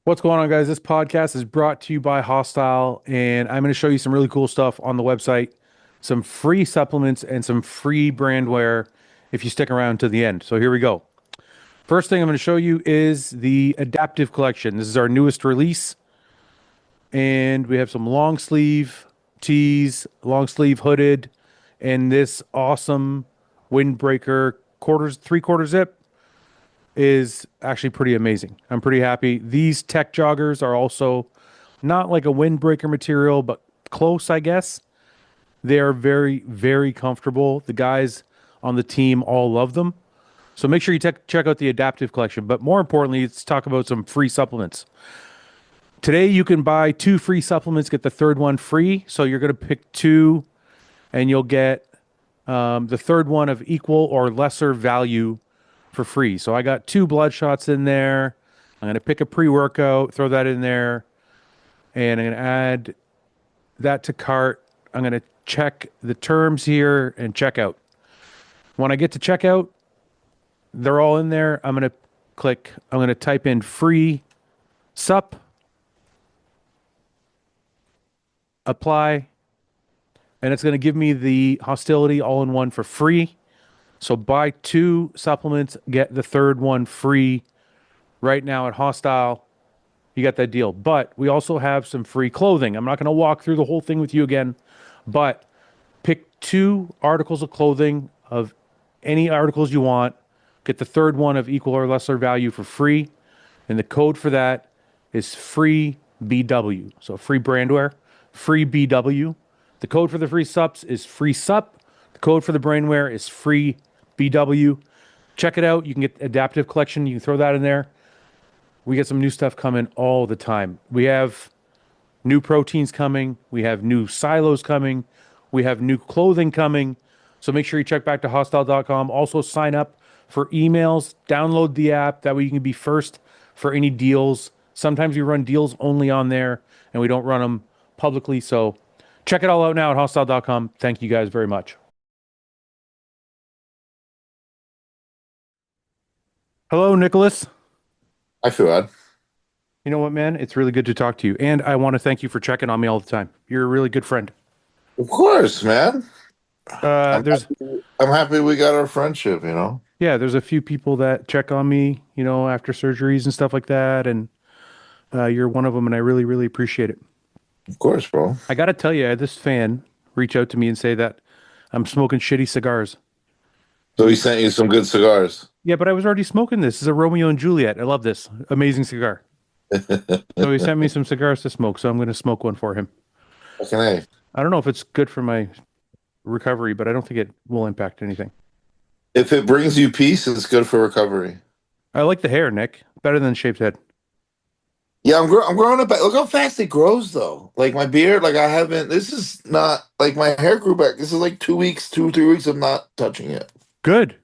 What's going on, guys? This podcast is brought to you by Hostile, and I'm going to show you some really cool stuff on the website, some free supplements, and some free brandware if you stick around to the end. So here we go. First thing I'm going to show you is the Adaptive Collection. This is our newest release, and we have some long sleeve tees, long sleeve hooded, and this awesome windbreaker quarters, three-quarter zip is actually pretty amazing. I'm pretty happy. These tech joggers are also not like a windbreaker material, but close, I guess. They are very, very comfortable. The guys on the team all love them. So make sure you check out the Adaptive Collection. But more importantly, let's talk about some free supplements. Today, you can buy two free supplements, get the third one free. So you're going to pick two, and you'll get the third one of equal or lesser value for free. So I got two blood shots in there. I'm going to pick a pre-workout, throw that in there, and I'm going to add that to cart. I'm going to check the terms here and check out. When I get to checkout, they're all in there. I'm going to I'm going to type in free sup, apply, and it's going to give me the hostility all in one for free. So buy two supplements, get the third one free right now at Hostile. You got that deal. But we also have some free clothing. I'm not going to walk through the whole thing with you again, but pick two articles of clothing of any articles you want. Get the third one of equal or lesser value for free. And the code for that is free BW. So free brandwear, free BW. The code for the free sups is free sup. The code for the brainwear is free BW. Check it out. You can get Adaptive Collection. You can throw that in there. We get some new stuff coming all the time. We have new proteins coming. We have new silos coming. We have new clothing coming. So make sure you check back to hostile.com. Also sign up for emails. Download the app. That way you can be first for any deals. Sometimes we run deals only on there and we don't run them publicly. So check it all out now at hostile.com. Thank you guys very much. Hello, Nicholas. Hi, Fouad. You know what, man? It's really good to talk to you. And I want to thank you for checking on me all the time. You're a really good friend. Of course, man. Uh, I'm there's, I'm happy we got our friendship. yeah, there's a few people that check on me, after surgeries and stuff like that. And you're one of them, and I really, really appreciate it. Of course, bro. I got to tell you, I had this fan reach out to me and say that I'm smoking shitty cigars. So he sent you some good cigars. Yeah, but I was already smoking this. This is a Romeo and Juliet. I love this. Amazing cigar. So he sent me some cigars to smoke, so I'm going to smoke one for him. Fucking A. I don't know if it's good for my recovery, but I don't think it will impact anything. If it brings you peace, it's good for recovery. I like the hair, Nick. Better than shaved head. Yeah, I'm growing it back. Look how fast it grows, though. Like my beard, like I haven't. This is not like my hair grew back. This is like 2 weeks, 3 weeks of not touching it. Good.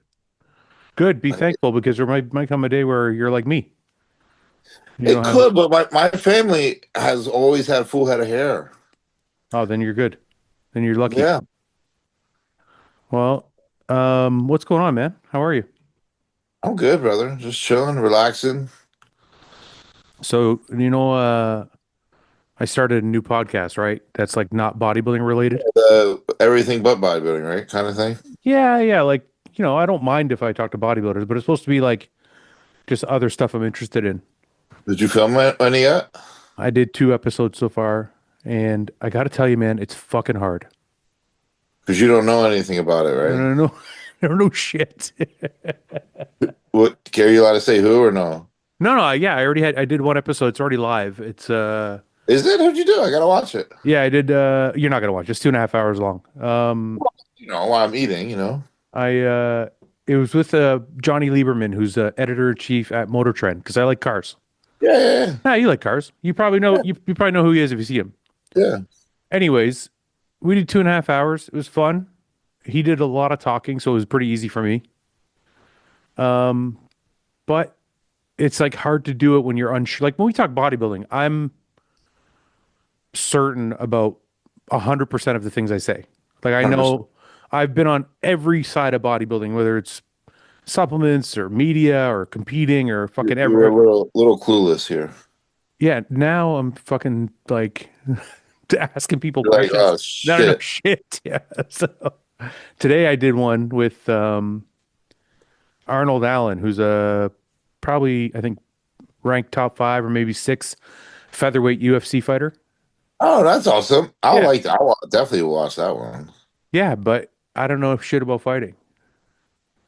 Good. Be thankful because there might come a day where you're like me. You It don't have, could, but my family has always had full head of hair. oh, then you're good. Then you're lucky. Yeah, Well, what's going on, man? How are you? I'm good, brother. Just chilling, relaxing. So, I started a new podcast, right? That's like not bodybuilding related. Everything but bodybuilding, right? Kind of thing. Yeah, yeah. Like, I don't mind if I talk to bodybuilders, but it's supposed to be like just other stuff I'm interested in. Did you film any yet? I did two episodes so far, and I got to tell you, man, it's fucking hard. Because you don't know anything about it, I right? don't know. I don't know shit. What, are you allowed to say who or no? No, no, yeah, I did one episode. It's already live. Is it? Who'd you do? I gotta watch it. Yeah, I did, you're not gonna watch. It's 2.5 hours long. While I'm eating. It was with, Johnny Lieberman, who's, editor-in-chief at Motor Trend, because I like cars. Yeah, yeah, Ah, you like cars. You probably know, you probably know who he is if you see him. yeah. Anyways, we did 2.5 hours. It was fun. He did a lot of talking, so it was pretty easy for me. But it's like hard to do it when you're unsure. Like when we talk bodybuilding, I'm certain about 100% of the things I say. Like I 100%. know I've been on every side of bodybuilding, whether it's supplements or media or competing or fucking You're ever. a little clueless here. Yeah, now I'm fucking like asking people You're like, questions oh that I don't know shit. shit. Yeah. So today I did one with Arnold Allen, who's a probably I think ranked top five or maybe six featherweight UFC fighter. Oh, that's awesome. I'll Yeah. like that. I'll definitely watch that one. Yeah, but I don't know shit about fighting.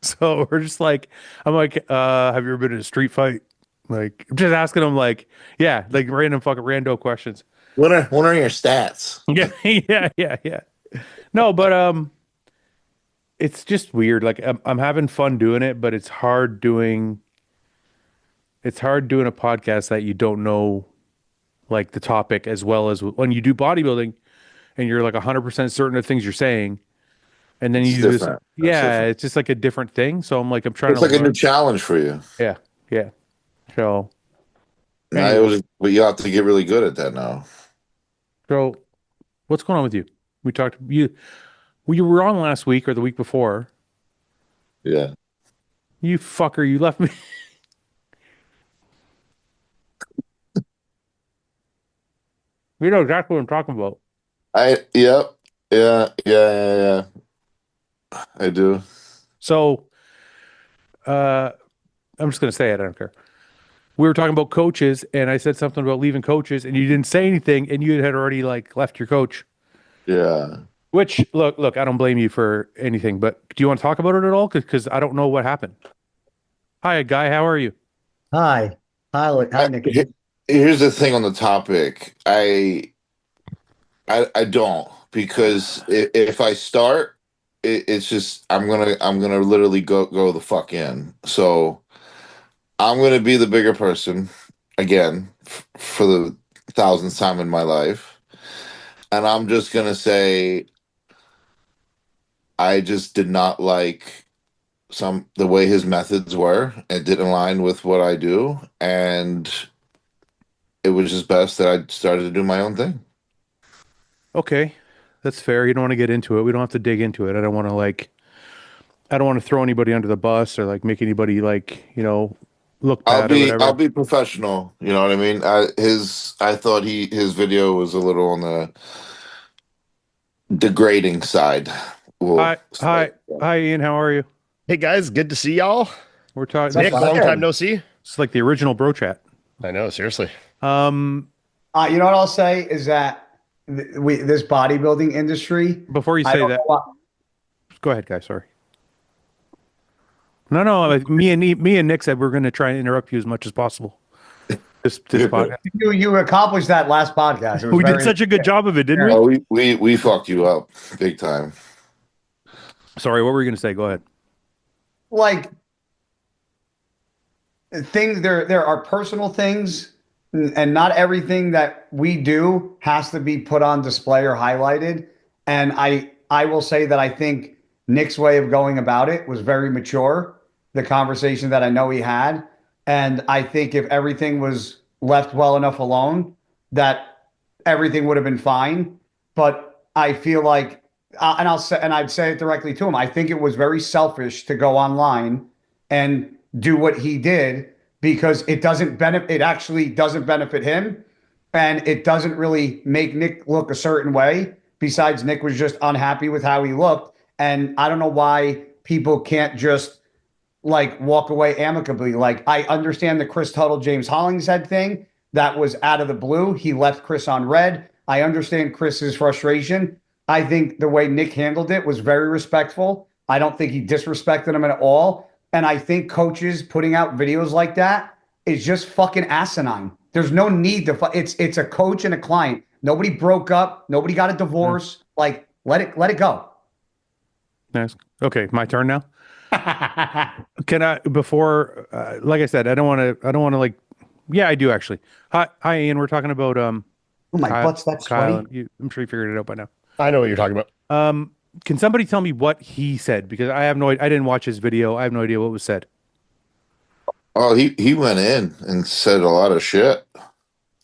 So we're just like, I'm like, have you ever been in a street fight? Like, I'm just asking him, like, yeah, like random fucking rando questions. What are your stats? Yeah, yeah, yeah, yeah. No, but it's just weird. Like, I'm having fun doing it, but it's hard doing a podcast that you don't know like the topic as well as when you do bodybuilding and you're like 100% certain of things you're saying, and then It's you do this. different. It's Yeah, different. it's just like a different thing. So I'm like, I'm trying It's to like a learn. new challenge for you. Yeah, yeah. So Now anyway, but you have to get really good at that now. so what's going on with you? We talked you. Well, you were on last week or the week before. Yeah. You fucker, you left me. You know exactly what I'm talking about. Yep. Yeah. I do. So, uh, I'm just gonna say it. I don't care. We were talking about coaches, and I said something about leaving coaches, and you didn't say anything, and you had already like left your coach. Yeah. Which, look, I don't blame you for anything, but do you want to talk about it at all? Because I don't know what happened. Hi, guy. How are you? Hi. Hi, I, Nick. he- Here's the thing on the topic. I don't because if I start, it's just I'm gonna literally go the fuck in. So I'm gonna be the bigger person again for the thousandth time in my life, and I'm just gonna say I just did not like the way his methods were. It didn't align with what I do, and it was just best that I started to do my own thing. Okay, that's fair. You don't want to get into it. We don't have to dig into it. I don't want to throw anybody under the bus or like make anybody like, look bad or I'll whatever. be professional. You know what I mean? I thought his video was a little on the degrading side. We'll Hi, say. hi, hi, Ian. How are you? Hey guys, good to see y'all. We're talking. What's This Nick, up, is long bud? time no see. it's like the original bro chat. I know, seriously. Um, You know what I'll say is that this bodybuilding industry, Before you I say don't that, know what, go ahead, guys. Sorry. No. Like, me and Nick said we're going to try and interrupt you as much as possible. This podcast. you accomplished that last podcast. It was We did very such a good job of it, didn't we? very- Oh, we fucked you up big time. Sorry, what were you going to say? Go ahead. like things. There are personal things, and not everything that we do has to be put on display or highlighted. And I will say that I think Nick's way of going about it was very mature. The conversation that I know he had, and I think if everything was left well enough alone, that everything would have been fine. But I feel like, and I'd say it directly to him. I think it was very selfish to go online and do what he did because it doesn't benefit. It actually doesn't benefit him, and it doesn't really make Nick look a certain way. Besides, Nick was just unhappy with how he looked, and I don't know why people can't just like walk away amicably. Like I understand the Chris Tuttle, James Hollingshead thing that was out of the blue. He left Chris on red. I understand Chris's frustration. I think the way Nick handled it was very respectful. I don't think he disrespected him at all. And I think coaches putting out videos like that is just fucking asinine. There's no need to. It's a coach and a client. Nobody broke up. Nobody got a Mm, divorce. Like let it go. nice. Okay, my turn now. Can I before like I said, I don't want to like yeah, I do actually. Hi Ian, we're talking about Oh, my Kyle butt's that Kyle sweaty. and you, I'm sure you figured it out by now. I know what you're talking about. Can somebody tell me what he said because I have no I didn't watch his video. I have no idea what was said. Oh, he went in and said a lot of shit.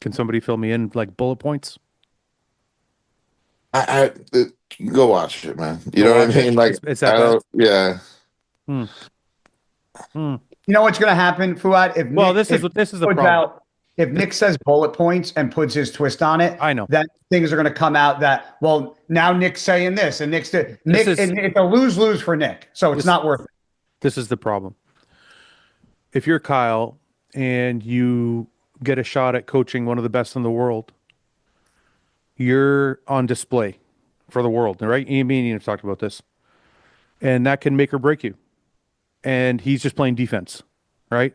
Can somebody fill me in like bullet points? Go watch it, man. You Go know what watch I it. mean? Like It's I that bad. don't. Yeah. Hmm. Hmm. You know what's going to happen, Fuad? If Well, Nick if this is the puts problem. out if Nick says bullet points and puts his twist on it, I know. then things are going to come out that, well, now Nick's saying this and Nick's and it's a lose-lose for Nick. So it's not worth it. This is the problem. If you're Kyle and you get a shot at coaching one of the best in the world, you're on display for the world, right? Me and Ian have talked about this. And that can make or break you. And he's just playing defense, right?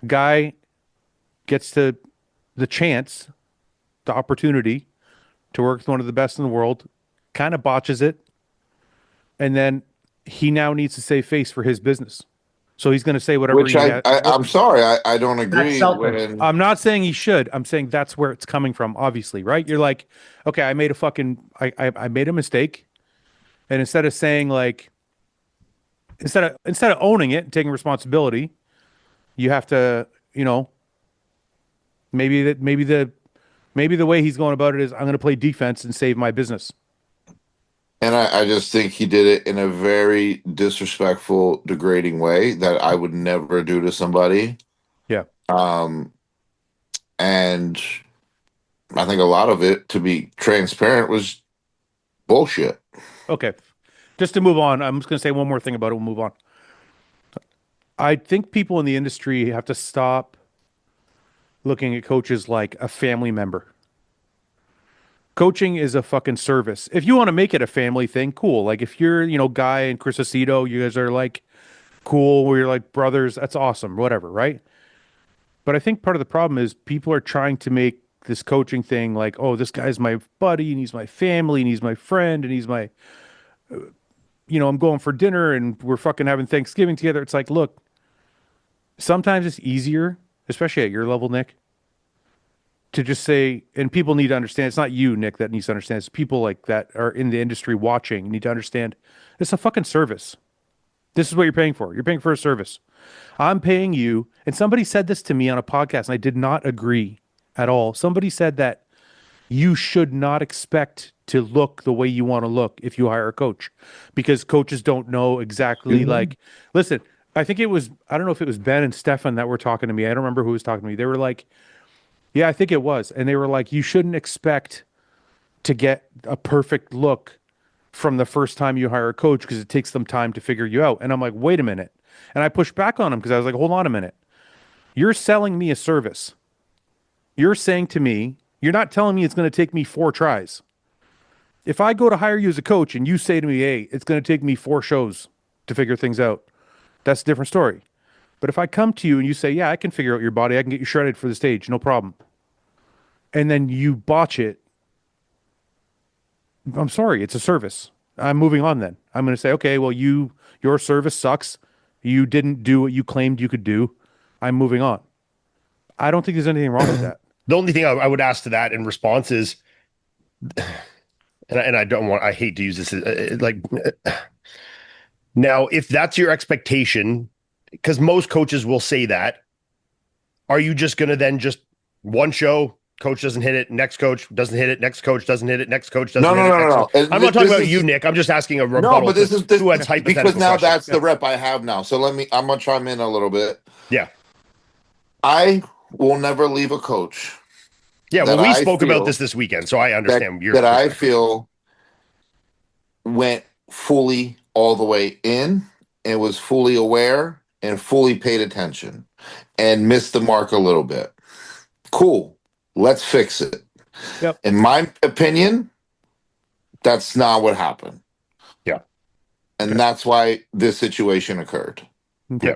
Guy gets the chance, the opportunity to work with one of the best in the world, kind of botches it, and then he now needs to save face for his business. So he's going to say whatever. Which I'm sorry, I don't agree. I'm not saying he should. I'm saying that's where it's coming from. Obviously, right? You're like, okay, I made a mistake, and instead of saying like, instead of owning it and taking responsibility, you have to, maybe the way he's going about it is I'm going to play defense and save my business. And I just think he did it in a very disrespectful, degrading way that I would never do to somebody. Yeah. And I think a lot of it, to be transparent, was bullshit. Okay. Just to move on, I'm just going to say one more thing about it. We'll move on. I think people in the industry have to stop looking at coaches like a family member. Coaching is a fucking service. If you want to make it a family thing, cool. Like if you're, Guy and Chris Aceto, you guys are like cool, where you're like brothers, that's awesome, whatever, right? But I think part of the problem is people are trying to make this coaching thing like, oh, this guy's my buddy and he's my family and he's my friend and he's my, I'm going for dinner and we're fucking having Thanksgiving together. It's like, look, sometimes it's easier, especially at your level, Nick, to just say, and people need to understand, it's not you, Nick, that needs to understand. It's people like that are in the industry watching need to understand it's a fucking service. This is what you're paying for. You're paying for a service. I'm paying you. And somebody said this to me on a podcast, and I did not agree at all. Somebody said that you should not expect to look the way you want to look if you hire a coach, because coaches don't know exactly listen, I think it was, I don't know if it was Ben and Stefan that were talking to me. I don't remember who was talking to me. They were like, yeah, I think it was. And they were like, you shouldn't expect to get a perfect look from the first time you hire a coach because it takes them time to figure you out. And I'm like, wait a minute. And I pushed back on him because I was like, hold on a minute. You're selling me a service. You're saying to me, you're not telling me it's going to take me 4 tries. If I go to hire you as a coach and you say to me, hey, it's going to take me 4 shows to figure things out, that's a different story. But if I come to you and you say, yeah, I can figure out your body, I can get you shredded for the stage, no problem. And then you botch it, I'm sorry, it's a service. I'm moving on then. I'm going to say, okay, well, your service sucks. You didn't do what you claimed you could do. I'm moving on. I don't think there's anything wrong with that. The only thing I would ask to that in response is, and I hate to use this, now, if that's your expectation, because most coaches will say that, are you just going to then just one show, coach doesn't hit it, next coach doesn't hit it, next coach doesn't hit it, next coach doesn't hit it? No. I'm not talking about you, Nick. I'm just asking a rebuttal. No, but this is hypothetical because now question. that's the rep I have now. So I'm going to chime in a little bit. Yeah. I will never leave a coach. Yeah, well, we spoke about this weekend, so I understand that I feel went fully all the way in and was fully aware and fully paid attention and missed the mark a little bit. Cool. Let's fix it. Yep. In my opinion, that's not what happened. Yeah. And that's why this situation occurred. Okay. Yeah.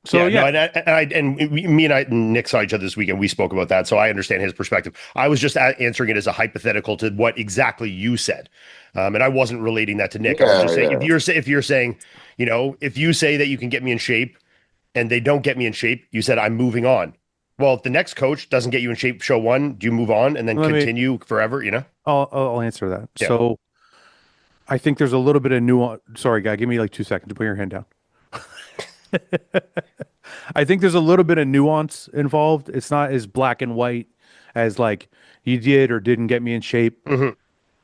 So me and Nick saw each other this weekend. We spoke about that, so I understand his perspective. I was just answering it as a hypothetical to what exactly you said, and I wasn't relating that to Nick. I was just saying if you're saying, if you say that you can get me in shape, and they don't get me in shape, you said I'm moving on. Well, if the next coach doesn't get you in shape show 1, do you move on and then continue forever? I'll answer that. Yeah. So I think there's a little bit of nuance. Sorry, guy, give me like 2 seconds to put your hand down. I think there's a little bit of nuance involved. It's not as black and white as like you did or didn't get me in shape. Mm-hmm.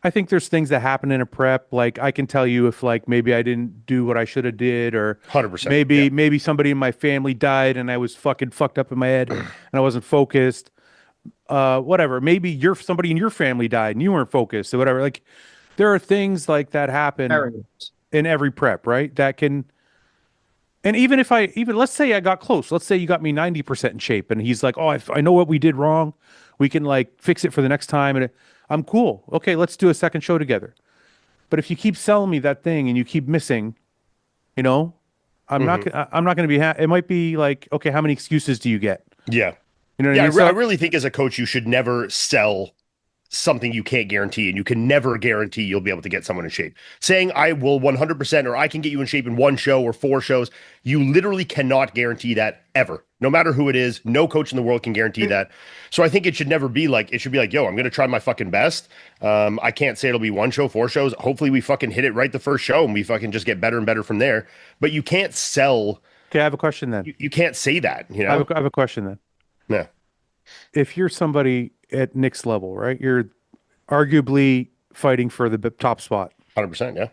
I think there's things that happen in a prep. Like I can tell you if like maybe I didn't do what I should have did, or 100%. Maybe somebody in my family died and I was fucking fucked up in my head and I wasn't focused. whatever. Maybe somebody in your family died and you weren't focused or whatever. Like there are things like that happen in every prep, right? That can, and even if let's say I got close, let's say you got me 90% in shape and he's like, oh, I know what we did wrong. We can like fix it for the next time. And I'm cool. Okay, let's do a second show together. But if you keep selling me that thing and you keep missing, you know, I'm not going to be, it might be like, okay, how many excuses do you get? Yeah. You know what Yeah, I mean? So, I really think as a coach, you should never sell something you can't guarantee, and you can never guarantee you'll be able to get someone in shape. Saying I will 100% or I can get you in shape in one show or 4 shows, you literally cannot guarantee that ever. No matter who it is, no coach in the world can guarantee that. So I think it should never be like, it should be like, yo, I'm going to try my fucking best. I can't say it'll be 1 show, 4 shows. Hopefully we fucking hit it right the first show and we fucking just get better and better from there. But you can't sell. okay, I have a question then. You can't say that, you know? I have a question then. Yeah. If you're somebody at Nick's level, right? You're arguably fighting for the top spot. 100%, yeah.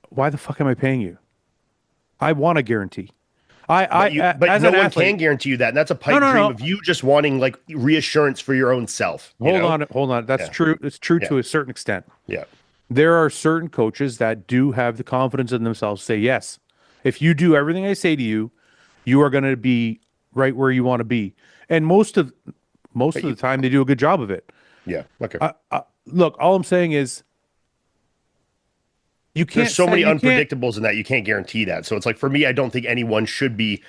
Why the fuck am I paying you? I want a guarantee. But no one can guarantee you that. And that's a pipe dream of you just wanting like reassurance for your own self. Hold on. That's true. It's true to a certain extent. Yeah. There are certain coaches that do have the confidence in themselves to say, yes, if you do everything I say to you, you are going to be right where you want to be. And most of the time they do a good job of it. Yeah. Okay. Look, all I'm saying is you can't. There's so many unpredictables in that you can't guarantee that. So it's like, for me, I don't think anyone should be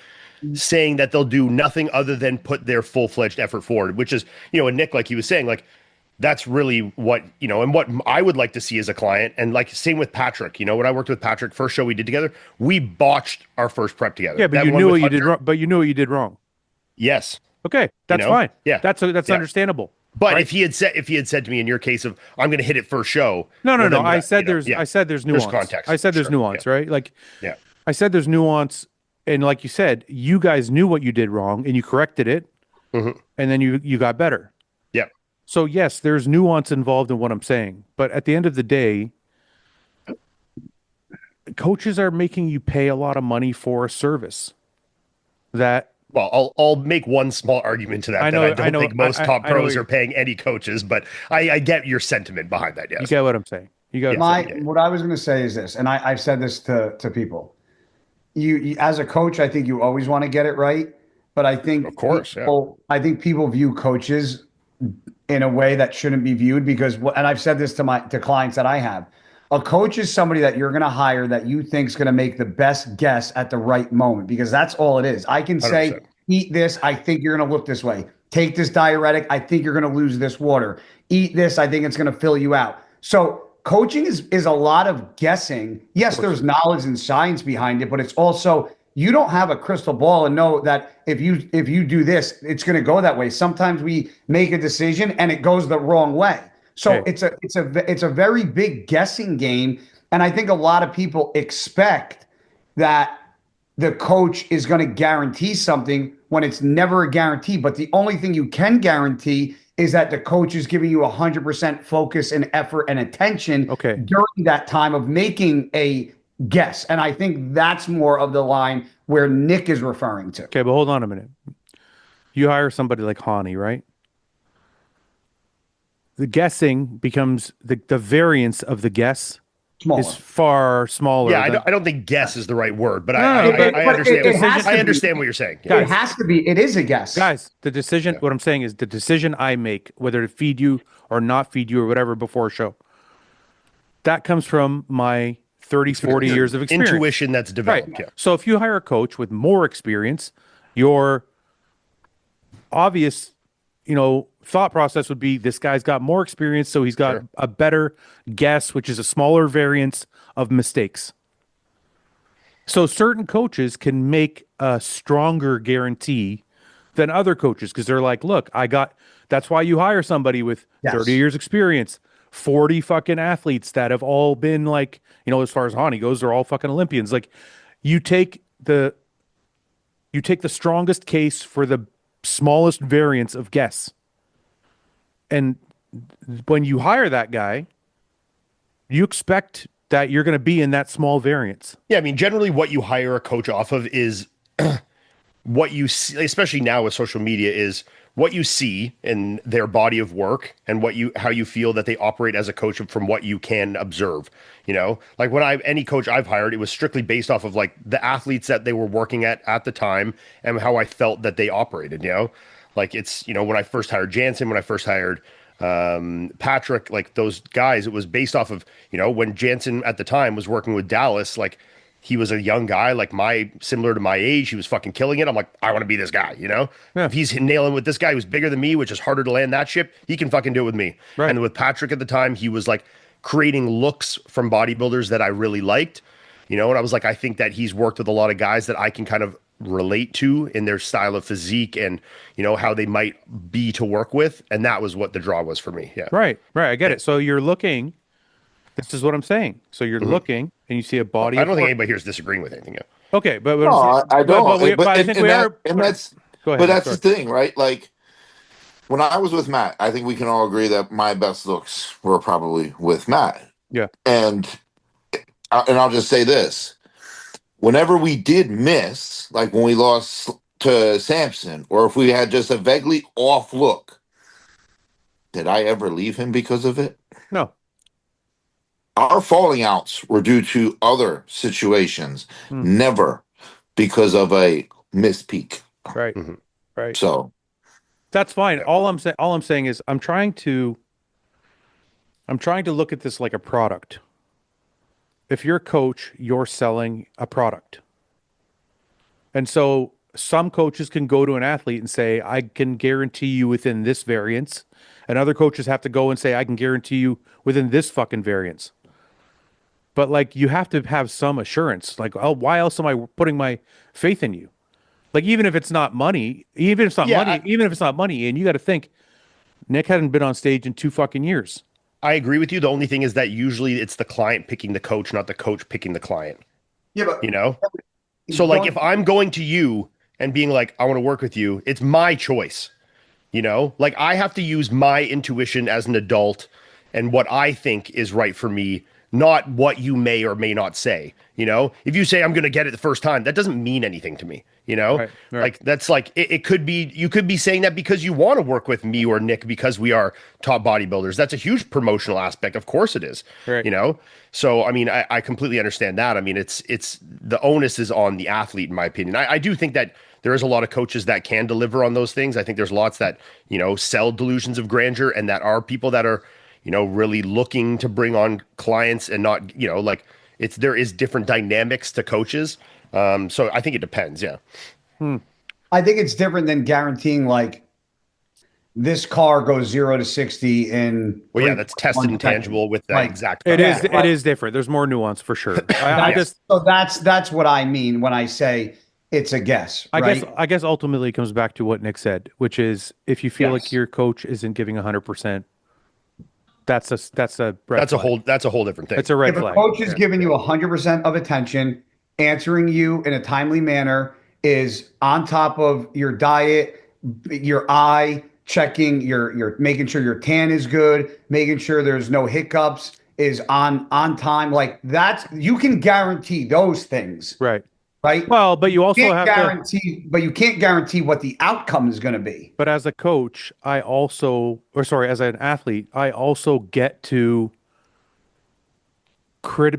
saying that they'll do nothing other than put their full-fledged effort forward, which is, you know, and Nick, like he was saying, like, that's really what, you know, and what I would like to see as a client. And like, same with Patrick, you know, when I worked with Patrick, first show we did together, we botched our first prep together. Yeah, but you knew what you did wrong. But you knew what you did wrong. Yes. Okay, that's fine. Yeah. That's understandable. But right? if he had said to me in your case of, I'm going to hit it first show. No. I said there's nuance. There's context. I said there's nuance, right? Like, yeah. I said there's nuance. And like you said, you guys knew what you did wrong and you corrected it. And then you got better. Yeah. So yes, there's nuance involved in what I'm saying. But at the end of the day, coaches are making you pay a lot of money for a service that. Well, I'll make one small argument to that. I don't think most top pros are paying any coaches, but I get your sentiment behind that. Yes, you get what I'm saying. You got what I was going to say is this, and I've said this to people. You as a coach, I think you always want to get it right, but I think I think people view coaches in a way that shouldn't be viewed because, and I've said this to clients that I have. A coach is somebody that you're going to hire that you think is going to make the best guess at the right moment, because that's all it is. I can say, 100%. Eat this. I think you're going to look this way. Take this diuretic. I think you're going to lose this water. Eat this. I think it's going to fill you out. So coaching is a lot of guessing. Yes, there's knowledge and science behind it, but it's also, you don't have a crystal ball and know that if you do this, it's going to go that way. Sometimes we make a decision and it goes the wrong way. So it's a very big guessing game. And I think a lot of people expect that the coach is going to guarantee something when it's never a guarantee. But the only thing you can guarantee is that the coach is giving you 100% focus and effort and attention during that time of making a guess. And I think that's more of the line where Nick is referring to. Okay, but hold on a minute. You hire somebody like Hani, right? The guessing becomes the variance of the guess is far smaller. Yeah, I don't think guess is the right word, but I understand what you're saying. Guys, it has to be. It is a guess. Guys, the decision, what I'm saying is the decision I make, whether to feed you or not feed you or whatever before a show, that comes from my 30, 40 years of experience. Intuition that's developed. Right. Yeah. So if you hire a coach with more experience, your obvious, thought process would be this guy's got more experience, so he's got a better guess, which is a smaller variance of mistakes. So certain coaches can make a stronger guarantee than other coaches because they're like, look, that's why you hire somebody with 30 years experience, 40 fucking athletes that have all been like, as far as Hani goes, they're all fucking Olympians. Like you take the strongest case for the smallest variance of guess. And when you hire that guy, you expect that you're going to be in that small variance. Yeah, I mean, generally what you hire a coach off of is what you see, especially now with social media, is what you see in their body of work and how you feel that they operate as a coach from what you can observe. Like when any coach I've hired, it was strictly based off of like the athletes that they were working at the time and how I felt that they operated. Like it's when I first hired Jansen, when I first hired Patrick, like those guys, it was based off of when Jansen at the time was working with Dallas, like he was a young guy, like similar to my age. He was fucking killing it. I'm like, I want to be this guy, Yeah. If he's nailing with this guy who's bigger than me, which is harder to land that ship, he can fucking do it with me. Right. And with Patrick at the time, he was like creating looks from bodybuilders that I really liked, and I was like, I think that he's worked with a lot of guys that I can kind of relate to in their style of physique and, how they might be to work with. And that was what the draw was for me. Yeah. Right. I get it. So you're looking, this is what I'm saying. So you're looking and you see a body. I don't think anybody here is disagreeing with anything. Yeah. Okay. But No, I don't. but I think we are. That's Go ahead. but that's the thing, right? Like when I was with Matt, I think we can all agree that my best looks were probably with Matt. Yeah. And I'll just say this. Whenever we did miss, like when we lost to Samson, or if we had just a vaguely off look, did I ever leave him because of it? No. Our falling outs were due to other situations, never because of a missed peak. Right. Mhm. Right. So That's fine. All I'm saying is I'm trying to look at this like a product. If you're a coach, you're selling a product. And so some coaches can go to an athlete and say, I can guarantee you within this variance. And other coaches have to go and say, I can guarantee you within this fucking variance. But like, you have to have some assurance. Like, oh, why else am I putting my faith in you? Like, even if it's not money, even if it's not money, and you got to think, Nick hadn't been on stage in 2 fucking years. I agree with you. The only thing is that usually it's the client picking the coach, not the coach picking the client. Yeah, but So like if I'm going to you and being like, I want to work with you, it's my choice. Like I have to use my intuition as an adult and what I think is right for me, not what you may or may not say. If you say I'm going to get it the first time, that doesn't mean anything to me. Right. Like that's like it could be, you could be saying that because you want to work with me or Nick because we are top bodybuilders. That's a huge promotional aspect. Of course it is. Right. So I mean, I completely understand that. I mean, it's the onus is on the athlete, in my opinion. I do think that there is a lot of coaches that can deliver on those things. I think there's lots that sell delusions of grandeur, and that are people that are really looking to bring on clients and not like there is different dynamics to coaches. So I think it depends. Yeah. I think it's different than guaranteeing like this car goes 0 to 60 in. Well, yeah, that's tested and tangible with that exact. It is different. There's more nuance for sure. So that's what I mean when I say it's a guess. Right? I guess ultimately it comes back to what Nick said, which is if you feel like your coach isn't giving 100%, that's a whole different thing. It's a red if flag. If a coach is giving you 100% of attention, answering you in a timely manner, is on top of your diet, your eye, checking your making sure your tan is good, making sure there's no hiccups, is on time, like that's, you can guarantee those things. Right. Well, but you also have guarantee, but you can't guarantee what the outcome is going to be. But as a coach, as an athlete, I also get to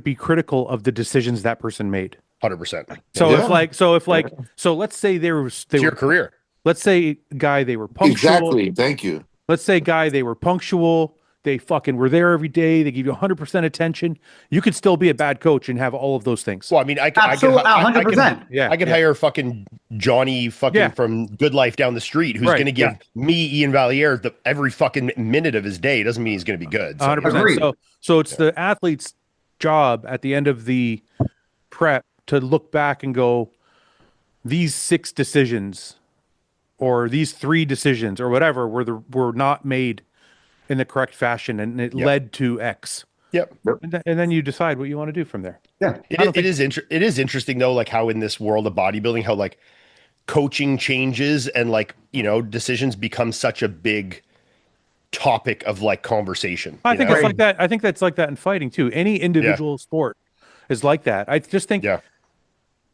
be critical of the decisions that person made. 100%. So let's say it's your career. Let's say guy, they were punctual. Exactly. Thank you. Let's say guy, they were punctual. They fucking were there every day. They give you 100% attention. You could still be a bad coach and have all of those things. Well, I mean, I could 100%. I could hire fucking Johnny from Good Life down the street who's going to give me, Iain Valliere, every fucking minute of his day. Doesn't mean he's going to be good. 100%. So it's the athlete's job at the end of the prep to look back and go, these 6 decisions or these 3 decisions or whatever were not made in the correct fashion, and it led to X. Yep. And then you decide what you want to do from there. Yeah. It is interesting though, like how in this world of bodybuilding, how like coaching changes and like, decisions become such a big topic of like conversation. I think it's like that. I think that's like that in fighting too. Any individual sport is like that. I just think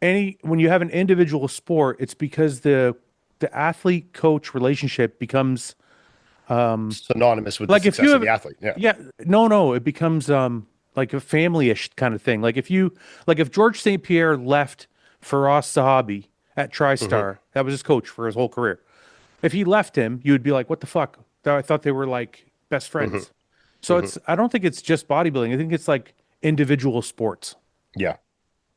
when you have an individual sport, it's because the the athlete coach relationship becomes synonymous with the like if success you of have, the athlete. Yeah. yeah, no, it becomes like a family-ish kind of thing. Like if George St. Pierre left Faraz Sahabi at TriStar, that was his coach for his whole career. If he left him, you would be like, what the fuck? I thought they were like best friends. So I don't think it's just bodybuilding. I think it's like individual sports. Yeah.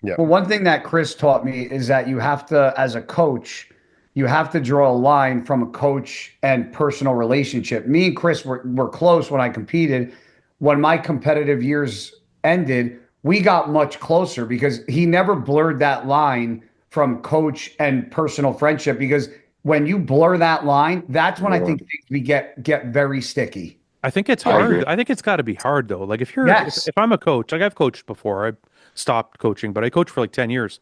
Yeah. Well, one thing that Chris taught me is that you have to, as a coach, you have to draw a line from a coach and personal relationship. Me and Chris were close when I competed. When my competitive years ended, we got much closer because he never blurred that line from coach and personal friendship. Because when you blur that line, that's when I think things get very sticky. I think it's I agree. hard. I think it's got to be hard though. Like if Yes. if I'm a coach, like I've coached before, I stopped coaching, but I coached for like 10 years.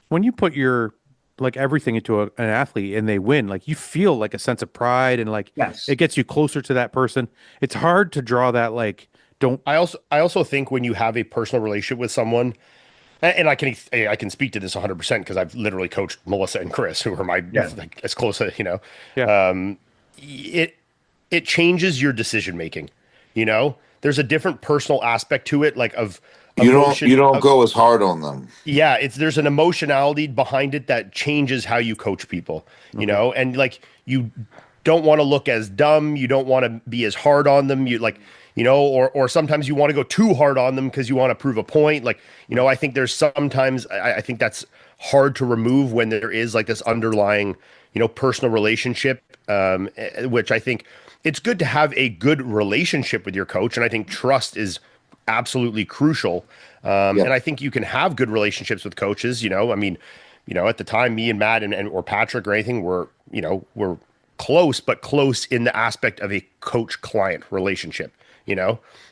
When you put your like everything into an athlete and they win, like you feel like a sense of pride and like Yes. it gets you closer to that person. It's hard to draw that like don't I also think when you have a personal relationship with someone, and I can speak to this 100% because I've literally coached Melissa and Chris, who are my like, as close as yeah. it changes your decision making. There's a different personal aspect to it, like of emotion. You don't go as hard on them. Yeah, there's an emotionality behind it that changes how you coach people, and like you don't want to look as dumb, you don't want to be as hard on them, or sometimes you want to go too hard on them because you want to prove a point. Like, I think there's sometimes I think that's hard to remove when there is like this underlying, personal relationship, which I think it's good to have a good relationship with your coach. And I think trust is absolutely crucial. And I think you can have good relationships with coaches. I mean, at the time, me and Matt and or Patrick or anything were close, but close in the aspect of a coach-client relationship.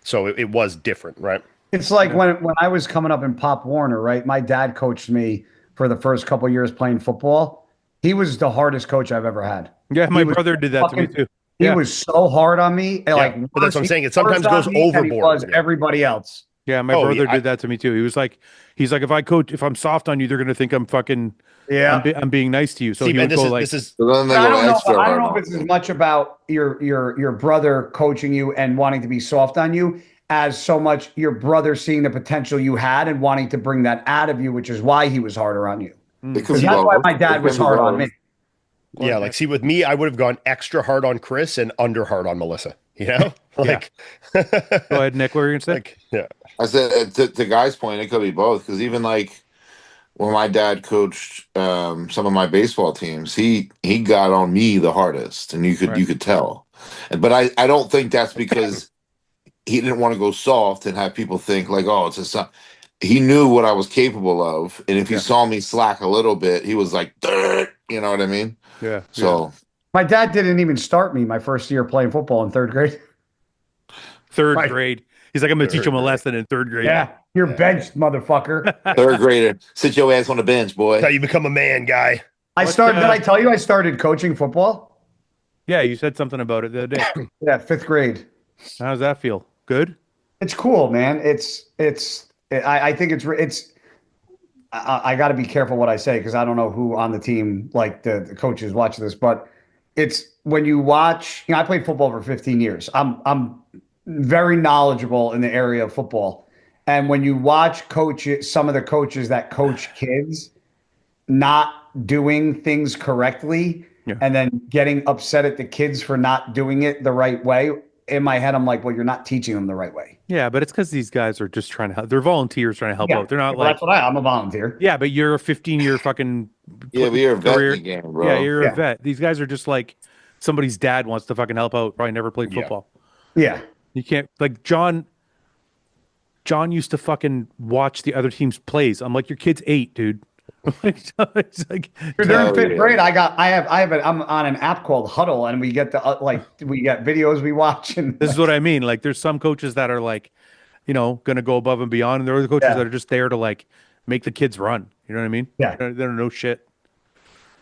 So it was different, right? It's like when I was coming up in Pop Warner, right? My dad coached me for the first couple of years playing football. He was the hardest coach I've ever had. Yeah, my brother did that to me too. He Yeah. was so hard on me. Like, but that's what I'm saying. It sometimes worse goes on me than he overboard. was everybody else. Yeah, my brother did that to me too. He's like, if I'm soft on you, they're gonna think I'm fucking, I'm being nice to you. So See, he would go like, So then they I go don't know. extra I don't hard know on if it's them. as much about your brother coaching you and wanting to be soft on you as so much your brother seeing the potential you had and wanting to bring that out of you, which is why he was harder on you. It could Because be that's why both. my It dad can was be hard on both. me. Yeah, like see with me, I would have gone extra hard on Chris and under hard on Melissa. Like go ahead, Nick. What were you gonna say? like yeah. I said to Guy's point, it could be both because even like when my dad coached some of my baseball teams, he got on me the hardest, and you could tell. But I don't think that's because he didn't want to go soft and have people think like, oh, it's a son. He knew what I was capable of, and if he saw me slack a little bit, he was like, "Dirt," you know what I mean? Yeah. So My dad didn't even start me my first year playing football in third grade. Third grade. He's like, I'm gonna teach him a grade. lesson in third grade. Yeah, you're benched, motherfucker. third grader, sit your ass on the bench, boy. How you become a man, guy. Did I tell you I started coaching football? Yeah, you said something about it the other day. Yeah, fifth grade. How does that feel? Good? It's cool, man. I think I got to be careful what I say because I don't know who on the team, like the coaches, watch this. But it's when you watch. I played football for 15 years. I'm very knowledgeable in the area of football, and when you watch some of the coaches that coach kids not doing things correctly, and then getting upset at the kids for not doing it the right way. In my head, I'm like, well, you're not teaching them the right way. Yeah, but it's because these guys are just trying to help. They're volunteers trying to help out. They're not like, that's what I'm a volunteer. yeah, but you're a 15-year fucking Yeah, but you're a vet in career. the game, bro. Yeah, you're a vet. These guys are just like somebody's dad wants to fucking help out. Probably never played football. Yeah. You can't like John used to fucking watch the other team's plays. I'm like, your kid's 8, dude. It's like During fifth grade, I'm on an app called Huddle, and we get we get videos we watch, and this is what I mean. Like, there's some coaches that are like, gonna go above and beyond, and there are the coaches that are just there to like make the kids run. You know what I mean? Yeah. They don't know shit.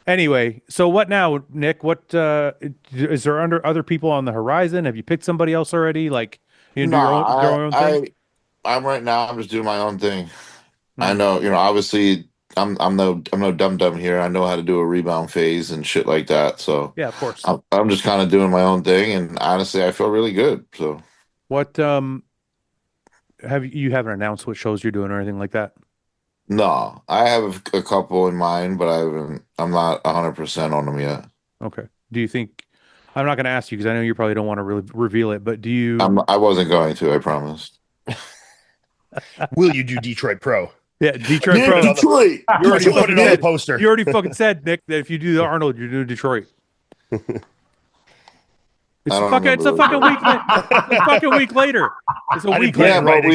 Anyway, so what now, Nick? What is there under other people on the horizon? Have you picked somebody else already? Like, you do your own thing? I'm right now. I'm just doing my own thing. I know, obviously I'm no dum here. I know how to do a rebound phase and shit like that. So Yeah, of course. I'm just kind of doing my own thing, and honestly, I feel really good. So What you haven't announced what shows you're doing or anything like that? no, I have a couple in mind, but I haven't. I'm not 100% on them yet. Okay. Do you think I'm not going to ask you because I know you probably don't want to really reveal it, but do you? I wasn't going to. I promise. Will you do Detroit Pro? Yeah, Detroit Yeah, Pro. Detroit. You already Detroit. put it on the poster. You already fucking said, Nick, that if you do the Arnold, you're doing Detroit. It's I a don't fucking. It's a remember fucking week. It's a fucking week later. It's a I week didn't put it later. Yeah, in but writing.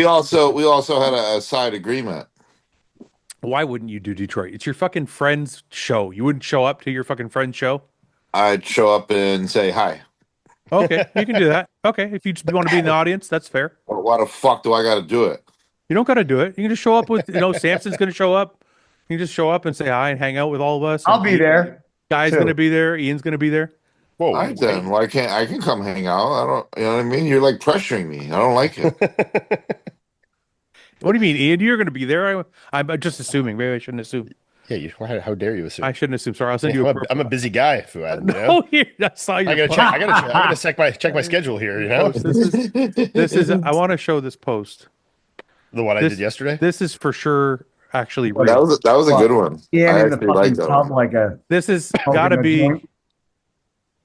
we also had a side agreement. Why wouldn't you do Detroit? It's your fucking friend's show. You wouldn't show up to your fucking friend's show. I'd show up and say hi. Okay, you can do that. Okay, if you just want to be in the audience, that's fair. Well, why the fuck do I got to do it? You don't got to do it. You can just show up with, Samson's going to show up. You can just show up and say hi and hang out with all of us. I'll be there. Guy's too. going to be there. Ian's going to be there. Whoa, All right, then. Why can't I can come hang out? I don't. You know what I mean? You're like pressuring me. I don't like it. What do you mean, Ian? You're going to be there? I'm just assuming. Maybe I shouldn't assume. Yeah, how dare you assume? I shouldn't assume. Sorry, I'll send you a. I'm a busy guy, Fouad. You know? Oh, here I saw you. I gotta check my schedule here. You know, This is. I want to show this post. the one I This- did yesterday. This is for sure actually Well, real. that was a good one. Ian I in the actually fucking like that tub one. like a. This is got to smoking a be. joint.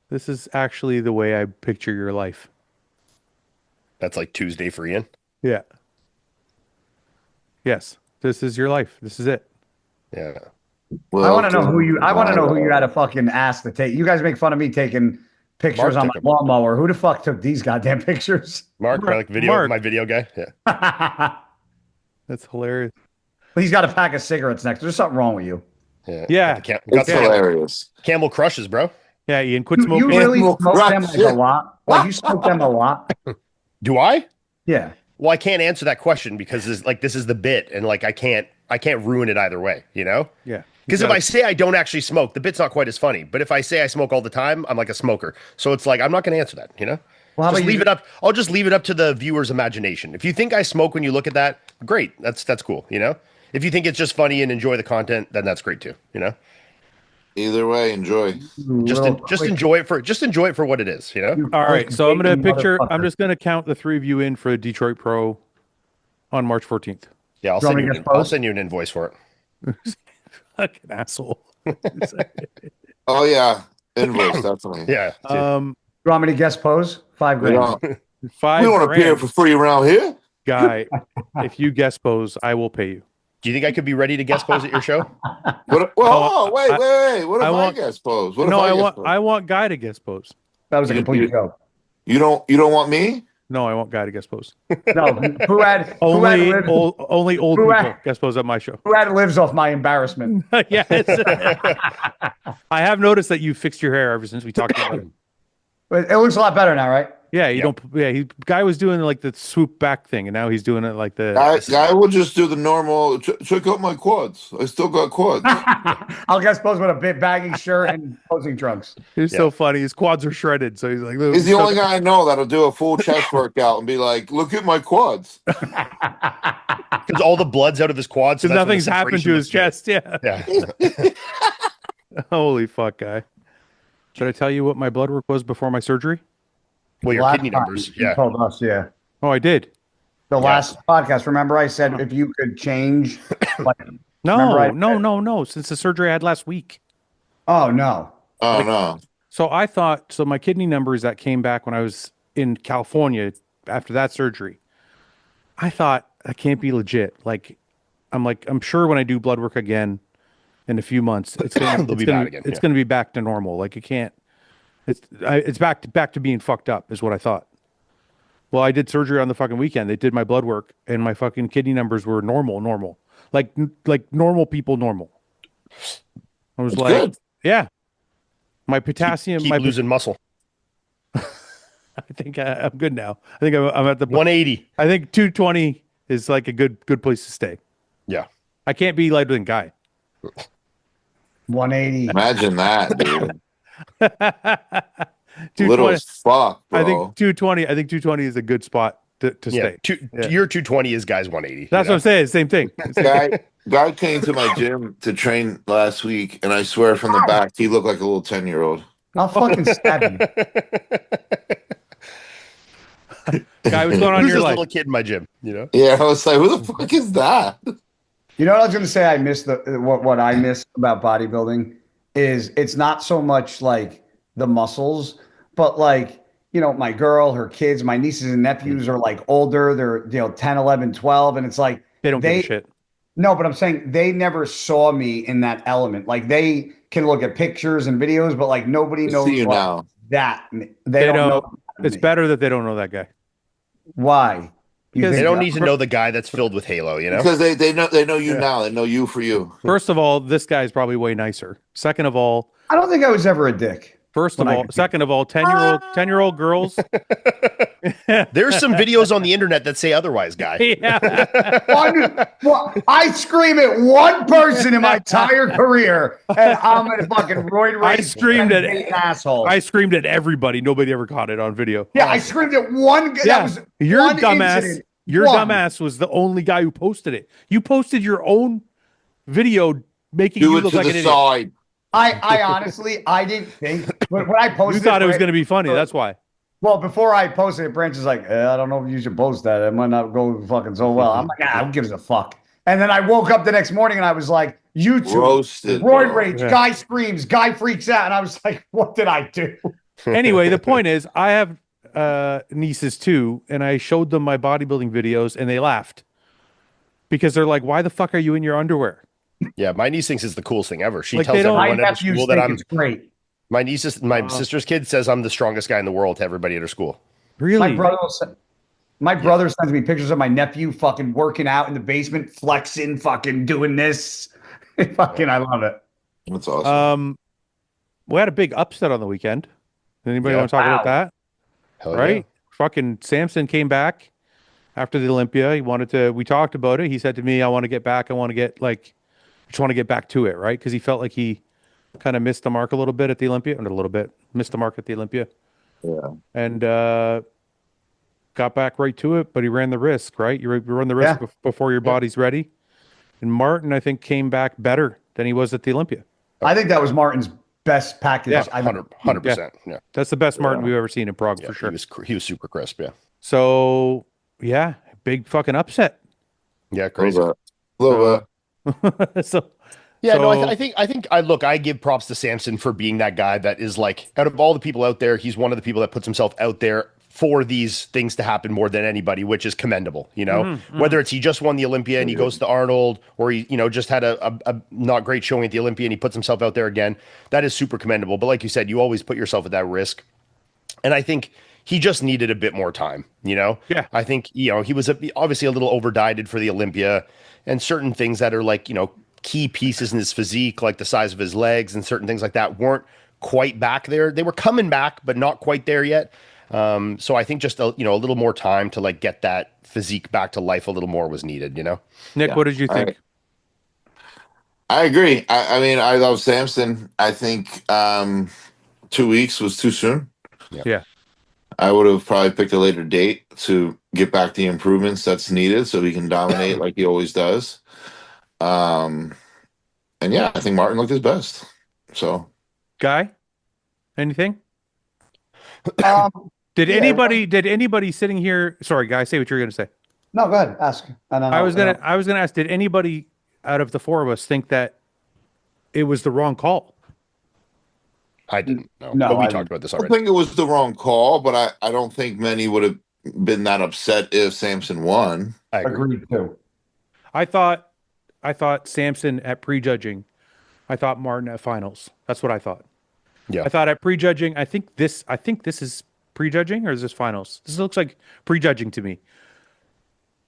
This is actually the way I picture your life. That's like Tuesday for Ian. Yeah. Yes. This is your life. This is it. Yeah. Well, I want to know who you. I want to know who you had to fucking ask to take. You guys make fun of me taking pictures Mark on took my 'em. lawnmower. Who the fuck took these goddamn pictures? Mark, my Mark. my video guy. Yeah. That's hilarious. He's got a pack of cigarettes next. There's something wrong with you. Yeah. Got the It's the hilarious. Camel crushes, bro. Yeah, Ian, quit You smoking. really Well, smoke them like shit. a lot. Like you smoke them a lot. Do I? Yeah. Well, I can't answer that question because this is the bit, and like I can't ruin it either way. You know. Yeah. Because if I say I don't actually smoke, the bit's not quite as funny. But if I say I smoke all the time, I'm like a smoker. So it's like I'm not going to answer that. You know. Well, how Just about leave you- it up. I'll just leave it up to the viewer's imagination. If you think I smoke when you look at that, great. That's cool. You know. If you think it's just funny and enjoy the content, then that's great too. You know. Either way, enjoy. Just enjoy it for what it is. You know. All right. So I'm going to picture, I'm Motherfucker. just going to count the three of you in for Detroit Pro on March 14th. Yeah, You want me to get I'll post? send you an invoice for it. Fucking asshole. Oh yeah, invoice definitely. Yeah. Um, You want me to guest pose? $5 We grand. don't, $5 we don't appear grand, for free around here. guy. If you guest pose, I will pay you. Do you think I could be ready to guest pose at your show? What? Oh, Wait. What if I I want- guest pose? What if No, I I guest want, pose? I want Guy to guest pose. That was a complete joke. You don't want me? No, I want Guy to guest pose. No, Fouad Only lives, only old Who people had- guest pose at my show. Fouad lives off my embarrassment. Yes. I have noticed that you fixed your hair ever since we talked about it. But it looks a lot better now, right? Yeah, you Yep. don't. Yeah, Guy was doing like the swoop back thing, and now he's doing it like the. I will just do the normal. Check out my quads. I still got quads. I'll guest pose with a bit baggy shirt and posing trunks. He's so funny. His quads are shredded, so he's like. He's the only guy I know that'll do a full chest workout and be like, "Look at my quads." Because all the blood's out of his quads. So Because that's when the nothing's happened to separation his chest. Yeah. looks good. Yeah. Holy fuck, Guy. Should I tell you what my blood work was before my surgery? Well, your Last kidney time numbers. You Yeah. told us, yeah. Oh, I did. The last podcast, remember I said if you could change. Like, Remember I No. Since the surgery I had last week. oh, no. Oh no! So I thought, so my kidney numbers that came back when I was in California after that surgery, I thought that can't be legit. I'm sure when I do blood work again in a few months, it's gonna, They'll it's be gonna, bad again, it's yeah. gonna be back to normal. Like it can't. It's back to being fucked up is what I thought. Well, I did surgery on the fucking weekend. They did my blood work, and my fucking kidney numbers were normal, like normal people normal. I was That's like, good. yeah. My potassium, Keep losing muscle. I think I'm good now. I think I'm at the 180. I think 220 is like a good place to stay. Yeah. I can't be lighter than Guy. 180. Imagine that, dude. 220. Little as fuck, bro. I think 220. I think 220 is a good spot to Yeah, stay. Yeah. your 220 is guys 180. That's what I'm saying. Same thing. Guy came to my gym to train last week, and I swear from the back he looked like a little 10-year-old. I'll fucking stab you. Guy, what's going on in Who's your this life? little kid in my gym? You know? Yeah, I was like, who the fuck is that? You know what I was going to say? I miss what I miss about bodybuilding is it's not so much like the muscles, but like, you know, my girl, her kids, my nieces and nephews are like older. They're, 10, 11, 12. And it's like, They don't give a shit. no, but I'm saying they never saw me in that element. Like they can look at pictures and videos, but like nobody I knows see you like, now. that. They don't know. It's me. better that they don't know that guy. Why? You Because They think don't need to know the guy that's filled with Halo, you know? Because they know you Yeah. now. They know you for you. First of all, this guy's probably way nicer. Second of all, I don't think I was ever a dick. second of all, 10-year-old girls. There's some videos on the internet that say otherwise, guy. Yeah. I scream at one person in my entire career, and I'm a fucking roid I rage screamed at asshole. I screamed at everybody. Nobody ever caught it on video. Yeah, I screamed at one. Yeah. That was Your one dumbass. incident. Your One. dumbass was the only guy who posted it. You posted your own video making Do you it look to like the an idiot. side. I honestly, I didn't think when I posted. You thought it was going to be funny. That's why. Well, before I posted it, Branch is like, I don't know if you should post that. It might not go fucking so well. I'm like, who gives a fuck? And then I woke up the next morning and I was like, YouTube, Roasted, roid bro. rage, Yeah. guy screams, guy freaks out. And I was like, what did I do? Anyway, the point is, I have nieces too, and I showed them my bodybuilding videos, and they laughed because they're like, "Why the fuck are you in your underwear?" Yeah, my niece thinks it's the coolest thing ever. She Like, tells they don't- My everyone at her nephews school think that I'm it's great. my sister's kid says I'm the strongest guy in the world to everybody at her school. Really? My brother sends me pictures of my nephew fucking working out in the basement, flexing, fucking doing this. Fucking, I love it. That's awesome. We had a big upset on the weekend. Anybody Yeah. want to talk about Wow. that? Hell Right? Fucking Samson came back after the Olympia. We talked about it. He said to me, I want to get back. I just want to get back to it, right? Because he felt like he kind of missed the mark a little bit at the Olympia, and missed the mark at the Olympia. Yeah. And got back right to it, but he ran the risk, right? You run the risk before your body's ready. And Martin, I think, came back better than he was at the Olympia. I think that was Martin's best package. Yeah, I've 100%. Yeah. That's the best Martin we've ever seen in Prague, Yeah, for sure. He was super crisp, yeah. So, yeah, big fucking upset. Yeah, A crazy. little bit. So, Yeah, no, so- I think I give props to Samson for being that guy that is like, out of all the people out there, he's one of the people that puts himself out there for these things to happen more than anybody, which is commendable, you know, whether it's he just won the Olympia and he goes to Arnold, or he, just had a not great showing at the Olympia and he puts himself out there again. That is super commendable. But like you said, you always put yourself at that risk. And I think he just needed a bit more time, you know? Yeah. I think, he was obviously a little overdieted for the Olympia, and certain things that are like, key pieces in his physique, like the size of his legs and certain things like that, weren't quite back there. They were coming back, but not quite there yet. So I think just a little more time to like get that physique back to life a little more was needed, Nick, what did you think? I agree. I mean, I love Samson. I think 2 weeks was too soon. Yeah. I would have probably picked a later date to get back the improvements that's needed so he can dominate like he always does. And yeah, I think Martin looked his best. So, Guy, anything? Yeah. Did anybody sitting here? Sorry, Guy, say what you're going to say. No, go ahead. Ask. And then I was gonna ask. Did anybody out of the four of us think that it was the wrong call? I didn't know. No, but we I talked about this I already. think it was the wrong call, but I don't think many would have been that upset if Samson won. I agree. Agreed too. I thought Samson at prejudging. I thought Martin at finals. That's what I thought. Yeah. I thought at prejudging. I think this is prejudging, or is this finals? This looks like prejudging to me.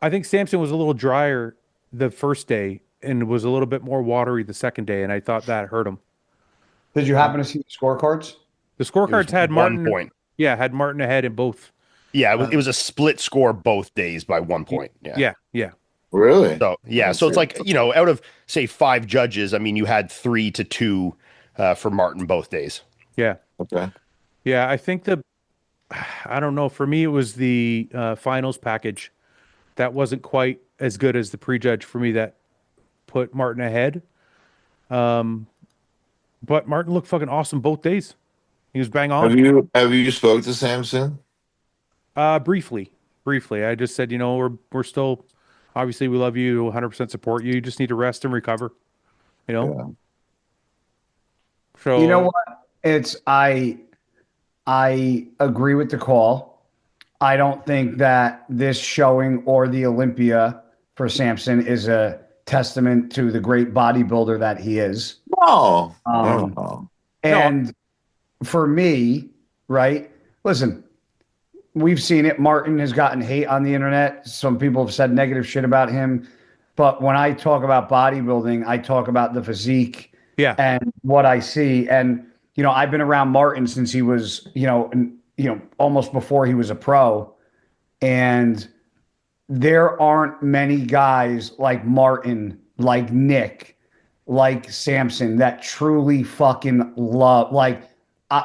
I think Samson was a little drier the first day and was a little bit more watery the second day, and I thought that hurt him. Did you happen to see the scorecards? The scorecards had Martin 1 point. Yeah, had Martin ahead in both. Yeah, it was a split score both days by 1 point. Yeah. Yeah. Really? So so it's like, out of say 5 judges, I mean, you had 3-2 for Martin both days. Yeah. Okay. Yeah, I think I don't know. For me, it was the finals package that wasn't quite as good as the prejudge for me that put Martin ahead. But Martin looked fucking awesome both days. He was bang on. Have you spoke to Samson? Briefly, briefly. I just said, we're still obviously we love you, 100% support you. You just need to rest and recover. You know. Yeah. You know So what? I agree with the call. I don't think that this showing or the Olympia for Samson is a testament to the great bodybuilder that he is. No, Um, no. no, and for me, right? Listen, we've seen it. Martin has gotten hate on the internet. Some people have said negative shit about him. But when I talk about bodybuilding, I talk about the physique yeah, and what I see. And, I've been around Martin since he was, almost before he was a pro. And there aren't many guys like Martin, like Nick, like Samson that truly fucking love. Like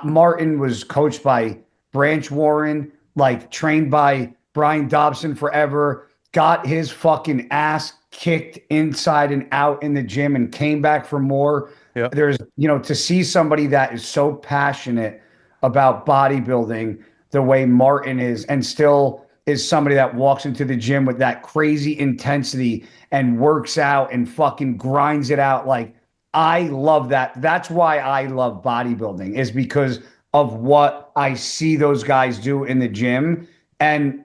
Martin was coached by Branch Warren, like trained by Brian Dobson forever, got his fucking ass kicked inside and out in the gym and came back for more. yeah. There's, to see somebody that is so passionate about bodybuilding the way Martin is and still is somebody that walks into the gym with that crazy intensity and works out and fucking grinds it out. Like, I love that. That's why I love bodybuilding, is because of what I see those guys do in the gym. And,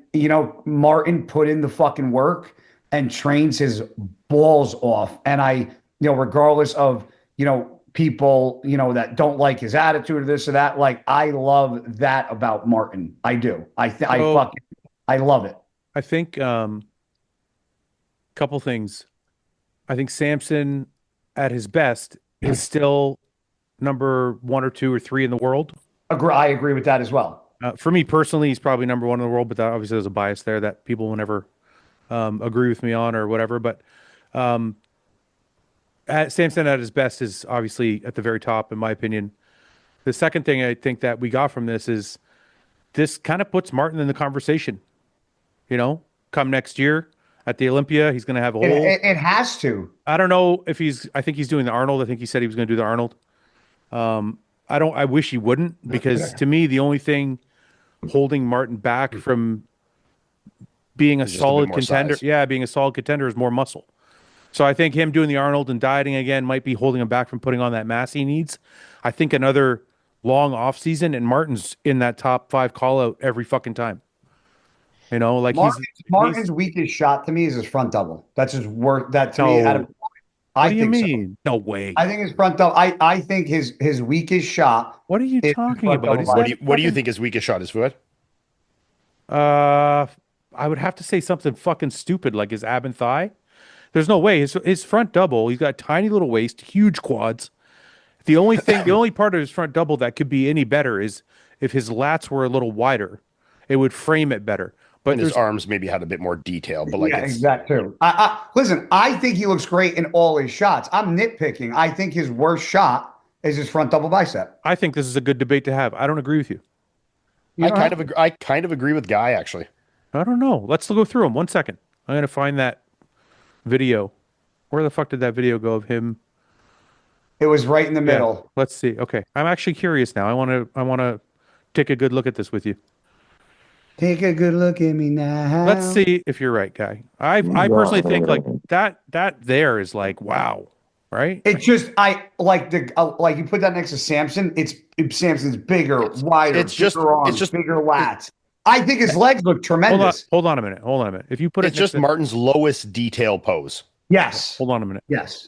Martin put in the fucking work and trains his balls off. And regardless of, people, that don't like his attitude or this or that, like, I love that about Martin. I do. So I love it. I think couple things. I think Samson at his best is still number one or two or three in the world. I agree with that as well. For me personally, he's probably number one in the world, but that obviously there's a bias there that people will never agree with me on or whatever. But Samson at his best is obviously at the very top, in my opinion. The second thing I think that we got from this kind of puts Martin in the conversation. Come next year at the Olympia, he's going to have a It, whole. it, it has to. I don't know if I think he's doing the Arnold. I think he said he was going to do the Arnold. I wish he wouldn't, because to me, the only thing holding Martin back from being a It's just a bit solid more contender, size. being a solid contender is more muscle. So I think him doing the Arnold and dieting again might be holding him back from putting on that mass he needs. I think another long off season and Martin's in that top 5 call out every fucking time. Like Martin's weakest shot to me is his front double. That's his work. That to me, no. I What do you think so. mean? No way. I think his front double. I think his weakest shot. What are you is his talking front about? double Is bicep. What do you think his weakest shot is, Fouad? I would have to say something fucking stupid like his ab and thigh. There's no way. His front double, he's got tiny little waist, huge quads. The only part of his front double that could be any better is if his lats were a little wider. It would frame it better. But And his arms maybe had a bit more detail, but like Yeah, it's exact too. Listen, I think he looks great in all his shots. I'm nitpicking. I think his worst shot is his front double bicep. I think this is a good debate to have. I don't agree with you. I kind of agree with Guy actually. I don't know. Let's go through them. 1 second. I'm gonna find that video. Where the fuck did that video go of him? It was right in the middle. Let's see. Okay, I'm actually curious now. I wanna take a good look at this with you. Take a good look at me now. Let's see if you're right, Guy. I personally think like that there is like wow, right? It's just I like like you put that next to Samson. Samson's bigger, wider, it's just- bigger arms, it's just- bigger lats. I think his legs look tremendous. Hold on a minute. Hold on a minute. If you put It's it next just to, Martin's lowest detail pose. Yes. hold on a minute. Yes.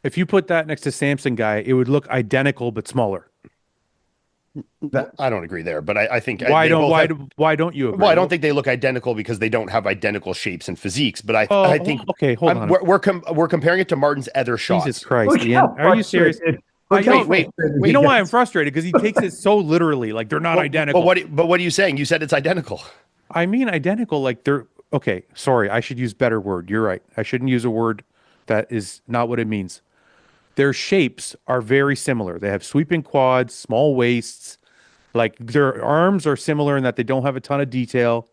If you put that next to Samson, Guy, it would look identical but smaller. I don't agree there, but I think Why they don't both why have- do, why don't you agree? Well, I don't think they look identical because they don't have identical shapes and physiques. But Oh, I think okay. Hold on. we're comparing it to Martin's other shots. Jesus Christ, Look Ian, how are you serious? frustrated- I look how don't- frustrated You he know why I'm gets. frustrated? Because he takes it so literally, like they're not identical. But what are you saying? You said it's identical. I mean identical, like they're okay. Sorry, I should use better word. You're right. I shouldn't use a word that is not what it means. Their shapes are very similar. They have sweeping quads, small waists. Like their arms are similar in that they don't have a ton of detail.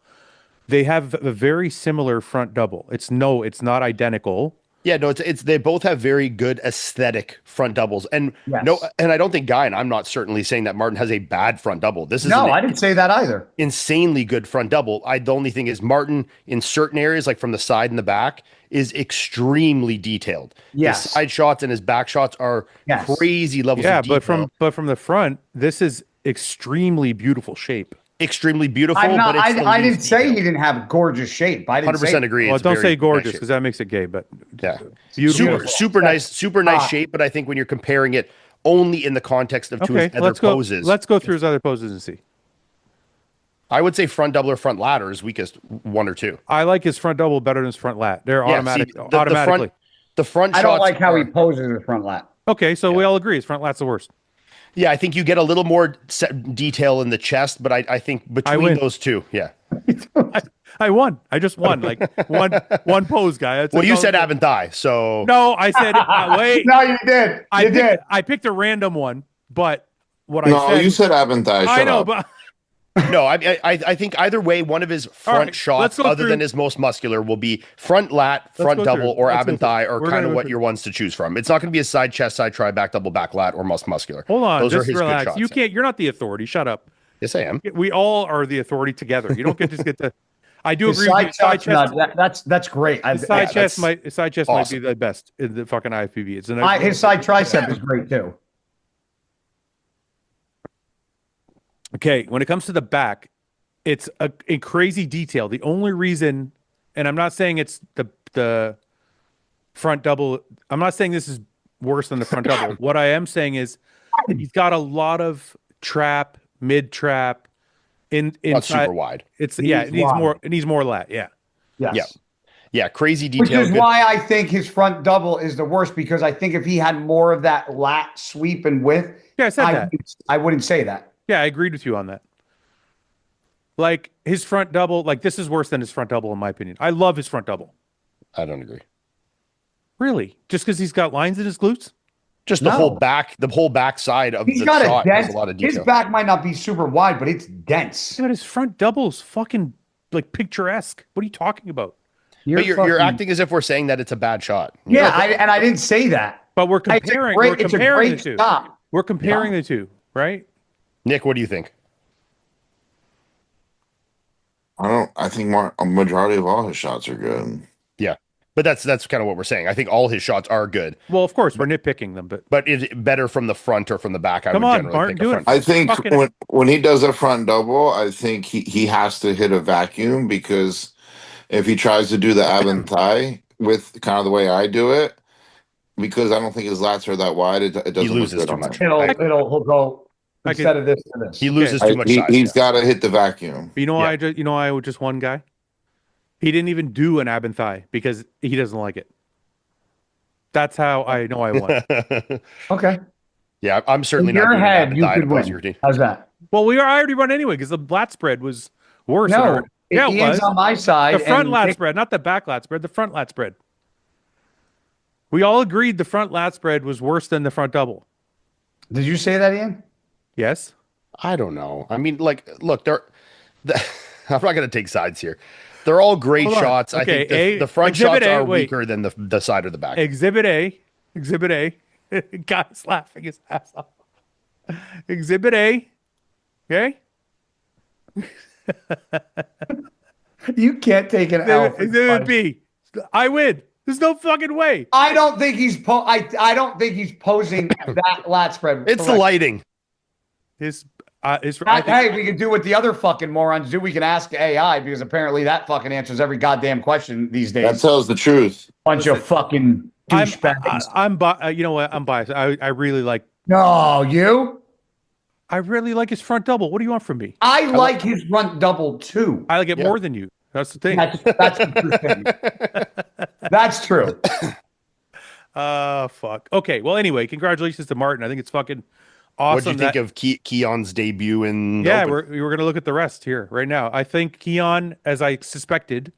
They have a very similar front double. It's not identical. Yeah, no, it's they both have very good aesthetic front doubles. And no, Yes. and I don't think Guy, and I'm not certainly saying that Martin has a bad front double. This is No, an I didn't say that either. insanely good front double. The only thing is Martin in certain areas, like from the side and the back, is extremely detailed. Yes. His side shots and his back shots are Yes. crazy levels Yeah, of detail. but from the front, this is extremely beautiful shape. Extremely beautiful. I'm not. but it still I leaves didn't say detail. he didn't have gorgeous shape. I didn't 100% say agree. Well, It's don't very say gorgeous nice because that makes it gay, but Yeah. beautiful. Super nice, super nice shape. But I think when you're comparing it only in the context of two of Okay, his other poses, let's go through his other poses and see. I would say front double or front ladder is weakest one or two. I like his front double better than his front lat. They're Yeah, automatic, see, automatically. The front I don't shots like how he are- poses his front lat. Okay, so we all agree his front lat's the worst. Yeah, I think you get a little more detail in the chest, but I think between win. those two, yeah. I won. I just won. Like one pose, guy. That's Well, you all said good. ab and thigh, so No, I said wait. No, you did. You did. I picked a random one, but what I No, said. you said Abenthai. I Shut know, up. but no, I think either way, one of his front let's shots, go other through- than his most muscular, will be front lat, front go double, through. or Let's ab go and thigh, through. or We're kind gonna of go what through. your ones to choose from. It's not going to be a side chest, side try, back double, back lat, or muscular. hold on, Those are just his good relax. shots. You can't. You're not the authority. Shut up. Yes, I am. We all are the authority together. You don't get just get to. I do His agree with you. side Side shots, chest. that's great. His side chest might be awesome. the best in the fucking IFBB. It's His side tricep is great too. Okay, when it comes to the back, it's a crazy detail. The only reason, and I'm not saying it's the front double. I'm not saying this is worse than the front double. What I am saying is he's got a lot of trap, mid trap, Not inside. super wide. It's He it needs wide. needs more lat. Yeah. Yes. Yeah. Yeah, crazy Which detail. is good- why I think his front double is the worst, because I think if he had more of that lat sweep and width, Yeah, I said that. I wouldn't say that. Yeah, I agreed with you on that. Like his front double, like this is worse than his front double in my opinion. I love his front double. I don't agree. Really? Just because he's got lines in his glutes? Just No. the whole back side of He's the got shot a has dense. a lot of His detail. back might not be super wide, but it's dense. Yeah, but his front double's fucking like picturesque. What are you talking about? But you're fucking- acting as if we're saying that it's a bad shot. Yeah, I didn't say that. But we're It's a comparing. great- We're it's a comparing the great two. shot. We're comparing the two, right? Nick, what do you think? I think a majority of all his shots are good. Yeah. But that's kind of what we're saying. I think all his shots are good, Well, of course, we're nitpicking them, but but is it better from the front or from the back? I Come would on, generally Martin, think a do it. front. I think Fucking- when he does a front double, I think he has to hit a vacuum, because if he tries to do the ab and thigh with kind of the way I do it, because I don't think his lats are that wide, it doesn't look loses good too on much. him. He'll go I instead of this to this. He loses Okay. too much size. He's yeah. got to hit the vacuum. you know Yeah. why I would just one guy? He didn't even do an ab and thigh because he doesn't like it. That's how I know I won. Okay. Yeah, I'm certainly In not your doing head, that you in could opposing win. routine. How's that? Well, I already won anyway because the lat spread was worse. than No, our- yeah, it Ian's was. on my side. The front and lat Nick- spread, not the back lat spread, the front lat spread. We all agreed the front lat spread was worse than the front double. Did you say that, Ian? Yes? I don't know. I mean, like, look, I'm not going to take sides here. They're all great Hold on. shots. I Okay, think the front Exhibit shots A, are wait. weaker than the side or the back. Exhibit A. Guy's laughing his ass off. Exhibit A. Okay? You can't take an L. Exhibit B. I win. There's no fucking way. I don't think he's I don't think he's posing that lat spread. It's the correct. lighting. His I think, Hey, we can do what the other fucking morons do. We can ask AI, because apparently that fucking answers every goddamn question these days. That tells the truth. Bunch of fucking I'm douchebags. you know what? I'm biased. I really like No, you? his front double. What do you want from me? I like his front double too. I like it Yeah. more than you. That's the thing. That's a true thing. That's true. Fuck. Okay. Well, anyway, congratulations to Martin. I think it's fucking awesome. What do you think of Keon's debut in the Yeah, Open? we're gonna look at the rest here right now. I think Keon, as I suspected,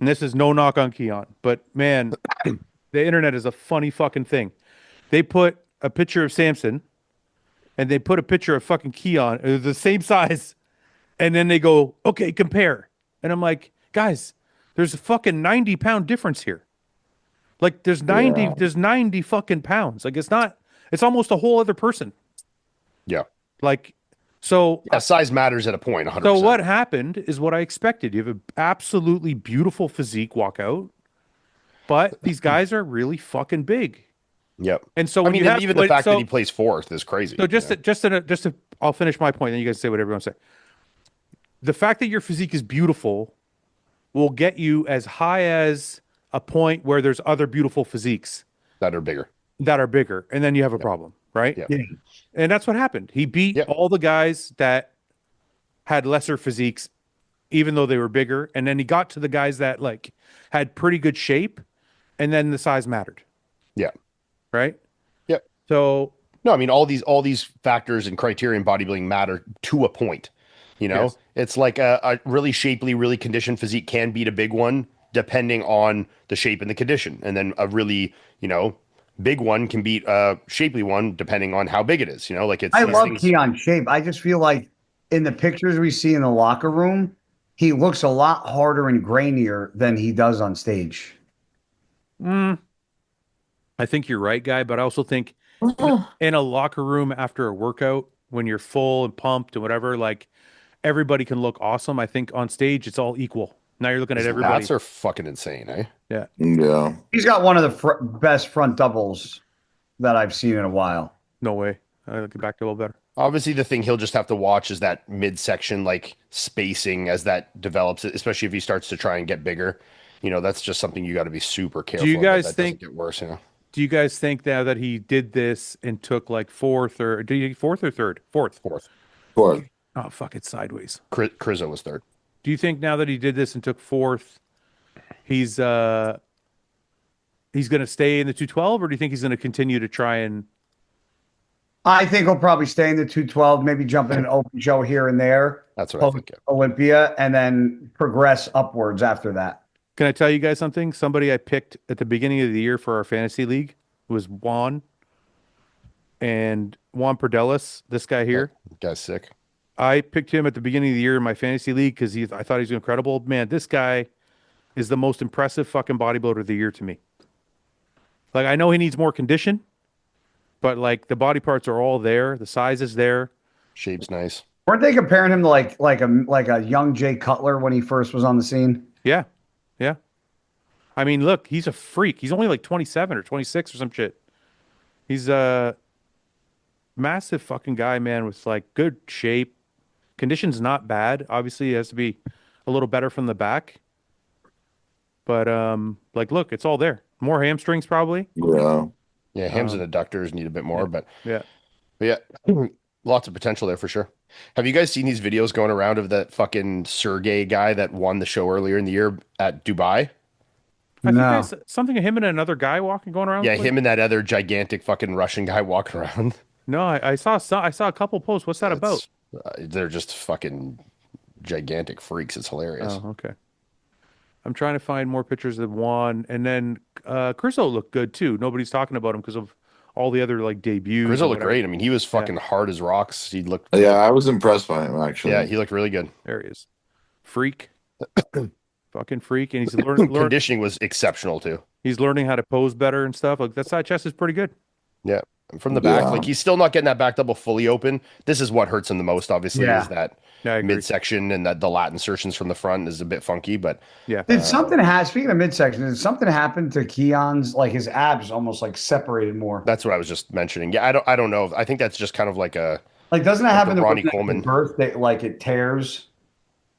and this is no knock on Keon, but man, the internet is a funny fucking thing. They put a picture of Samson, and they put a picture of fucking Keon, the same size, and then they go, okay, compare. And I'm like, guys, there's a fucking 90-pound difference here. Like Yeah. there's 90 fucking pounds. Like it's almost a whole other person. Yeah. Like, so, Yeah, size matters at a point, 100%. so what happened is what I expected. You have an absolutely beautiful physique walk out, but these guys are really fucking big. Yep. And so I when mean, you have, even the fact so, that he plays fourth is crazy. so I'll finish my point, then you guys say whatever you want to say. The fact that your physique is beautiful will get you as high as a point where there's other beautiful physiques that are bigger. that are bigger, and then you have a problem, right? Yeah. Yeah. And that's what happened. He beat Yep. all the guys that had lesser physiques, even though they were bigger, and then he got to the guys that like had pretty good shape, and then the size mattered, Yeah. right? Yep. So No, I mean all these factors and criteria in bodybuilding matter to a point. You know, Yes. it's like a really shapely, really conditioned physique can beat a big one depending on the shape and the condition, and then a really, you know, big one can beat a shapely one depending on how big it is. You know, like it's I these love things. Keon's shape. I just feel like in the pictures we see in the locker room, he looks a lot harder and grainier than he does on stage. I think you're right, guy, but I also think in a locker room after a workout, when you're full and pumped and whatever, like everybody can look awesome. I think on stage it's all equal. Now you're looking at His everybody. lats are fucking insane, eh? Yeah. Yeah. He's got one of the best front doubles that I've seen in a while. No way. I'll get back to a little better. Obviously, the thing he'll just have to watch is that midsection like spacing as that develops, especially if he starts to try and get bigger. You know, that's just something you got to be super careful. you of guys that think- doesn't get worse? You know, Do you guys think now that he did this and took like fourth or did he fourth or third? Fourth. fourth. Fourth. Oh, fuck, it's sideways. Crizzo was third. Do you think now that he did this and took fourth, he's going to stay in the 212, or do you think he's going to continue to try and I think he'll probably stay in the 212, maybe jump in an open show here and there, That's what I think. Yeah. Olympia, and then progress upwards after that. Can I tell you guys something? Somebody I picked at the beginning of the year for our fantasy league was Juan Perdelis, this guy here. Guy's sick. I picked him at the beginning of the year in my fantasy league because I thought he was incredible. Man, this guy is the most impressive fucking bodybuilder of the year to me. Like, I know he needs more condition, but like the body parts are all there. The size is there. Shape's nice. Weren't they comparing him to like a young Jay Cutler when he first was on the scene? Yeah. Yeah. I mean, look, he's a freak. He's only like 27 or 26 or some shit. He's a massive fucking guy, man, with like good shape. Condition's not bad. Obviously, he has to be a little better from the back. But like, look, it's all there. More hamstrings probably. Yeah. Yeah, hams and adductors need a bit more, but Yeah. yeah, lots of potential there for sure. Have you guys seen these videos going around of that fucking Sergey guy that won the show earlier in the year at Dubai? I No. think there's something of him and another guy going around. Yeah, the place. him and that other gigantic fucking Russian guy walking around. No, I saw a couple posts. What's that about? They're just fucking gigantic freaks. It's hilarious. Oh, okay. I'm trying to find more pictures of Juan, and then Crizzo looked good too. Nobody's talking about him because of all the other like debuts. Rizzo and looked whatever. great. I mean, he was fucking hard as rocks. He looked. Yeah, I was impressed by him actually. Yeah, he looked really good. There he is, freak, fucking freak, and he's learning. Conditioning was exceptional too. He's learning how to pose better and stuff. Like that side chest is pretty good. Yeah. And from the back, Yeah. like he's still not getting that back double fully open. This is what hurts him the most, obviously, Yeah. is that Yeah, I agree. midsection and that the lat insertions from the front is a bit funky, but Yeah, Did something speaking of midsection, did something happen to Keon's, like his abs almost like separated more? that's what I was just mentioning. Yeah, I don't know. I think that's just kind of like a Like, doesn't it happen the to Ronnie women at Coleman. birth that like it tears?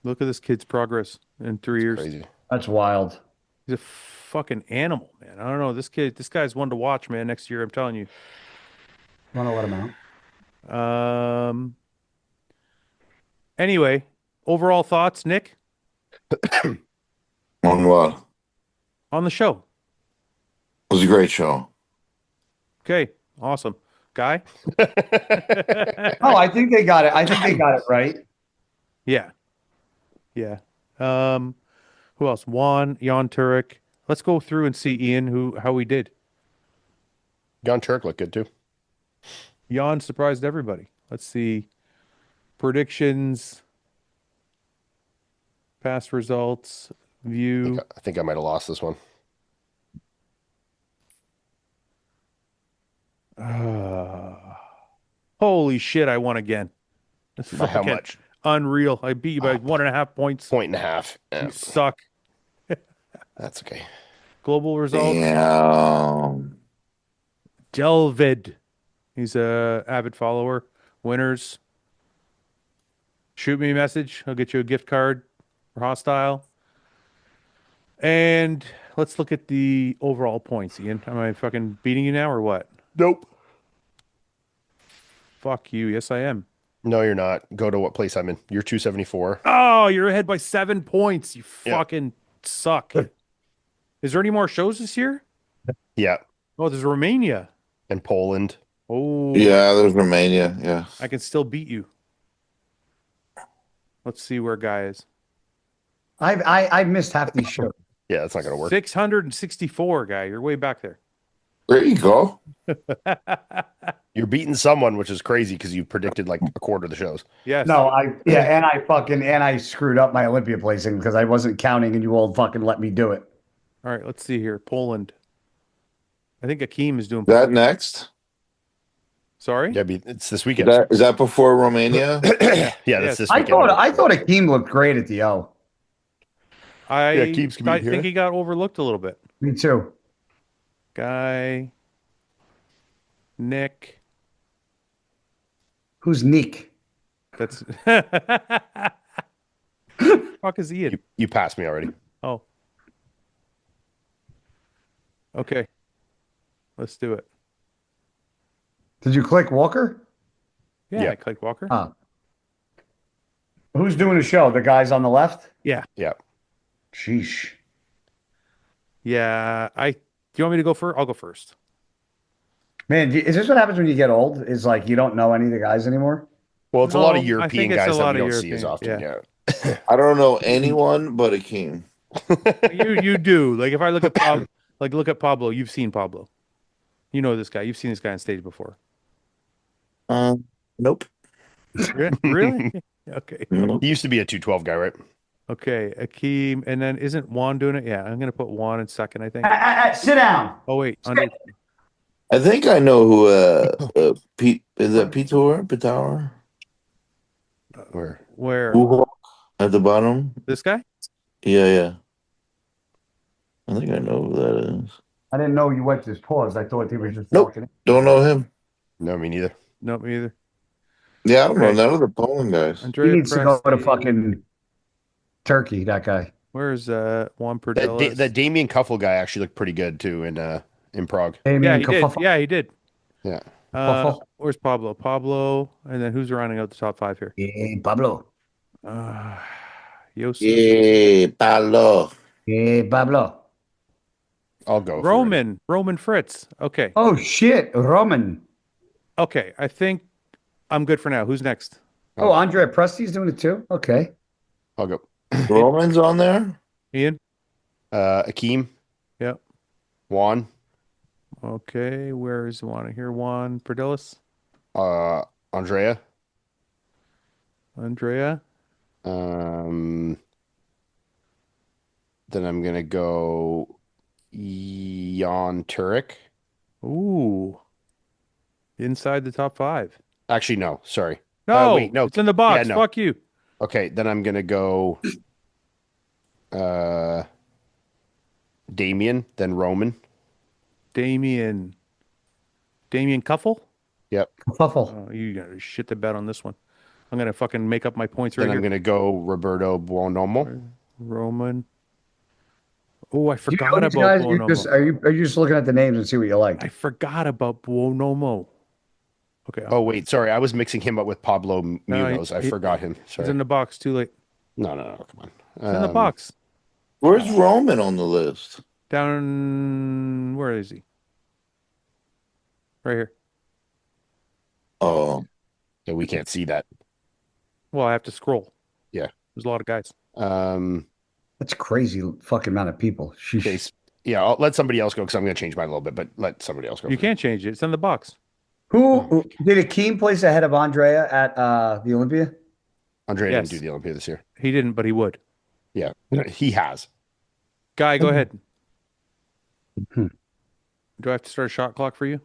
look at this kid's progress in 3 years. crazy. That's wild. He's a fucking animal, man. I don't know. This guy's one to watch, man. Next year, I'm telling you. Want to let him out? Anyway, overall thoughts, Nick, On what? on the show. It was a great show. Okay, awesome, guy. Oh, I think they got it. I think they got it right. Yeah, yeah. Who else? Juan, Jan Turek. Let's go through and see Ian how we did. Gun Turk looked good too. Jan surprised everybody. Let's see. Predictions, past results, view. I think I might have lost this one. Holy shit, I won again. That's By how fucking much? unreal. I beat you by 1.5 points. Point and a half. Yeah, You suck. that's okay. Global results. Damn. Delvid. He's a avid follower. Winners. Shoot me a message. I'll get you a gift card for Hostile. And let's look at the overall points, Ian. Am I fucking beating you now or what? Nope. Fuck you. Yes, I am. No, you're not. Go to what place I'm in. You're 274. Oh, you're ahead by 7 points. You Yeah. fucking suck. Is there any more shows this year? Yeah. Oh, there's Romania. And Poland. Oh, Yeah, there's Romania. Yeah. I can still beat you. Let's see where Guy is. I've missed half these shows. Yeah, that's not going to work. 664, Guy. You're way back there. There you go. You're beating someone, which is crazy because you predicted like a quarter of the shows. Yes. No, and I screwed up my Olympia placing because I wasn't counting, and you all fucking let me do it. All right, let's see here. Poland. I think Akeem is doing That next? Sorry? Yeah, it's this Is weekend. that before Romania? Yeah, Yes. that's this I weekend. thought Akeem looked great at the O. I Akeem's gonna be here. think he got overlooked a little bit. Me too. Guy. Nick. Who's Nick? That's fuck is Ian? You passed me already. Oh. Okay. Let's do it. Did you click Walker? Yeah, Yeah. I clicked Walker. Huh. Who's doing the show? The guys on the left? Yeah. Yeah. Sheesh. Yeah. Do you want me to go first? I'll go first. Man, is this what happens when you get old? Is like you don't know any of the guys anymore? Well, it's a lot of No, I think European it's a guys that lot we of don't see as European, often. yeah. Yeah. I don't know anyone but Akeem. You do. Like if I look at look at Pablo, you've seen Pablo. You know this guy. You've seen this guy on stage before. Nope. Really? Okay. Nope. He used to be a 212 guy, right? Okay. Akeem. And then isn't Juan doing it? Yeah. I'm going to put Juan in second, I think. Sit down. Oh, wait. Under, I think I know who Pete is that Pitor? Where? Uhawk at the bottom? this guy? Yeah. I think I know who that is. I didn't know you went this pause. I thought he was just Nope. walking in. Don't know him. No, me neither. No, me either. Yeah, I don't know Okay. none of the Poland guys. He Andrea needs to go to Presti. fucking Turkey, that guy. Where's Juan That Perdelis? that Damien Kuffel guy actually looked pretty good too in Prague. Yeah, Damien he did. Kafuffle. Yeah, he did. Yeah. Where's Pablo? Pablo, and then who's rounding out the top 5 here? Yeah, Pablo. Yosef. Yeah, Paulo. Yeah, Pablo. I'll go. Roman Fritz. Okay. Oh shit, Roman. Okay. I think I'm good for now. Who's next? Oh, Andrea Presti's doing it too. Okay. I'll go. Roman's on there? Ian? Akeem, Yep. Juan, Okay. Where is Juan? Here, Juan Perdelis. Andrea, Andrea. then I'm gonna go Jan Turek. Ooh. Inside the top 5. Actually, no, sorry. No, wait, no. it's in the box. Yeah, no. Fuck you. Okay, then I'm gonna go Damien, then Roman. Damien Kuffel? Yep. Kafuffle. Oh, you gotta shit the bed on this one. I'm gonna fucking make up my points right Then I'm here. gonna go Roberto Buonomo. Roman. Oh, I You forgot know about these guys? Buonomo. Are you just looking at the names and see what you like? I forgot about Buonomo. Okay. Oh wait, sorry, I was mixing him up with Pablo No, Munoz. I he- forgot him. He's Sorry. in the box. Too late. No, come on. It's in the box. Where's Roman on the list? Down. Where is he? Right here. Oh, Yeah, we can't see that. Well, I have to scroll. Yeah. There's a lot of guys. That's crazy fucking amount of people. Sheesh. Okay, yeah, I'll let somebody else go because I'm going to change mine a little bit, but let somebody else go. You first. can't change it. It's in the box. Who did Akeem place ahead of Andrea at the Olympia? Andre didn't do Yes. the Olympia this year. He didn't, but he would. Yeah, he has. Guy, go ahead. Hmm. Do I have to start a shot clock for you?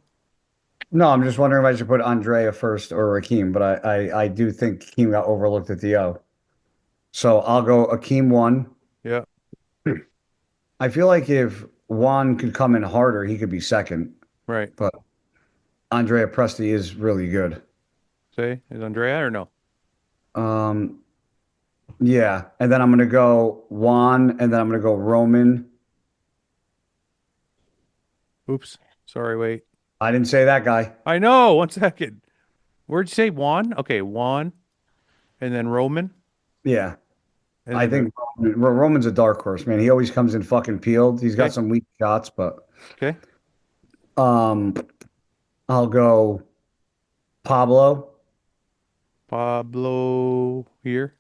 No, I'm just wondering if I should put Andrea first or Akeem, but I do think Akeem got overlooked at the O. So I'll go Akeem 1. Yeah. I feel like if Juan could come in harder, he could be second, Right. but Andrea Presti is really good. Say, is Andrea or no? Um, yeah, and then I'm gonna go Juan, and then I'm gonna go Roman. Oops. Sorry, wait. I didn't say that guy. I know. 1 second. Where'd you say Juan? Okay, Juan. And then Roman. Yeah, And I then think Roman's a dark horse, man. He always comes in fucking peeled. He's got Okay. some weak shots, but okay. um, I'll go Pablo. Pablo here.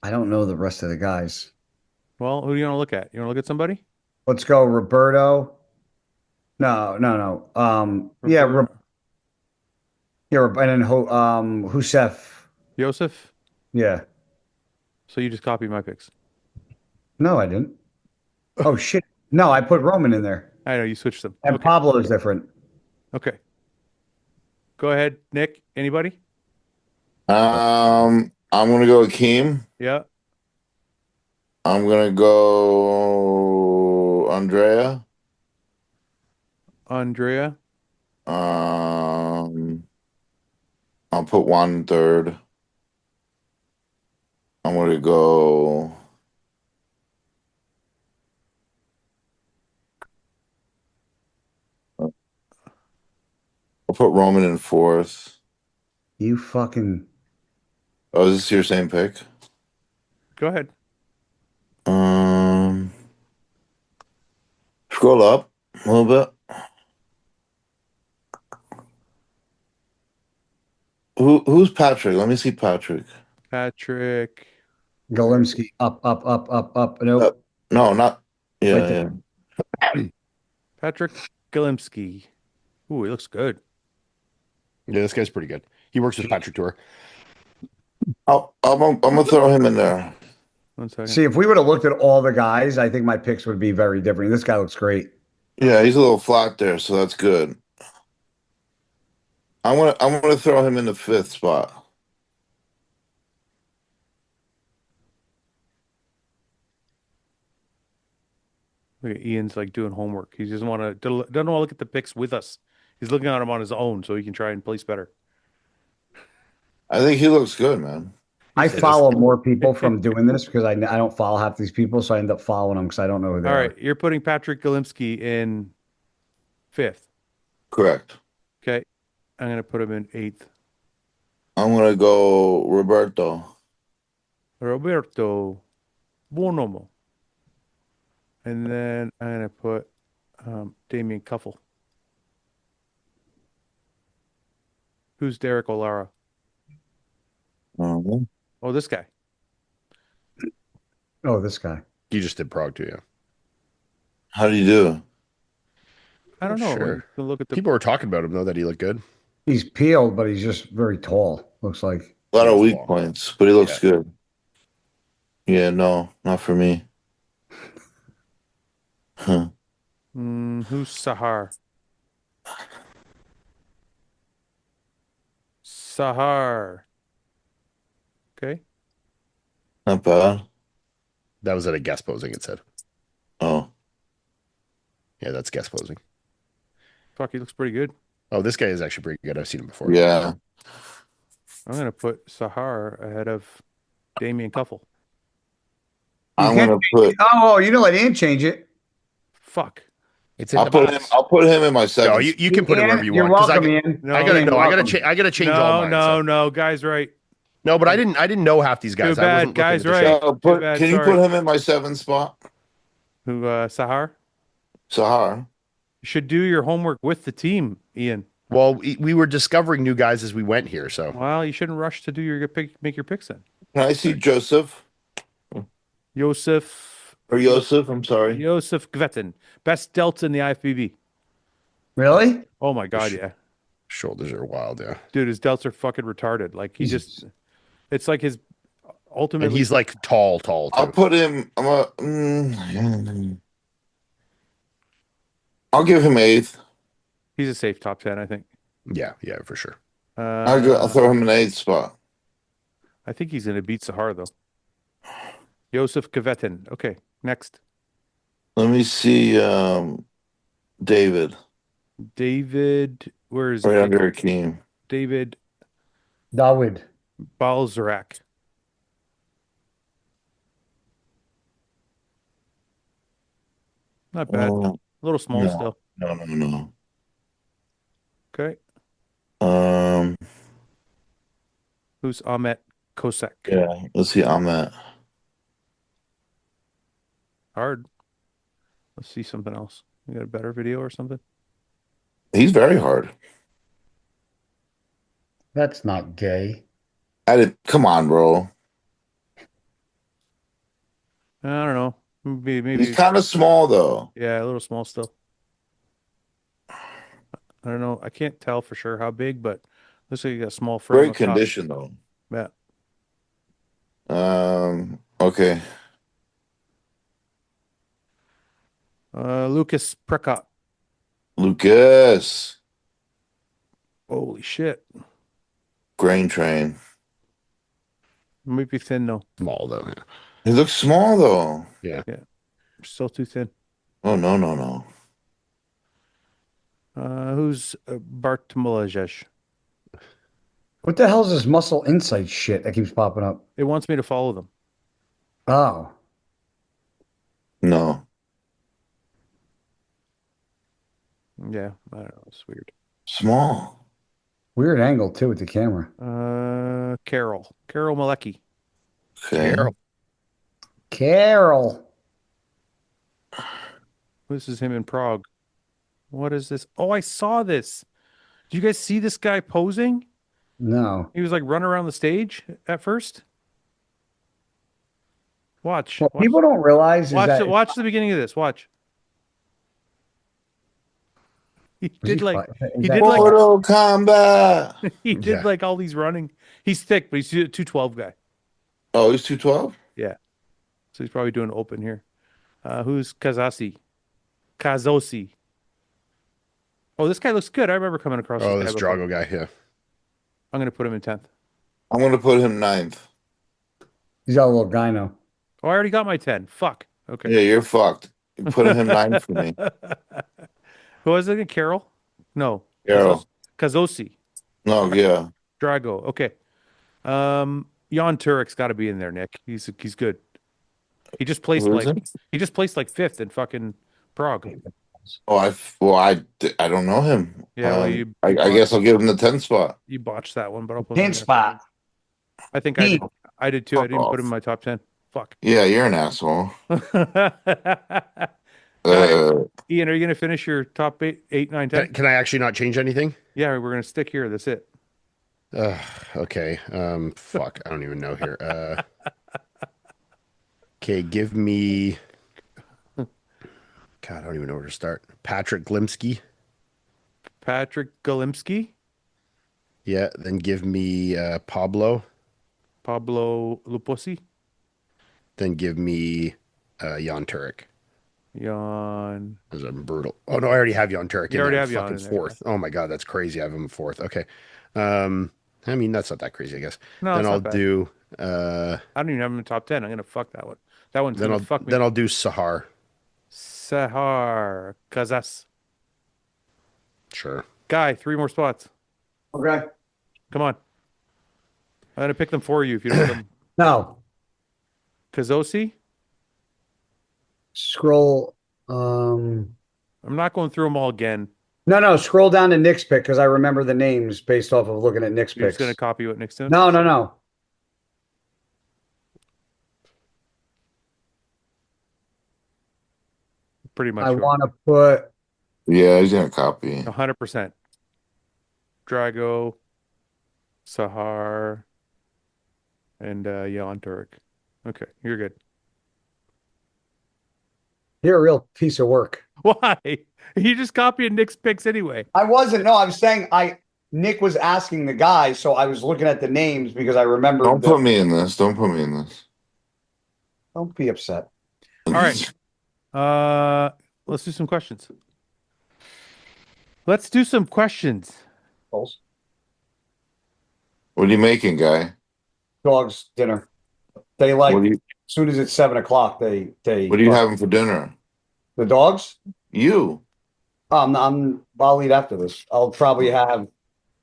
I don't know the rest of the guys. Well, who do you want to look at? You want to look at somebody? Let's go Roberto. No, no, no. Yeah, Robert- yeah, and then Husef. Joseph? Yeah. So you just copied my picks. No, I didn't. Oh shit. No, I put Roman in there. I know you switched them. And Okay. Pablo is different. Okay. Go ahead, Nick. Anybody? I'm gonna go Akeem. Yeah. I'm gonna go Andrea. Andrea. I'll put one third. I'm gonna go. I'll put Roman in fourth. You fucking Oh, is this your same pick? Go ahead. Um, Scroll up a little bit. Who's Patrick? Let me see Patrick. Patrick. Golimsky. Up. Uh, Nope. no, not. Right Yeah, there. yeah. Patrick Galimski. Ooh, he looks good. Yeah, this guy's pretty good. He works with Patrick Tour. I'm gonna throw him in there. 1 second. See, if we would have looked at all the guys, I think my picks would be very different. This guy looks great. Yeah, he's a little flat there, so that's good. I'm gonna throw him in the fifth spot. Look at Ian's like doing homework. He doesn't want to look at the picks with us. He's looking at them on his own so he can try and place better. I think he looks good, man. I said follow more people from doing this because I don't follow half these people, so I end up following them because I don't know who they All are. right, you're putting Patrick Galimski in fifth. Correct. Okay, I'm gonna put him in eighth. I'm gonna go Roberto. Roberto Bonomo, and then I'm gonna put Damien Cuffle. Who's Derek Olara? Mhm. Oh, this guy. Oh, this guy. He just did Prague too, yeah. How do you do? I don't know. Sure. Look at the People were talking about him though that he looked good. He's peeled, but he's just very tall. Looks like. A lot He of is weak long. points, but he looks Yeah. good. Yeah, no, not for me. Huh. who's Sahar? Sahar. Okay. Not bad. That was at a guest posing, it said. Oh, Yeah, that's guest posing. Fuck, he looks pretty good. Oh, this guy is actually pretty good. I've seen him before. yeah. I'm gonna put Sahar ahead of Damien Cuffle. I'm can't gonna put. Oh, you know, I didn't change it. Fuck. It's in I'll the put him. box. I'll put him in my No, seventh. you can put it wherever you You're want. 'Cause welcome, Ian. No, I gotta Ian, no, you're I gotta welcome. I gotta change all mine. so. No, guys, right. No, but I didn't know half these guys. Too I bad, wasn't looking guys, at the right. show. Put. bad, Can you sorry. put him in my seventh spot? Who Sahar? Sahar. You should do your homework with the team, Ian. Well, we were discovering new guys as we went here, so Well, you shouldn't rush to do your pick, make your picks then. Can I see Joseph? Joseph Or Yosef, I'm sorry. Josef Gvetten, best delts in the IFBB. Really? Oh my God, yeah. Shoulders are wild, yeah. Dude, his delts are fucking retarded. Like he just, Jesus. it's like his And ultimately. he's like tall I'll too. put him. I'll give him eighth. He's a safe top 10, I think. Yeah, yeah, for sure. I'll throw him in eighth spot. I think he's gonna beat Sahar though. Josef Gvetten. Okay, next. Let me see. David David, where is right it? under Akeem. David Dawood. Balzarak. Not bad. Oh, A little small no, still. no. Okay. Um, Who's Ahmet Kosak? yeah. Let's see. Ahmet. Hard. Let's see something else. You got a better video or something? He's very hard. That's not gay. I did. Come on, bro. I don't know. He's Maybe, kind of small though. yeah, a little small still. I don't know. I can't tell for sure how big, but looks like you got a small frame Great up top. condition though. Yeah. Okay. Lucas Prekop. Lucas. Holy shit. Grain train. Might be thin though. Small though. He looks small though. Yeah. Yeah. Still too thin. Oh no. Who's Bartmolajesz? What the hell is this muscle insight shit that keeps popping up? It wants me to follow them. Oh, No. Yeah, I don't know. It's weird. Small. weird angle too with the camera. Carol Malecki. Okay. Carol. Carol. This is him in Prague. What is this? Oh, I saw this. Did you guys see this guy posing? No. He was like running around the stage at first. Watch. What people don't realize is Watch that watch the beginning of this. Watch. He is did he like fi- is he that- did like Mortal Kombat. he did Yeah. like all these running. He's thick, but he's a 212 guy. Oh, he's 212? Yeah. So he's probably doing open here. Who's Kazosi? Kazosi. Oh, this guy looks good. I remember coming across Oh, this this guy before. Drago guy, yeah. I'm gonna put him in 10th. I'm gonna put him ninth. he's got a little gyno. Oh, I already got my 10. Fuck. Okay. Yeah, you're fucked. You put him ninth for me. Who was it again? Carol? No. Carol. Kazosi. No, yeah. Drago. Okay. Jan Turek's got to be in there, Nick. He's good. He just placed Who is like it? he just placed like fifth in fucking Prague. Oh, I don't know him. Yeah, well, I guess I'll give him the 10th spot. you botched that one, but I'll put him in 10 there. spot. I think I did. Pete. I did too. I Fuck didn't put him in off. my top 10. Fuck. Yeah, you're an asshole. Guys, Uh, Ian, are you gonna finish your top 8, 9, 10? Can I actually not change anything? Yeah, we're gonna stick here. That's it. Okay. Fuck. I don't even know here. Okay, give me. God, I don't even know where to start. Patrick Glimsky. Patrick Golimski, Yeah. Then give me Pablo. Pablo Luposi, Then give me Jan Turek. Jan. Because I'm brutal. Oh no, I already have Jan Turek. You in already there. have Jan Fucking in there, fourth. Oh my god, that's crazy. I have him fourth. Okay. I mean that's not that crazy, I guess. No, Then it's I'll not bad. do. I don't even have him in top 10. I'm gonna fuck that one. That one's Then gonna I'll fuck me. then I'll do Sahar. Sahar Kazas. Sure. Guy, 3 more spots. Okay. Come on. I'm gonna pick them for you if you don't put them. No. Kazosi? Scroll. I'm not going through them all again. No. Scroll down to Nick's pick because I remember the names based off of looking at Nick's You're picks. just gonna copy what Nick's doing? No. Pretty much. I want to put. yeah, he's gonna copy. 100%. Drago, Sahar, and Jan Turek. Okay, you're good. You're a real piece of work. Why? You just copying Nick's picks anyway. I wasn't. No, I was saying Nick was asking the guys, so I was looking at the names because I remembered. Don't put me in this. Don't put me in this. Don't be upset. All right. Let's do some questions. What are you making, guy? Dogs dinner. They like What do you as soon as it's 7 o'clock. They. What are you having for dinner? The dogs? You. I'll eat after this. I'll probably have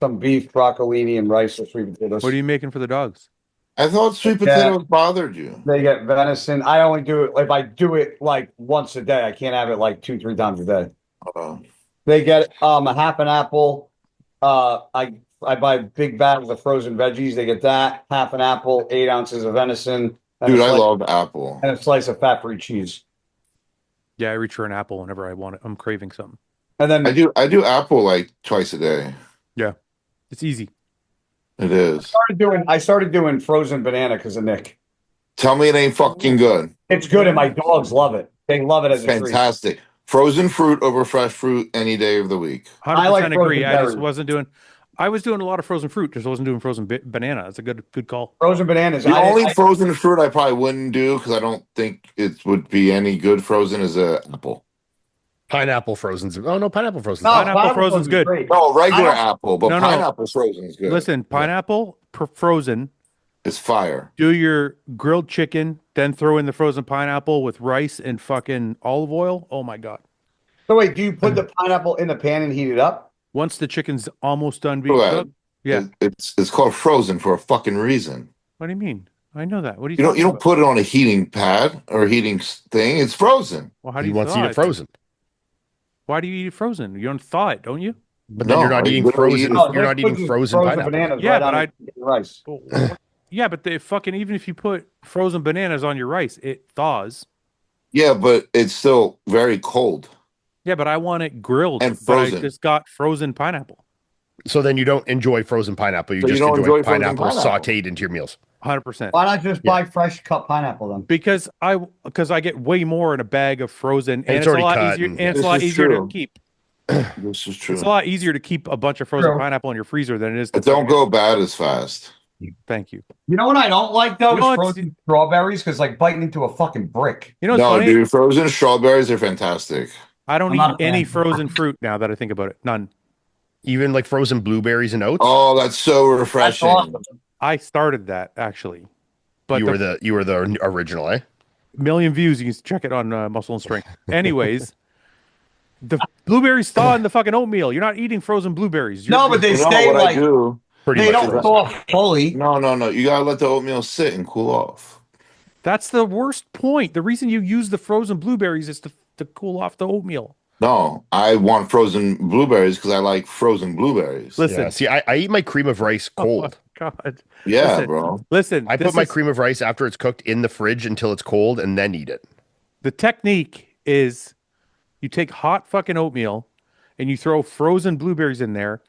some beef, broccolini, and rice or sweet potatoes. What are you making for the dogs? I thought sweet potatoes bothered you. They get venison. I only do it if I do it like once a day. I can't have it like 2-3 times a day. They get a half an apple. I buy big bags of frozen veggies. They get that half an apple, 8 ounces of venison. Dude, I love apple. And a slice of fat-free cheese. Yeah, I reach for an apple whenever I want it. I'm craving something. And then I do apple like twice a day. Yeah, it's easy. It is. I started doing frozen banana because of Nick. Tell me it ain't fucking good. It's good, and my dogs love it. They love it as a treat. Fantastic. Frozen fruit over fresh fruit any day of the week. 100% I like agree. frozen I just berries. wasn't doing. I was doing a lot of frozen fruit. Just wasn't doing frozen banana. That's a good call. Frozen bananas. The only frozen fruit I probably wouldn't do because I don't think it would be any good frozen is a apple. Pineapple frozen's. Oh no, pineapple frozen's. No, Pineapple frozen's good. great. No, regular I apple, but No. pineapple frozen is good. Listen, pineapple frozen. It's fire. Do your grilled chicken, then throw in the frozen pineapple with rice and fucking olive oil. Oh my god! So wait, do you put the pineapple in the pan and heat it up? Once the chicken's almost done being Go ahead. cooked. Yeah. It's called frozen for a fucking reason. What do you mean? I know that. What do you? You don't put it on a heating pad or a heating thing. It's frozen. Well, how do He you wants to thaw eat it frozen. Why do you eat it frozen? You don't thaw it, don't you? But then No, you're not I eating literally frozen. eat it. No, You're not just eating put frozen pineapple. bananas Yeah, right but on the rice. Yeah, but they fucking even if you put frozen bananas on your rice, it thaws. Yeah, but it's still very cold. Yeah, but I want it grilled. And But I frozen. just got frozen pineapple. So then you don't enjoy frozen pineapple. You So you just don't enjoy, enjoy frozen pineapple pineapple. sautéed into your meals. 100%. Why not just buy fresh cut pineapple then? Because I get way more in a bag of frozen, and it's it's a already lot cut easier. and- And it's a This lot is easier true. to keep. This is true. It's a lot easier to keep a bunch of frozen True. pineapple in your freezer than it is to. It don't go bad as fast. Thank you. You know what I don't like though You know is what's- frozen strawberries because like biting into a fucking brick. You know what's No, funny? dude, frozen strawberries are fantastic. I don't I'm not eat a any fan. frozen fruit now that I think about it. None. Even like frozen blueberries and oats. Oh, that's so That's refreshing. awesome. I started that actually, but you were the original, eh? million views. You can check it on Muscle and Strength. Anyways, the blueberries thaw in the fucking oatmeal. You're not eating frozen blueberries. No, but they You know stay what I like do? Pretty they much. don't frozen. thaw fully. No. You gotta let the oatmeal sit and cool off. That's the worst point. The reason you use the frozen blueberries is to cool off the oatmeal. No, I want frozen blueberries because I like frozen blueberries. Listen. Yeah. See, I eat my cream of rice cold. Oh my God. Yeah, Listen. bro. Listen, I this put my is- cream of rice after it's cooked in the fridge until it's cold and then eat it. The technique is you take hot fucking oatmeal and you throw frozen blueberries in there.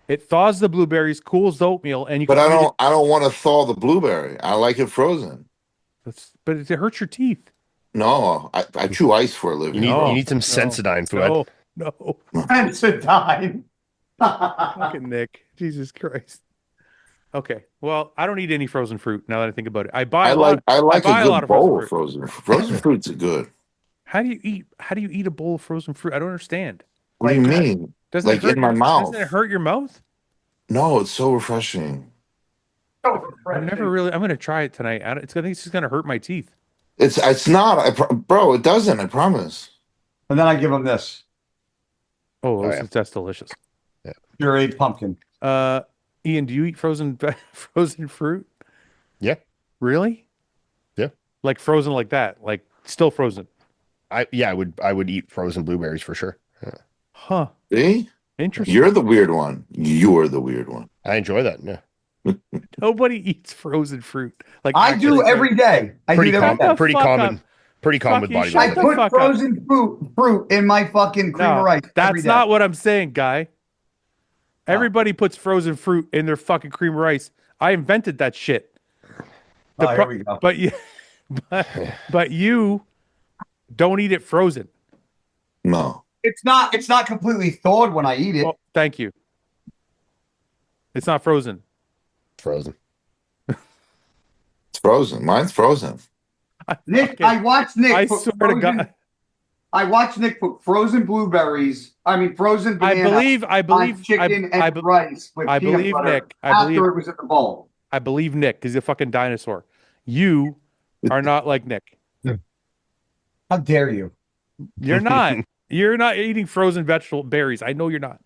It thaws the blueberries, cools the oatmeal, and you But can I eat don't. I don't want to thaw the blueberry. I like it frozen. but it hurts your teeth. No, I chew ice for a living. You need No, you need some no, Sensodyne, Fouad. No, Sensodyne. fucking Nick. Jesus Christ. Okay, well, I don't eat any frozen fruit now that I think about it. I buy I a lot. like buy a a lot good of bowl of frozen frozen. Frozen fruits are good. How do you eat a bowl of frozen fruit? I don't understand. What do you mean? Doesn't Like it hurt in my your- mouth. Doesn't it hurt your mouth? No, it's so refreshing. I'm gonna try it tonight. I think it's just gonna hurt my teeth. It's not, bro. It doesn't. I promise. And then I give them this Oh, yeah. that's delicious. pureed pumpkin. Ian, do you eat frozen frozen fruit? Yeah. Really? Yeah. Like frozen like that, like still frozen. I would eat frozen blueberries for sure. Huh. See, Interesting. you're the weird one. You're the weird one. I enjoy that. Yeah. Nobody eats frozen fruit. Like I actually, do every day. I Pretty do it every common. day. Pretty Fuck common. up. Pretty common Fuck with you, I shut bodybuilders. the put fuck up. frozen fruit in my fucking cream of rice. every That's day. not what I'm saying, guy. Everybody puts frozen fruit in their fucking cream of rice. I invented that shit. Oh, here we go. But you, but you Don't eat it frozen. No. It's not completely thawed when I eat it. Well, thank you. It's not frozen. Frozen. It's frozen. Mine's frozen. Nick, Okay. I watched Nick I put swear to frozen. God. I watched Nick put frozen blueberries. I mean, frozen I banana believe on chicken and rice with I peanut believe butter Nick. after it was in the bowl. I believe Nick because he's a fucking dinosaur. You are not like Nick. How dare you? You're not. You're not eating frozen vegetable berries. I know you're not.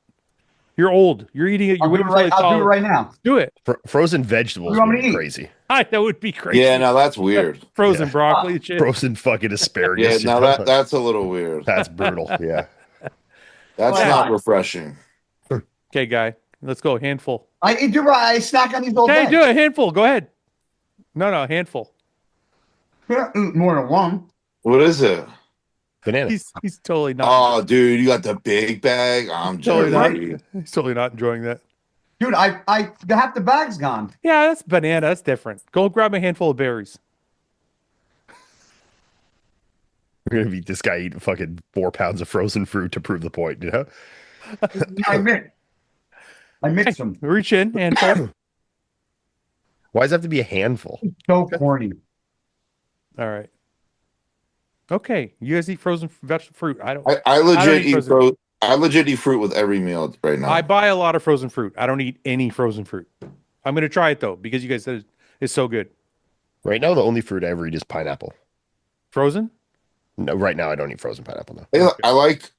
You're old. You're eating it. You're waiting until they I'll do it thaw. right now. Do it. Frozen vegetables What do you want would me be to eat? crazy. That would be crazy. Yeah, now that's weird. Frozen Yeah. broccoli and shit. Frozen fucking Yeah, asparagus. now that's a little weird. That's brutal. Yeah. That's Yeah. not refreshing. Okay, guy. Let's go. Handful. I snack on these all Okay, day. do it. Handful. Go ahead. No, handful. Yeah, more than one. What is it? Banana. He's totally not. Oh, dude, you got the big bag. I'm totally jelly. not. He's totally not enjoying that. Dude, half the bag's gone. Yeah, that's banana. That's different. Go grab a handful of berries. We're gonna beat this guy eating fucking 4 pounds of frozen fruit to prove the point, you know? I mixed them. Reach in, handful. Why does it have to be a handful? So corny. All right. Okay, you guys eat frozen vegetable fruit. I don't. I legit eat eat frozen fruit. I legit eat fruit with every meal right now. I buy a lot of frozen fruit. I don't eat any frozen fruit. I'm gonna try it though because you guys said it's so good. Right now, the only fruit I ever eat is pineapple. Frozen? No, right now I don't eat frozen pineapple though. I like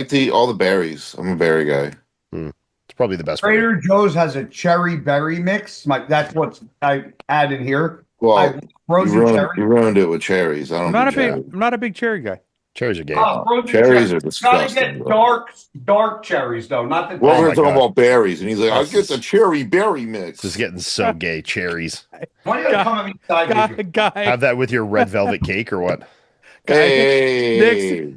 to eat all the berries. I'm a berry guy. It's probably the best. For me. Trader Joe's has a cherry berry mix. That's what I added here. Well, Frozen you cherry. ruined it with cherries. I don't. I'm not a big cherry guy. Cherries are gay. Frozen Cherries are Gotta disgusting. get bro. dark cherries though, not the. Well, Oh we're my talking God. about berries, and he's like, "I'll This get is- the cherry berry mix." This is getting so gay. Cherries. Why do you gotta come at me side? Guy, Have that with your red velvet cake or what? Hey,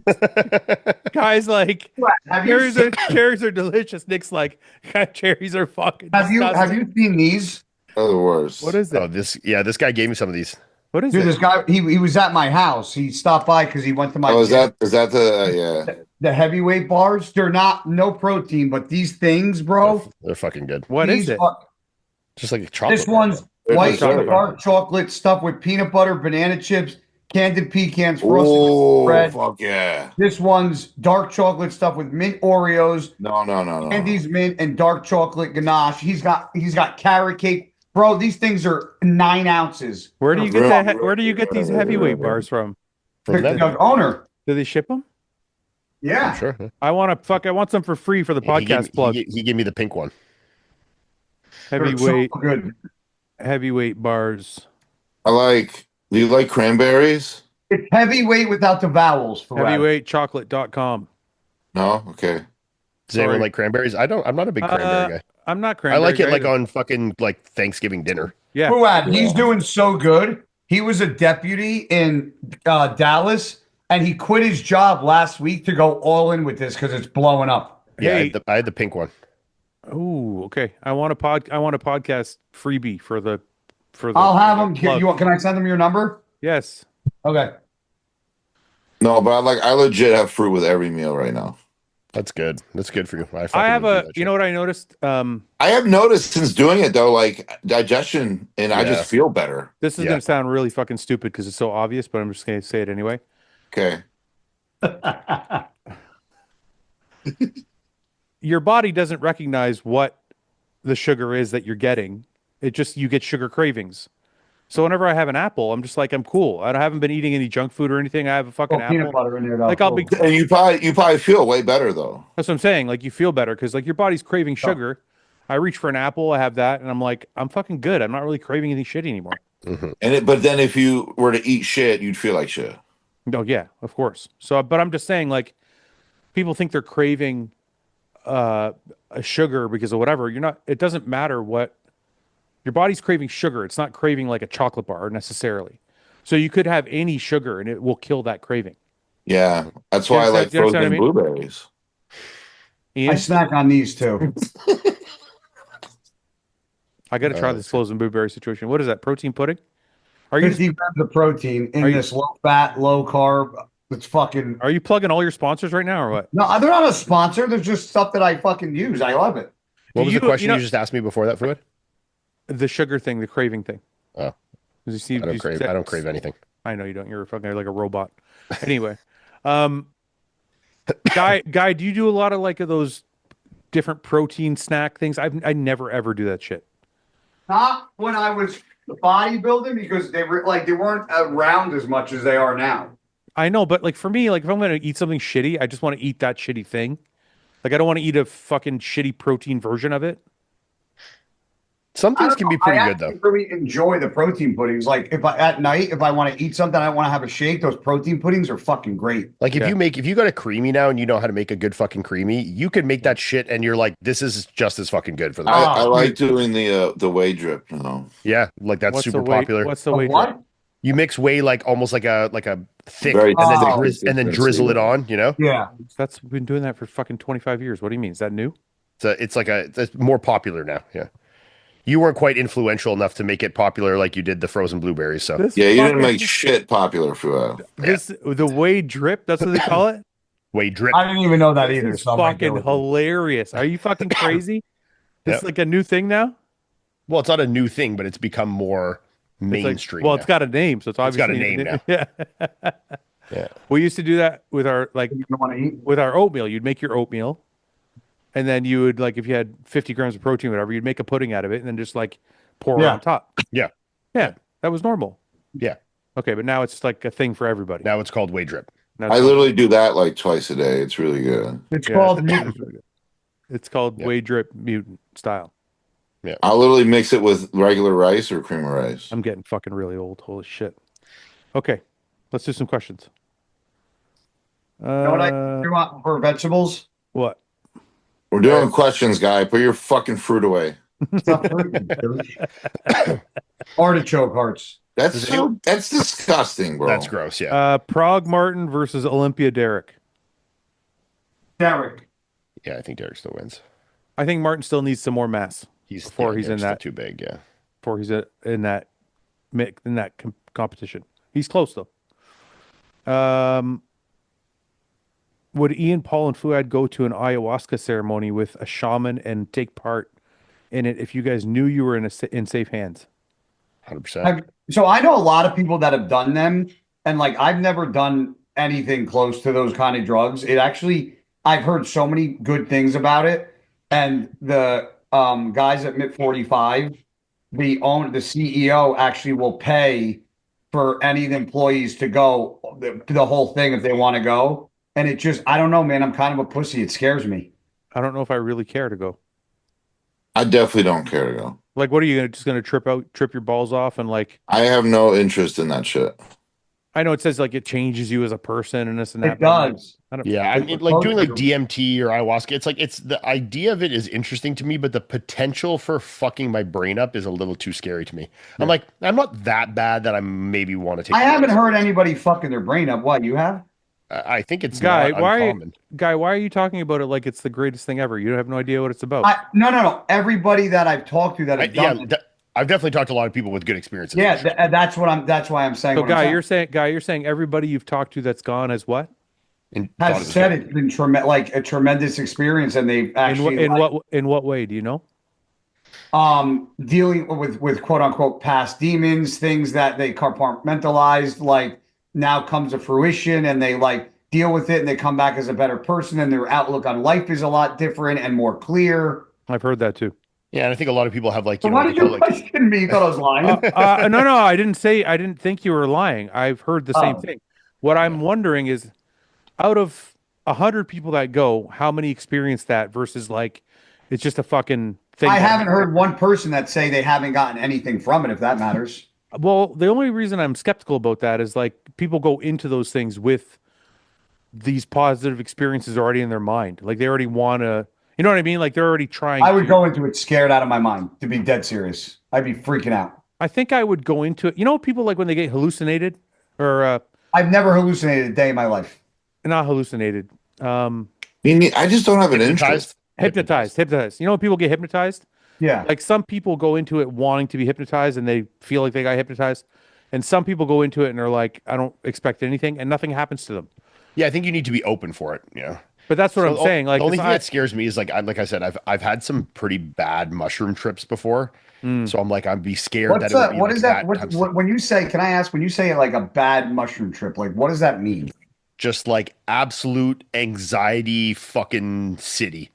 guy's like Have you cherries are delicious. Nick's like, God, cherries are fucking. have disgusting." you seen these? they're the worst. What is it? Oh, this guy gave me some of these. What is Dude, it? this guy he was at my house. He stopped by because he went to my Oh, is gym. that the The heavyweight bars. They're no protein, but these things, bro. They're fucking good. What is these it? are- Just like a chocolate. This one's They're white dessert. and dark chocolate stuffed with peanut butter, banana chips, candied pecans, yeah? frosted Oh, bread. fuck yeah! This one's dark chocolate stuffed with mint Oreos, No. candies mint, and dark chocolate ganache. He's got carrot cake, bro. These things are 9 ounces. Where do you get Really, that? Where do you get these really, heavyweight really. bars from? From them. The owner, Do they ship them? yeah. I'm sure. I want some for free for the He gave podcast me- plug. He gave me the pink one. They're so Heavyweight good. heavyweight bars. Do you like cranberries? It's heavyweight without the vowels. For Heavyweightchocolate.com. No. Okay. Does anyone Sorry. like cranberries? I'm not a big cranberry guy. I'm not I cranberry. like it guy like either. on fucking like Thanksgiving dinner. Yeah. Fouad, he's Yeah. doing so good. He was a deputy in Dallas, and he quit his job last week to go all in with this because it's blowing up. Yeah, Hey. I had the pink one. Oh, okay. I want a podcast freebie for the I'll have him. plug. Can I send him your number? Yes. Okay. No, but I legit have fruit with every meal right now. That's good. That's good for you. I have would do a that you shit. know what I noticed? I have noticed since doing it though, like digestion, and I Yeah. just feel better. This is Yeah. gonna sound really fucking stupid because it's so obvious, but I'm just gonna say it anyway. Okay. Your body doesn't recognize what the sugar is that you're getting. It just you get sugar cravings. So whenever I have an apple, I'm just like I'm cool. I haven't been eating any junk food or anything. I have a fucking Oh, peanut apple. butter in there. Though. Like I'll be. And you probably feel way better though. That's what I'm saying. Like you feel better because like your body's craving sugar. I reach for an apple, I have that, and I'm like, I'm fucking good. I'm not really craving anything shitty anymore. But then if you were to eat shit, you'd feel like shit. No, yeah, of course. So, but I'm just saying, like, people think they're craving a sugar because of whatever. You're not. It doesn't matter what your body's craving sugar. It's not craving like a chocolate bar necessarily. So you could have any sugar and it will kill that craving. Yeah, that's why I like Do you understand frozen what I mean? blueberries. Ian, I snack on these too. I got to try this frozen blueberry situation. What is that? Protein pudding? Are you 50 grams of protein in Are you- this low fat, low carb. It's fucking. are you plugging all your sponsors right now or what? No, they're not a sponsor. There's just stuff that I fucking use. I love it. What was you the know- question you just asked me before that, Fouad? The sugar thing, the craving thing. Oh, 'Cause you see, I don't crave anything. I know you don't. You're fucking like a robot. Anyway, guy, do you do a lot of like of those different protein snack things? I never ever do that shit. Not when I was bodybuilding because they weren't around as much as they are now. I know, but like for me, like if I'm gonna eat something shitty, I just want to eat that shitty thing. Like I don't want to eat a fucking shitty protein version of it. Some things can be pretty I good though. actually really enjoy the protein puddings. Like if at night, if I want to eat something, I want to have a shake. Those protein puddings are fucking great. Like Yeah. if you got a creamy now and you know how to make a good fucking creamy, you can make that shit and you're like, this is just as fucking good for the I like doing the whey drip. yeah, like that's What's super the whey, popular. What's the whey? What? You mix whey like almost like a thick Very and then thick, and then drizzle it on, you know? Yeah. That's been doing that for fucking 25 years. What do you mean? Is that new? It's more popular now. Yeah. You weren't quite influential enough to make it popular like you did the frozen blueberries. So This Yeah, you didn't fucking- make shit popular for the whey drip. That's what they call it. whey drip. I didn't even know that either. It's So I might go fucking with it. hilarious. Are you fucking crazy? This Yep. is like a new thing now. Well, it's not a new thing, but it's become more It's like- mainstream. well, now. it's got a name, so it's It's got a obviously name now. Yeah. Yeah. We used to do that with our You don't want to eat? with our oatmeal. You'd make your oatmeal, and then you would like if you had 50 grams of protein, whatever, you'd make a pudding out of it, and then just like pour it Yeah. on top. Yeah. Yeah, that was normal. Yeah. Okay, but now it's like a thing for everybody. Now it's called whey drip. Now I it's- literally do that like twice a day. It's really good. It's yeah, called it's really good. It's called Yeah. whey drip mutant style. I'll literally mix it with regular rice or cream of rice. I'm getting fucking really old. Holy shit. Okay, let's do some questions. You know what I Uh, do for vegetables? what? We're doing questions, guy. Put your fucking fruit away. Stuffed fruit, douche. Artichoke hearts. That's disgusting, bro. That's gross. Yeah. Prague Martin versus Olympia Derek. Derek. Yeah. I think Derek still wins. I think Martin still needs some more mass before he's in Derek's still that. too big. Yeah. Before he's in that competition. He's close though. Would Ian, Paul, and Fouad go to an ayahuasca ceremony with a shaman and take part in it if you guys knew you were in safe hands? 100%. So I know a lot of people that have done them, and like I've never done anything close to those kind of drugs. It actually, I've heard so many good things about it, and the guys at MIT 45, the CEO actually will pay for any of the employees to go the whole thing if they want to go. And it just, I don't know, man. I'm kind of a pussy. It scares me. I don't know if I really care to go. I definitely don't care to go. Like, what are you just gonna trip your balls off and like? I have no interest in that shit. I know it says like it changes you as a person and this and that. It but I'm like, does. I don't, Yeah, I mean, It's like doing like supposed to. DMT or ayahuasca, it's the idea of it is interesting to me, but the potential for fucking my brain up is a little too scary to me. I'm like, I'm not that bad that I maybe want to take. I the haven't risk. heard anybody fucking their brain up. What, you have? I think it's Guy, not why uncommon. are you talking about it like it's the greatest thing ever? You have no idea what it's about. No. Everybody that I've talked to that have done it. I've definitely talked to a lot of people with good experiences. Yeah, that's why I'm saying. So, what I'm saying. you're saying everybody you've talked to that's gone has what? And thought it Has was said good. it's been like a tremendous experience, and they've actually In what way? Do you know? dealing with quote unquote past demons, things that they compartmentalized, like now comes to fruition, and they like deal with it, and they come back as a better person, and their outlook on life is a lot different and more clear. I've heard that too. Yeah, and I think a lot of people have like, So you know, why what did they call, you like, question me? You thought I was lying. No, I didn't think you were lying. I've heard the same Oh. thing. What I'm wondering is, out of 100 people that go, how many experience that versus like, it's just a fucking thing. I haven't heard one person that say they haven't gotten anything from it, if that matters. Well, the only reason I'm skeptical about that is like people go into those things with these positive experiences already in their mind. Like they already want to, you know what I mean? Like they're already trying. I would go into it scared out of my mind, to be dead serious. I'd be freaking out. I think I would go into it. You know, people like when they get hallucinated or I've never hallucinated a day in my life. not hallucinated, I just don't have an interest. hypnotized. You know, when people get hypnotized. Yeah. Like some people go into it wanting to be hypnotized and they feel like they got hypnotized. And some people go into it and they're like, I don't expect anything, and nothing happens to them. Yeah, I think you need to be open for it. You know. But that's what So I'm saying. Like, the only it's thing that scares me is like I said, I've had some pretty bad mushroom trips before. Mm. So I'm like, I'd be scared What's that it would that? be What like is that? that What, times what when you say? Can I ask? When you say like a bad mushroom trip, like what does that mean? just like absolute anxiety fucking city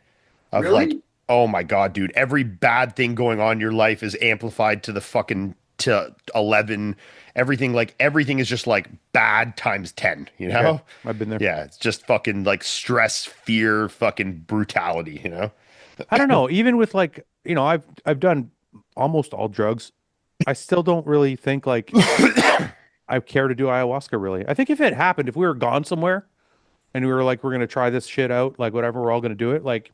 of like, Really? oh my God, dude, every bad thing going on in your life is amplified to the fucking to 11. Everything is just like bad times 10, you Yeah, know? I've been there. Yeah, it's just fucking like stress, fear, fucking brutality, you know? I don't know. Even with like, I've done almost all drugs. I still don't really think like I care to do ayahuasca really. I think if it happened, if we were gone somewhere and we were like, we're gonna try this shit out, like whatever, we're all gonna do it. Like,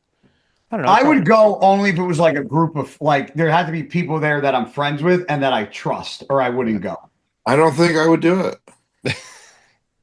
I don't know. I would go only if it was like a group of like there had to be people there that I'm friends with and that I trust, or I wouldn't go. I don't think I would do it.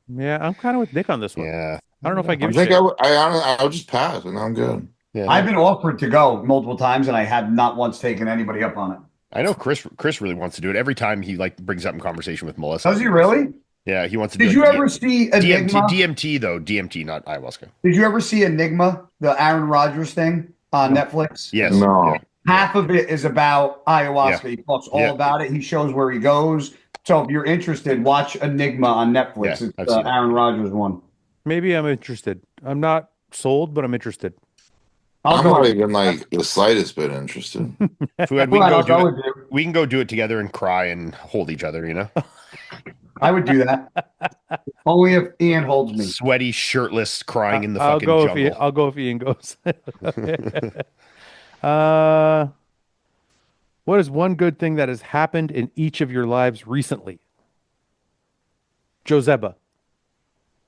Yeah, I'm kind of with Nick on this one. Yeah. I don't know if I I give a think shit. I would just pass, and I'm good. Yeah. I've been offered to go multiple times, and I have not once taken anybody up on it. I know Chris really wants to do it. Every time he like brings up in conversation with Melissa. Does he really? Yeah, he wants to do Did like you ever see Enigma? DMT though, DMT, not ayahuasca. Did you ever see Enigma, the Aaron Rodgers thing on Netflix? Yes. No. Yeah. Half of it is about ayahuasca. Yeah. He talks all Yeah. about it. He shows where he goes. So if you're interested, watch Enigma on Netflix. Yeah, It's I've the seen it. Aaron Rodgers one. Maybe I'm interested. I'm not sold, but I'm interested. I'll I'm go not with even like the slightest bit interested. Fuad, Well, I'll go with you. we can go do it together and cry and hold each other, you know? I would do that. Only if Ian holds me. Sweaty, shirtless, crying in the I'll fucking go jungle. I'll go if Ian goes. uh, what is one good thing that has happened in each of your lives recently? Joseba.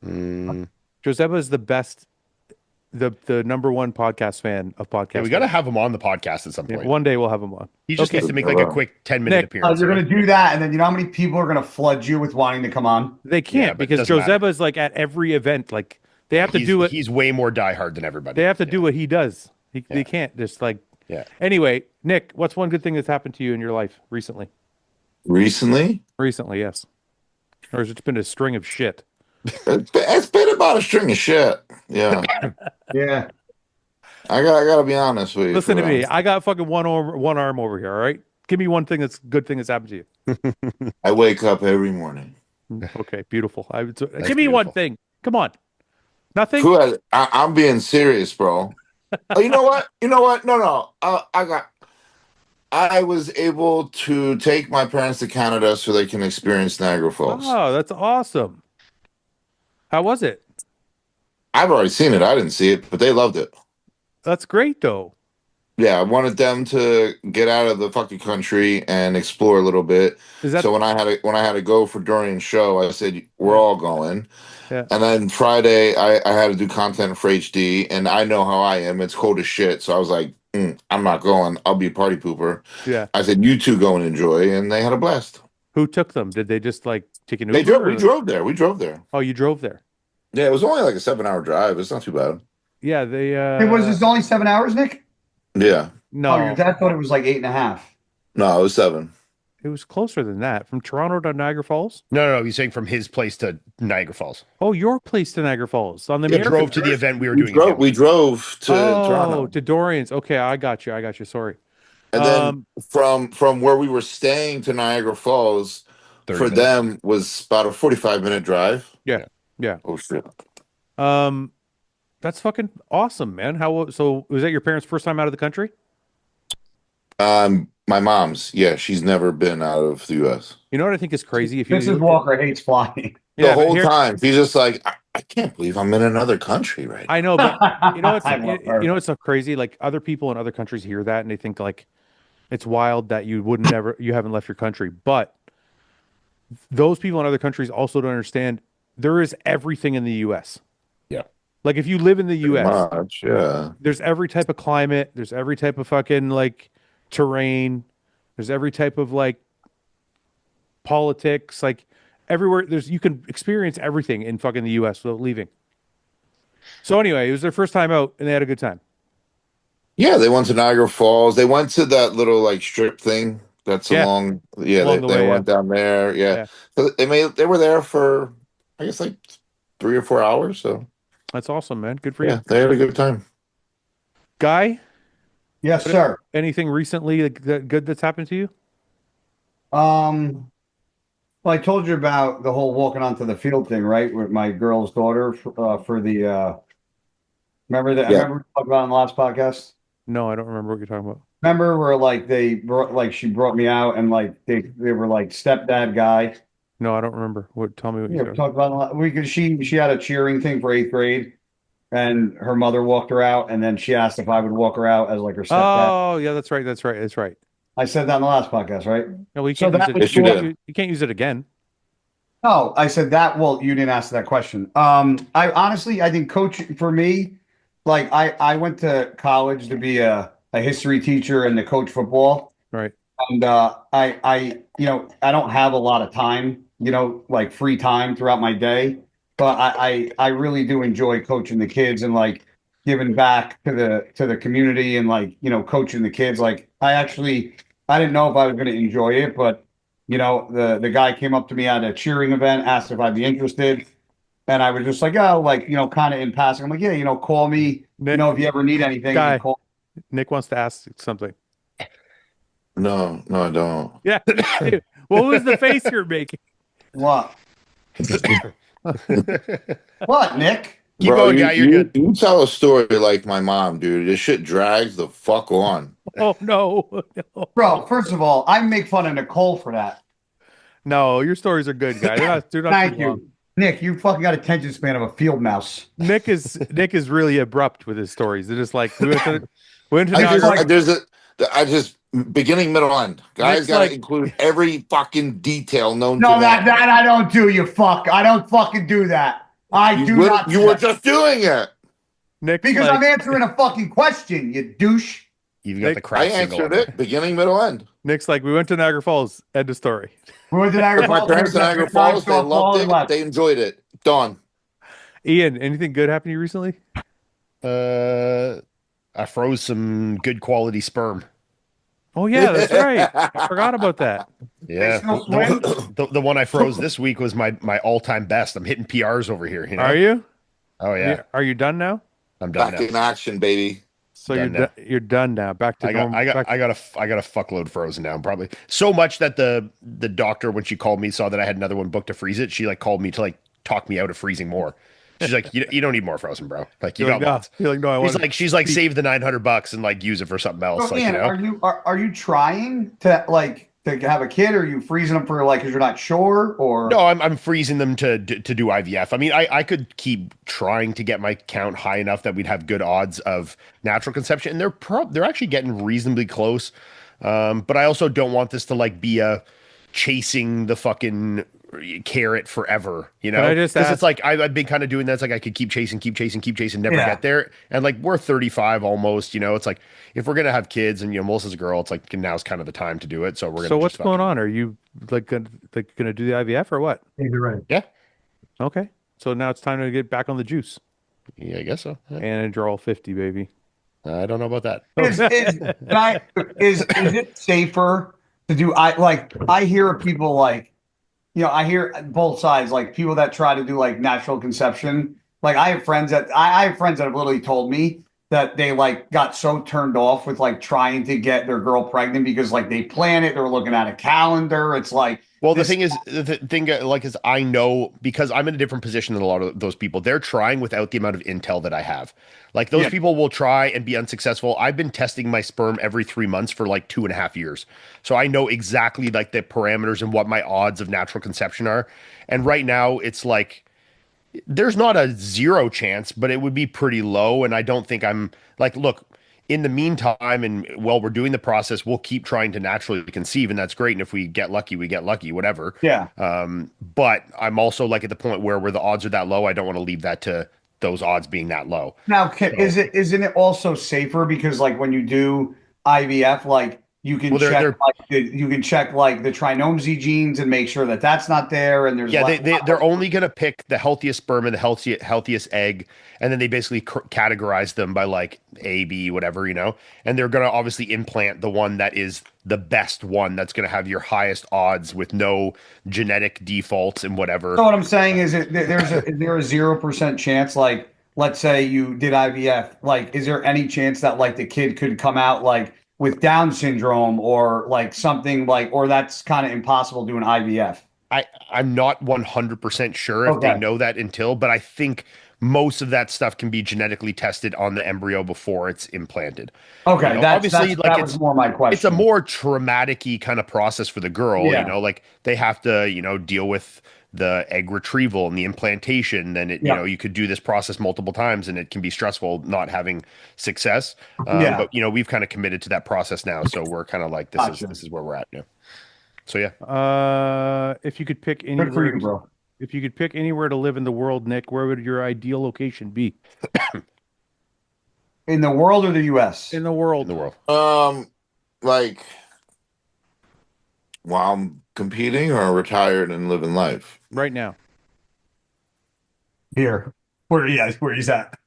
Mm. Joseba is the best, the number one podcast fan of podcasts. Yeah, we got to have him on the podcast at some point. One day we'll have him on. He just Okay. needs to make like a quick 10-minute Nick, appearance. You're going to do that, and then you know how many people are going to flood you with wanting to come on? They Yeah, can't but it because doesn't matter. Joseba is like at every event. Like they have to do it. He's way more diehard than everybody. They have to do what he does. They Yeah. can't just like. Yeah. Anyway, Nick, what's one good thing that's happened to you in your life recently? Recently, Recently, yes. Or has it been a string of shit? it's been about a string of shit. Yeah, Yeah. I gotta be honest with you. Listen to for me. that. I got fucking one arm over here. All right. Give me one thing that's good thing that's happened to you. I wake up every morning. Okay, beautiful. Give me beautiful. one thing. Come on. Nothing. Fuad, I'm being serious, bro. Oh, you know what? You know what? No. I was able to take my parents to Canada so they can experience Niagara Falls. Oh, that's awesome. How was it? I've already seen it. I didn't see it, but they loved it. That's great though. Yeah, I wanted them to get out of the fucking country and explore a little bit. Is that So when I had to go for Dorian's show, I said we're all going. Yeah. And then Friday, I had to do content for HD, and I know how I am. It's cold as shit. So I was like, I'm not going. I'll be a party pooper. Yeah. I said, you two go and enjoy, and they had a blast. Who took them? Did they just like take an They Uber? drove. We drove there. We drove there. Oh, you drove there. Yeah, it was only like a 7-hour drive. It's not too bad. Yeah, they It was this only 7 hours, Nick? Yeah. no. Oh, your dad thought it was like 8.5. No, it was 7. It was closer than that. From Toronto to Niagara Falls? No, he's saying from his place to Niagara Falls. Oh, your place to Niagara Falls. On the We American drove to the event we were doing. We drove to Oh, Toronto. to Dorian's. Okay, I got you. Sorry. And then from where we were staying to Niagara Falls, 30 for minutes. them was about a 45-minute drive. Yeah. Oh shit. That's fucking awesome, man. So was that your parents' first time out of the country? My mom's, yeah, she's never been out of the US. You know what I think is crazy? If you Mrs. Walker hates flying. The but whole time. She's just like, I can't believe I'm in another country right now. I know, but you know what's I love her. you know what's so crazy? Like other people in other countries hear that and they think like it's wild that you haven't left your country. But those people in other countries also don't understand there is everything in the US. Yeah. Like if you live in the US, Much, yeah. there's every type of climate, there's every type of fucking like terrain, there's every type of like politics, like everywhere you can experience everything in fucking the US without leaving. So anyway, it was their first time out and they had a good time. Yeah, they went to Niagara Falls. They went to that little like strip thing That's Yeah, along. Yeah, along the they way. Yeah, went down there. Yeah, yeah, so they were there for I guess like 3 or 4 hours. So that's awesome, man. Good for you, yeah, they had a good time. Guy. Yes, sir. Anything recently good that's happened to you? Um, well, I told you about the whole walking onto the field thing, right? With my girl's daughter for the remember that I Yeah, remember we talked about on the last podcast. No, I don't remember what you're talking about. Remember where like they brought like she brought me out and like they were like stepdad guy. No, I don't remember. What? Tell me what you Yeah, we said. talked about it a lot. We could she had a cheering thing for eighth grade and her mother walked her out and then she asked if I would walk her out as like her stepdad. Oh, yeah, that's right. That's right. That's right. I said that on the last podcast, right? No, we So can't use that it. was yes, you You can't, did. you can't use it again. no, I said that. Well, you didn't ask that question. I honestly, I think coach for me, like I went to college to be a history teacher and to coach football. Right. And I don't have a lot of time, like free time throughout my day, but I really do enjoy coaching the kids and like giving back to the community and like, coaching the kids. Like I didn't know if I was going to enjoy it, but the guy came up to me at a cheering event, asked if I'd be interested. And I was just like, oh, like, kind of in passing. I'm like, yeah, call me, Nick, if you ever need anything, Guy. call. Nick wants to ask something. No, I don't. Yeah. What was the face you're making? What? What, Nick? Keep going, Guy. You're good. You tell a story like my mom, dude. This shit drags the fuck on. Oh no, no, Bro, first of all, I make fun of Nicole for that. no! Your stories are good, Guy. They're not Thank too long. you. Nick, you fucking got attention span of a field mouse. Nick is really abrupt with his stories. They're just like we went to I Niagara. just beginning, middle, end. Guys Nick's got to like- include every fucking detail known No, to that man. I don't do, you fuck. I don't fucking do that. I do not. You do were that. just doing it. Nick's Because like, I'm answering a fucking question, you douche. You've got Nick, the I crack single answered on it. Beginning, middle, end. Nick's like, we went to Niagara Falls. End of story. We went to Niagara My Falls. parents in Niagara Falls, they loved it. They enjoyed it. Done. Ian, anything good happened to you recently? I froze some good quality sperm. Oh yeah, that's right. I forgot about that. Yeah, still swim? the one I froze this week was my all-time best. I'm hitting PRs over here. You know? Are you? Oh yeah, Are you done now? I'm done Back now. in action, baby. So Done you're now. you're done now. Back to I got normal. I got back- I got a fuckload frozen now. Probably so much that the doctor, when she called me, saw that I had another one booked to freeze it. She like called me to like talk me out of freezing more. She's like, you don't need more frozen, bro. Like you You're got like, no. lots. You're like, no, I want. She's like save the $900 and like use it for something else. So, Like, Ian, you know, are you trying to like to have a kid? Or are you freezing them for like because you're not sure? Or no, I'm freezing them to do IVF. I mean, I could keep trying to get my count high enough that we'd have good odds of natural conception, and they're actually getting reasonably close. But I also don't want this to like be a chasing the fucking carrot forever, you know? Can I just Because ask- it's like I've been kind of doing that. It's like I could keep chasing, never Yeah. get there. And like we're 35 almost, you know. It's like if we're gonna have kids, and Melissa's a girl, it's like now's kind of the time to do it. So we're gonna. So what's just going on? Are you like gonna do the IVF or what? you're right. Yeah, Okay. So now it's time to get back on the juice. yeah, I guess so. Yeah. And draw all 50, baby. I don't know about that. Is it safer to do? I hear of people like, I hear both sides, like people that try to do like natural conception. Like I have friends that have literally told me that they like got so turned off with like trying to get their girl pregnant because like they plan it, they're looking at a calendar. It's like, Well, this- the thing like is I know because I'm in a different position than a lot of those people. They're trying without the amount of intel that I have. Like those Yeah. people will try and be unsuccessful. I've been testing my sperm every 3 months for like 2.5 years. So I know exactly like the parameters and what my odds of natural conception are. And right now it's like there's not a 0 chance, but it would be pretty low. And I don't think I'm like, look, in the meantime, and while we're doing the process, we'll keep trying to naturally conceive, and that's great. And if we get lucky, we get lucky, whatever. yeah. But I'm also like at the point where the odds are that low, I don't want to leave that to those odds being that low. Now, isn't it also safer because like when you do IVF, like you can Well, check they're like the trisomy genes and make sure that that's not there. And there's yeah, like, they're only going to pick the healthiest sperm and the healthiest egg, and then they basically categorize them by like A, B, whatever, and they're going to obviously implant the one that is the best one that's going to have your highest odds with no genetic defaults and whatever. So what I'm saying is, is there a 0% chance, like, let's say you did IVF, like, is there any chance that like the kid could come out like with Down syndrome or like something like, or that's kind of impossible doing IVF? I'm not 100% sure if they Okay. know that but I think most of that stuff can be genetically tested on the embryo before it's implanted. Okay, Obviously, like that was more my question. it's a more traumatic-y kind of process for the girl, Yeah. like they have to, deal with the egg retrieval and the implantation. Then you could do this process multiple times and it can be stressful not having success. Yeah. But we've kind of committed to that process now. So we're kind of like, Gotcha. this is where we're at now. So yeah. If you could pick Good for anywhere, you, bro. if you could pick anywhere to live in the world, Nick, where would your ideal location be In the world or the US? in the world? In the world. Like while I'm competing or retired and living life. Right now. Here. Where he's at.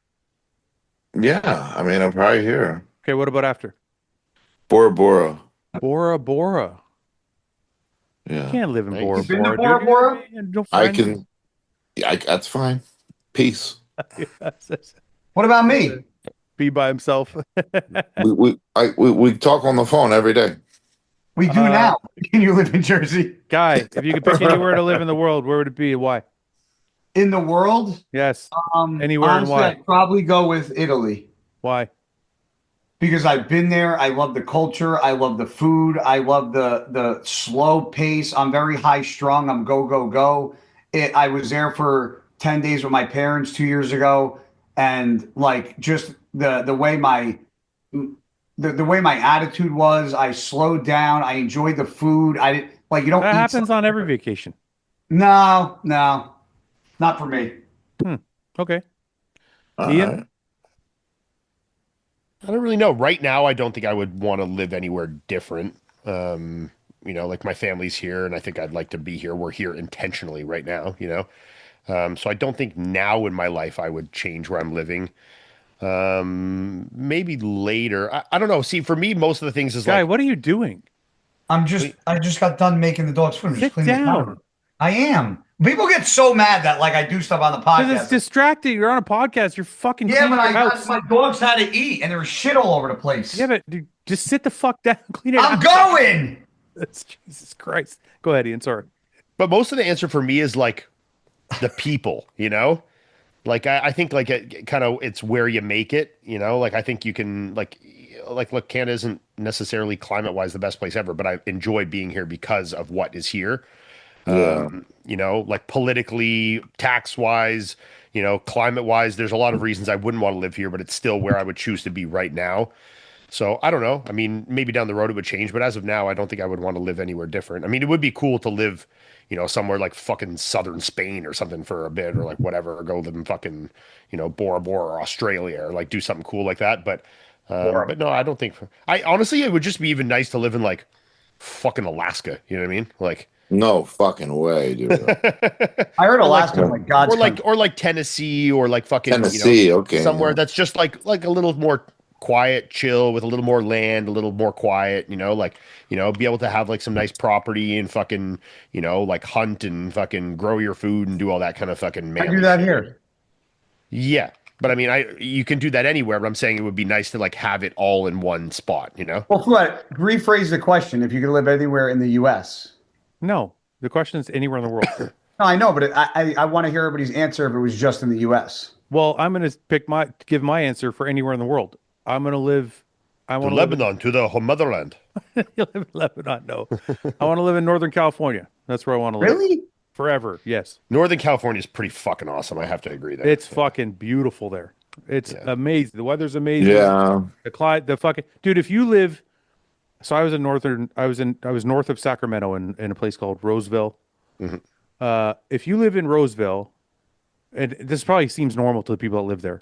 Yeah, I mean, I'm probably here. Okay, what about after? Bora Bora. Bora Bora. Yeah, Can't live in Nice. Bora You been to Bora. Bora dude. Bora? No I friends. can. Yeah, that's fine. Peace. What about me? Be by himself. We talk on the phone every day. We do now. Can you live in Jersey? Guy, if you could pick anywhere to live in the world, where would it be and why? In the world? Yes. Anywhere and Honestly, why? I'd probably go with Italy. Why? Because I've been there. I love the culture. I love the food. I love the slow pace. I'm very high strung. I'm go, go, go. I was there for 10 days with my parents 2 years ago. And like just the way the way my attitude was, I slowed down. I enjoyed the food. I didn't like, you don't That eat happens on every vacation. No, not for me. Okay. All Ian? right. I don't really know. Right now, I don't think I would want to live anywhere different. Like my family's here, and I think I'd like to be here. We're here intentionally right now, So I don't think now in my life I would change where I'm living. Maybe later. I don't know. See, for me, most of the things is Guy, like, what are you doing? I just got done making the dog's food. I'm Sit just cleaning the down. counter. I am. People get so mad that like I do stuff on the Because it's podcast. distracting. You're on a podcast. You're fucking Yeah, cleaning but your house. my dogs had to eat and there was shit all over the place. Yeah, but dude, just sit the fuck down. Clean it I'm out. going. Jesus Christ. Go ahead, Ian. Sorry. but most of the answer for me is like the people, Like I think like it kind of it's where you make it, Like I think you can like look, Canada isn't necessarily climate wise the best place ever, but I enjoy being here because of what is here. Yeah. Like politically, tax wise, climate wise, there's a lot of reasons I wouldn't want to live here, but it's still where I would choose to be right now. So I don't know. I mean, maybe down the road it would change, but as of now, I don't think I would want to live anywhere different. I mean, it would be cool to live, somewhere like fucking southern Spain or something for a bit, or like whatever, or go live in fucking, Bora Bora or Australia, or like do something cool like that. But no, I don't think. I honestly, it would just be even nice to live in like fucking Alaska. You know what I mean? Like. No fucking way, dude. I heard Alaska, like God's or like Tennessee, or like fucking Tennessee, okay. somewhere Yeah. that's just like a little more quiet, chill, with a little more land, a little more quiet, be able to have like some nice property and fucking, like hunt and fucking grow your food and do all that kind of fucking I manly do that shit. here. Yeah. But I mean, you can do that anywhere, but I'm saying it would be nice to like have it all in one spot, Well, Fouad, rephrase the question. If you could live anywhere in the U.S. No. The question is anywhere in the world. No, I know, but I want to hear everybody's answer if it was just in the U.S. Well, I'm going to give my answer for anywhere in the world. I'm going to live. I to want to live Lebanon, to the motherland. You live in Lebanon. No, I want to live in Northern California. That's where I want to live. Really? Forever. Yes. Northern California is pretty fucking awesome. I have to agree there. It's fucking beautiful there. It's amazing. The weather's amazing. Yeah. The fucking dude. If you live, so I was north of Sacramento in a place called Roseville. Mm-hmm. If you live in Roseville, and this probably seems normal to the people that live there.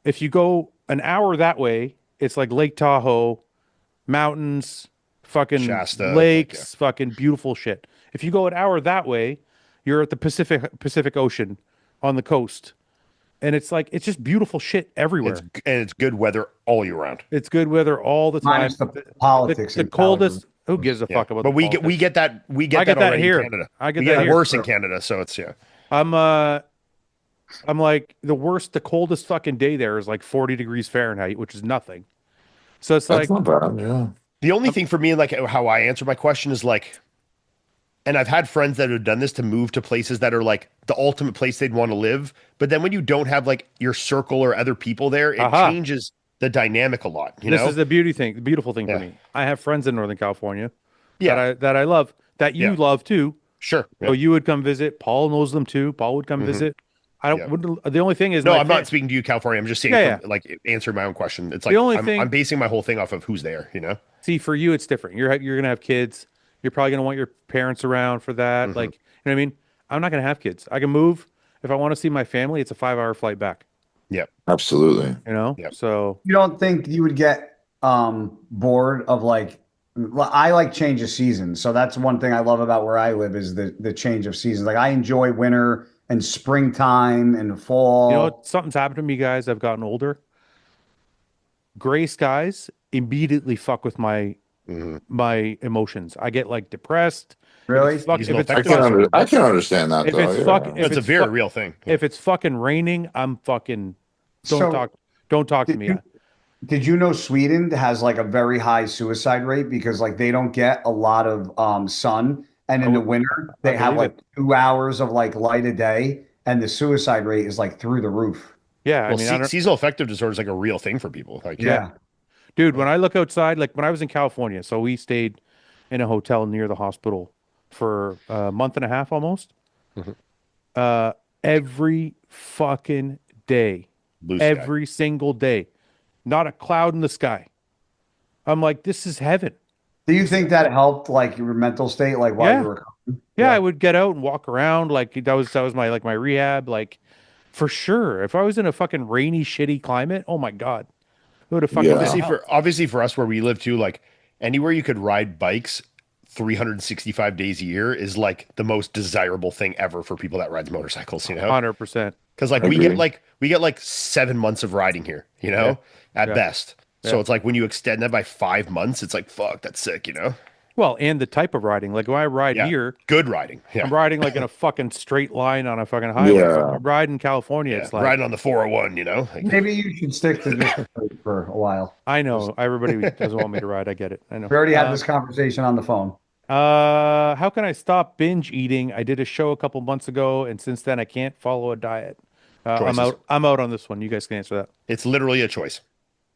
If you go an hour that way, it's like Lake Tahoe mountains, fucking Shasta, lakes, fucking beautiful shit. If you go an hour that way, you're at the Pacific Ocean on the coast, and it's like it's just beautiful shit everywhere. It's good weather all year round. It's good weather all the time. Minus the politics The in Calgary. coldest. Who gives a Yeah. fuck about? But the we politics? get that I get that already here. in Canada. I get we that get it here. worse in Canada, so it's I'm like the coldest fucking day there is like 40 degrees Fahrenheit, which is nothing. So it's That's like, not bad. Yeah. the only thing for me, like how I answer my question is like, and I've had friends that have done this to move to places that are like the ultimate place they'd want to live. But then when you don't have like your circle or other people there, it changes the dynamic a lot. You this know, is the beautiful thing for me. I have friends in Northern California that I love, that you love too. Sure. So you would come visit. Paul knows them too. Paul would come visit. I don't. The only thing is, no, I'm not speaking to you, California. I'm just saying, from, like, answering my own question. It's like the only I'm basing my whole thing off of who's there. You know. See, for you, it's different. You're gonna have kids. You're probably gonna want your parents around for that. Like, you know what I mean? I'm not gonna have kids. I can move if I want to see my family. It's a 5-hour flight back. Yeah. Absolutely. You know. Yep. So You don't think you would get bored of like? I like change of seasons, so that's one thing I love about where I live is the change of seasons. Like I enjoy winter and springtime and fall. you know what? Something's happened to me, guys. I've gotten older. Gray skies immediately fuck with my emotions. I get like depressed. Really? If it's I can understand that. if though. it's Yeah. fuck, if It's a it's very fu- real thing. if it's fucking raining, I'm fucking So, don't talk to me. Did you know Sweden has like a very high suicide rate because like they don't get a lot of sun, and in the winter they have believe like 2 hours of like light a day, and the suicide rate is like through the roof. Yeah, I Well, mean, I don't, seasonal affective disorder is like a real thing for people. Like, Yeah. dude, when I look outside, like when I was in California, so we stayed in a hotel near the hospital for a month and a half almost. Every fucking day, blue sky. every single day, not a cloud in the sky. I'm like, this is heaven. Do you think that helped like your mental state, like while Yeah. you were? Yeah, I would get out and walk around. Like that was my rehab. Like for sure. If I was in a fucking rainy, shitty climate, oh my God. It would have fucking Yeah. Obviously for us where we live too, like anywhere you could ride bikes 365 days a year is like the most desirable thing ever for people that rides motorcycles, you know? 100%. Because like we get like 7 months of riding here, you know, at best. So it's like when you extend that by 5 months, it's like, fuck, that's sick, you know? Well, and the type of riding. Like when I ride here, Good riding. Yeah. I'm riding like in a fucking straight line on a fucking highway. Yeah. So I'm riding California. Yeah. It's like Riding on the 401, you know? Like, Maybe you should stick to this for a while. I know everybody doesn't want me to ride. I get it. I know. We already had this conversation on the phone. How can I stop binge eating? I did a show a couple months ago, and since then I can't follow a diet. I'm Choices. out on this one. You guys can answer that. it's literally a choice.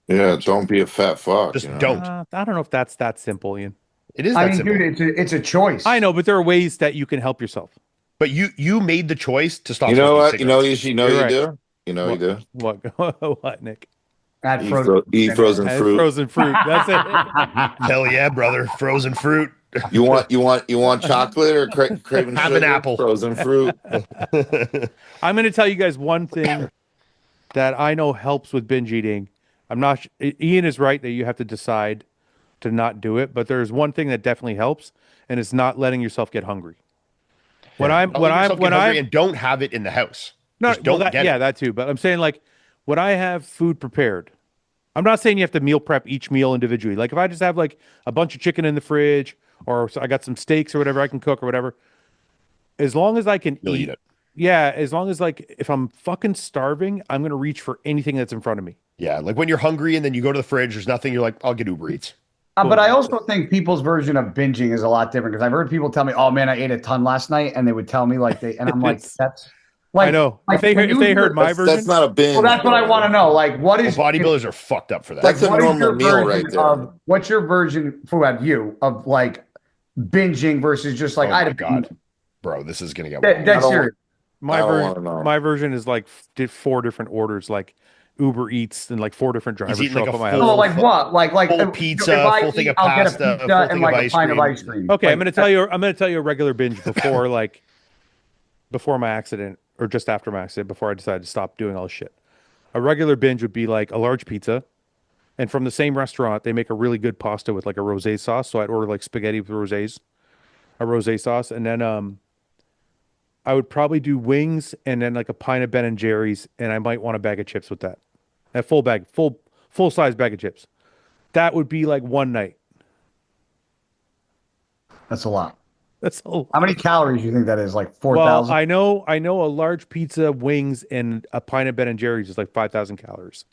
Yeah, don't be a fat fuck. Just you know? don't. I don't know if that's that simple, Ian. It is I that mean, simple. dude, it's a choice. I know, but there are ways that you can help yourself. But you made the choice to stop. You know smoking what? You know cigarettes. you know You're you right. do. You know you do. What? What, Nick? Add Eat frozen And fruit. frozen fruit. That's it. Hell yeah, brother! Frozen fruit. You want chocolate or craving Have an sugar? apple. Frozen fruit. I'm going to tell you guys one thing that I know helps with binge eating. I'm not. Ian is right that you have to decide to not do it, but there's one thing that definitely helps, and it's not letting yourself get hungry. When I'm and don't have it in the house. no, Just don't well, get it. that too. But I'm saying like when I have food prepared, I'm not saying you have to meal prep each meal individually. Like if I just have like a bunch of chicken in the fridge, or I got some steaks or whatever I can cook or whatever, as long as I can You'll eat it. Yeah, as long as like if I'm fucking starving, I'm gonna reach for anything that's in front of me. Yeah, like when you're hungry and then you go to the fridge, there's nothing. You're like, I'll get Uber Eats. But I also think people's version of binging is a lot different because I've heard people tell me, "Oh man, I ate a ton last night," and they would tell me like and I'm like, "That's like." I know. Like, if they heard my version, That's not a binge. well, that's what I want to know. Like, what is Bodybuilders are fucked up for that. That's a what is normal your meal version right there. what's your version, Fouad, you of like binging versus just like oh my I God, bro, this is gonna get Dead I don't- serious. my I don't version, wanna know. my version is like did 4 different orders, like Uber Eats, and like 4 different drivers eating show like up a at my full- house. Oh, like what? Like full if pizza, I full thing eat, of I'll get a pasta, pizza full and thing like of a ice pint of cream. ice cream. Okay, Like, I'm gonna tell you a regular binge before like before my accident or just after my accident before I decided to stop doing all this shit. A regular binge would be like a large pizza, And from the same restaurant, they make a really good pasta with like a rosé sauce. So I'd order like spaghetti with a rosé sauce, and then I would probably do wings and then like a pint of Ben and Jerry's, and I might want a bag of chips with that. A full bag, full size bag of chips. That would be like one night. That's a lot. That's a lot. How many calories do you think that is? Like Well, 4,000? I know a large pizza, wings, and a pint of Ben and Jerry's is like 5,000 calories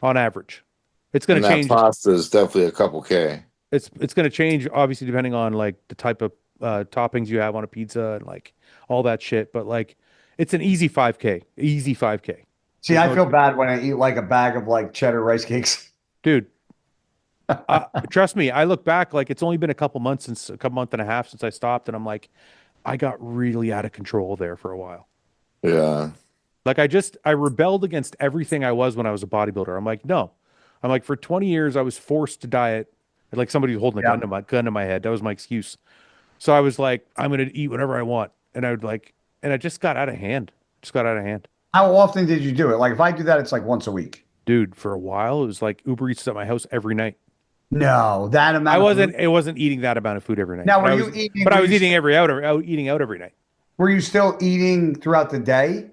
on average. It's going And to that change. pasta is definitely a couple K. It's going to change obviously depending on like the type of toppings you have on a pizza and like all that shit. But like, it's an easy 5K, easy 5K. See, I feel bad when I eat like a bag of like cheddar rice cakes. Dude. Trust me, I look back like it's only been a couple month and a half since I stopped, and I'm like, I got really out of control there for a while. Yeah. Like I rebelled against everything I was when I was a bodybuilder. I'm like, no. I'm like, for 20 years I was forced to diet. Like somebody was holding a Yeah. gun to my head. That was my excuse. So I was like, I'm gonna eat whatever I want. And I would like, and I just got out of hand. Just got out of hand. How often did you do it? Like if I do that, it's like once a week. Dude, for a while, it was like Uber Eats at my house every night. No, that amount of food. It wasn't eating that amount of food every night. Now, But were I you was, eating? but I was eating out every night. Were you still eating throughout the day,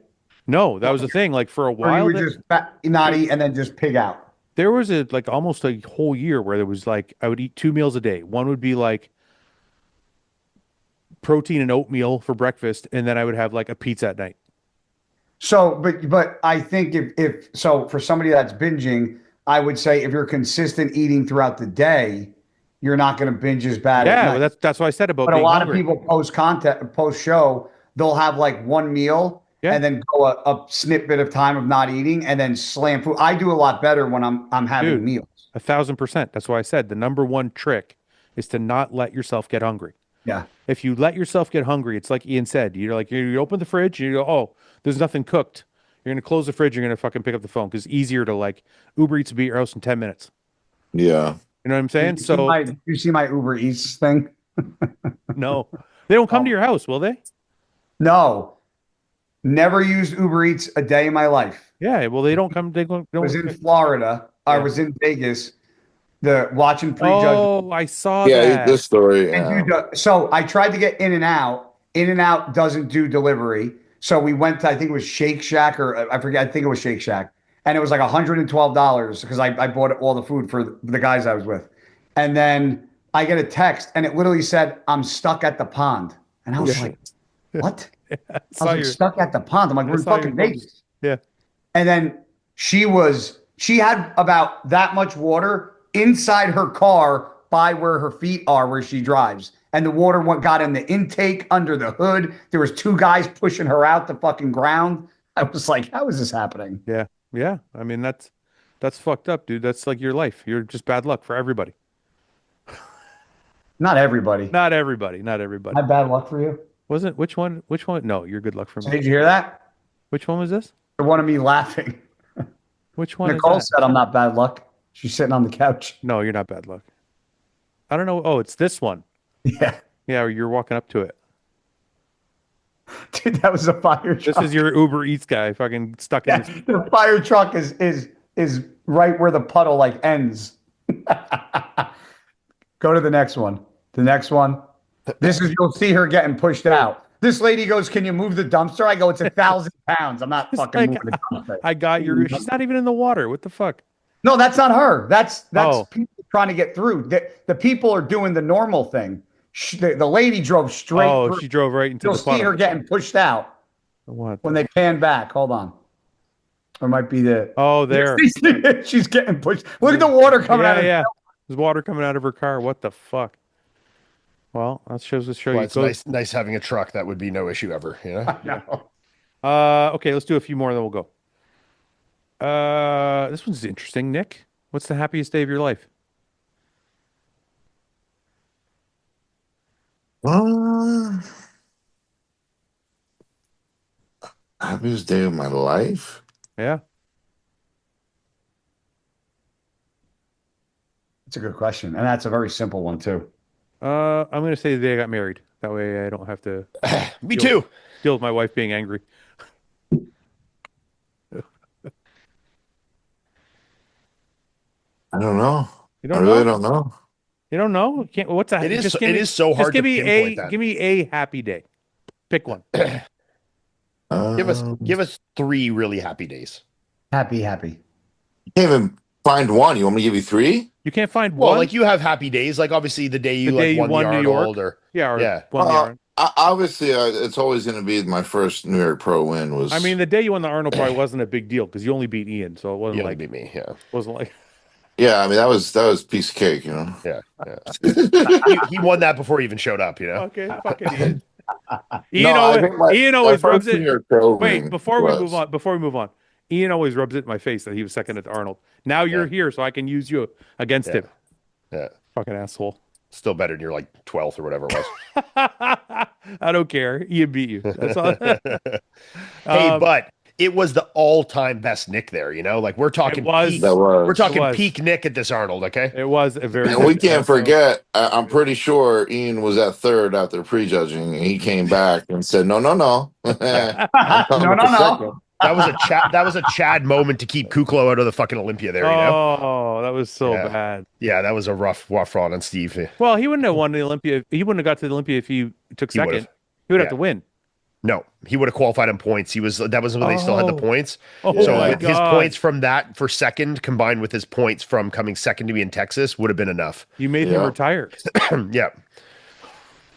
No, that was the thing. Like for a or you while, would just not eat and then just pig out? there was a like almost a whole year where there was like I would eat 2 meals a day. One would be like protein and oatmeal for breakfast, and then I would have like a pizza at night. So, but I think if so for somebody that's binging, I would say if you're consistent eating throughout the day, you're not going to binge as bad at Yeah, night. well, that's what I said about But a being lot hungry. of people post show, they'll have like one meal Yeah, and then go a snippet of time of not eating and then slam food. I do a lot better when I'm having dude, meals. 1,000%. That's why I said the number one trick is to not let yourself get hungry. Yeah. If you let yourself get hungry, it's like Ian said. You're like you open the fridge and you go, oh, there's nothing cooked. You're gonna close the fridge. You're gonna fucking pick up the phone because it's easier to like Uber Eats will be at your house in 10 minutes. Yeah. You know what I'm saying? Did you see my Uber Eats thing? No, they don't come to your house, will they? No, never used Uber Eats a day in my life. Yeah, well, they don't come. They don't. I was in Florida. I Yeah. was in Vegas, watching Prejudge. Oh, I saw Yeah, this that. story. And Yeah. so I tried to get In and Out. In and Out doesn't do delivery. So we went to, I think it was Shake Shack, or I forget, I think it was Shake Shack. And it was like $112 because I bought all the food for the guys I was with. And then I get a text and it literally said, I'm stuck at the pond. And I was Yeah. like, what? I I saw was like, your. stuck at the pond. I'm like, I we're in saw your fucking post. Vegas. Yeah. And then she had about that much water inside her car by where her feet are, where she drives. And the water got in the intake under the hood. There was two guys pushing her out the fucking ground. I was like, how is this happening? Yeah. Yeah. I mean, that's fucked up, dude. That's like your life. You're just bad luck for everybody. Not everybody. Not everybody. Not everybody. My bad luck for you. Wasn't which one? Which one? No, you're good luck for So me. did you hear that? Which one was this? It wanted me laughing. Which one Nicole is that? said I'm not bad luck. She's sitting on the couch. No, you're not bad luck. I don't know. Oh, it's this one. Yeah. Yeah, you're walking up to it. Dude, that was a fire truck. This is your Uber Eats guy, fucking stuck in. Yeah, the fire truck is right where the puddle like ends. Go to the next one. The next one. This is you'll see her getting pushed out. This lady goes, "Can you move the dumpster?" I go, "It's 1,000 pounds. I'm not fucking like, moving the dumpster." I got your. She's not even in the water. What the fuck? No, that's not her. That's Oh. people trying to get through. The people are doing the normal thing. The lady drove straight Oh, through. she drove right into You'll the see her puddle. getting pushed out What? when they pan back. Hold on. Or it might be the. Oh, there. She's getting pushed. Look at the water coming out of Yeah. There's water coming out of her car. What the fuck? Well, that shows to show Well, you. it's nice having a truck. That would be no issue ever. You know. No. Okay, let's do a few more, then we'll go. This one's interesting, Nick. What's the happiest day of your life? Happiest day of my life? Yeah. That's a good question. And that's a very simple one, too. I'm gonna say the day I got married. That way I don't have to Me too. deal with my wife being angry. I don't know. You I don't really know? don't know. You don't know? You can't. What's a? It is. Just give It me. is so Just hard give to me pinpoint a. that. Give me a happy day. Pick one. Give us Um, 3 really happy days. Happy, happy. you can't even find one. You want me to give you 3? You can't find Well, one. like you have happy days, like obviously the day The you day like you won the won New York. Arnold, or Yeah, or yeah. won the Arnold. Obviously, it's always going to be my first New York Pro win. Was I mean, the day you won the Arnold probably wasn't a big deal because you only beat Ian, so it wasn't You only like beat me, yeah, wasn't like. yeah. I mean, that was piece of cake. You know. yeah, yeah. He won that before he even showed up, you know. Fucking Ian. No, Ian I always, think my, Ian my always rubs first New it. York Pro Wait, win before we move was. on, Ian always rubs it in my face that he was second at the Arnold. Now you're Yeah. here, so I can use you against Yeah, him. yeah. Fucking asshole. Still better than your like 12th or whatever it was. I don't care. Ian beat you. That's all. Hey, Um, but it was the all-time best Nick there, you know? Like we're talking was. peak. That was. We're talking was. peak Nick at this Arnold, okay? It was a very. And we good can't episode. forget. I'm pretty sure Ian was at third after prejudging, and he came back and said, "No, no, no, I'm coming No, for no, second." no. That was a Chad. That was a Chad moment to keep Kuklo out of the fucking Olympia there, you know? Oh, that was so Yeah. bad. Yeah, that was a rough run on Steve. Well, he wouldn't have won the Olympia. He wouldn't have got to the Olympia if he took He second. would've. He would have Yeah. to win. No, he would have qualified in points. That was when they still had the Oh. points. Oh So my with his God. points from that for second combined with his points from coming second to me in Texas would have been enough. You made him Yeah. retire. Yeah.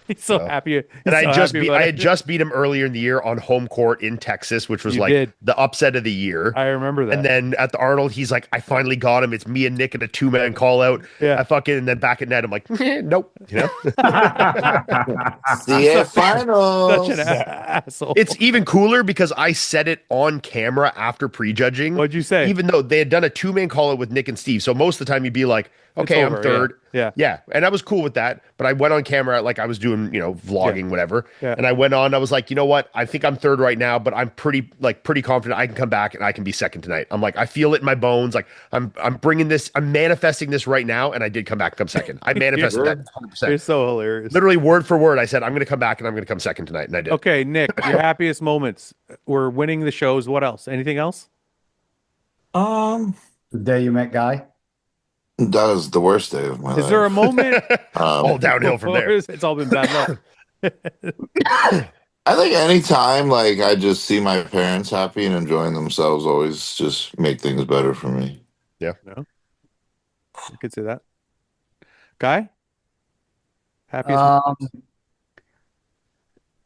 He's so So- happy. He's And I so just happy beat about I it. had just beat him earlier in the year on home court in Texas, which was You like did. the upset of the year. I remember that. And then at the Arnold, he's like, I finally got him. It's me and Nick in a 2-man call out. Yeah. I fucking and then back at net, I'm like, nope. You know? See you at finals. Such an asshole. It's even cooler because I said it on camera after prejudging. What'd you say? Even though they had done a 2-man call out with Nick and Steve. So most of the time you'd be like, okay, over, I'm third. yeah. Yeah. And I was cool with that. But I went on camera like I was doing, vlogging, whatever. Yeah. And I went on, I was like, you know what? I think I'm third right now, but I'm pretty confident I can come back and I can be second tonight. I'm like, I feel it in my bones. Like I'm bringing this, I'm manifesting this right now. And I did come back and come second. I manifested that 100%. It's so hilarious. Literally word for word. I said, I'm going to come back and I'm going to come second tonight. And I did. Okay, Nick, your happiest moments. We're winning the shows. What else? Anything else? The day you met Guy. That was the worst day of my life. Is there a moment? All downhill from there. It's all been bad luck. I think anytime like I just see my parents happy and enjoying themselves always just make things better for me. No, I could say that. Guy, happiest.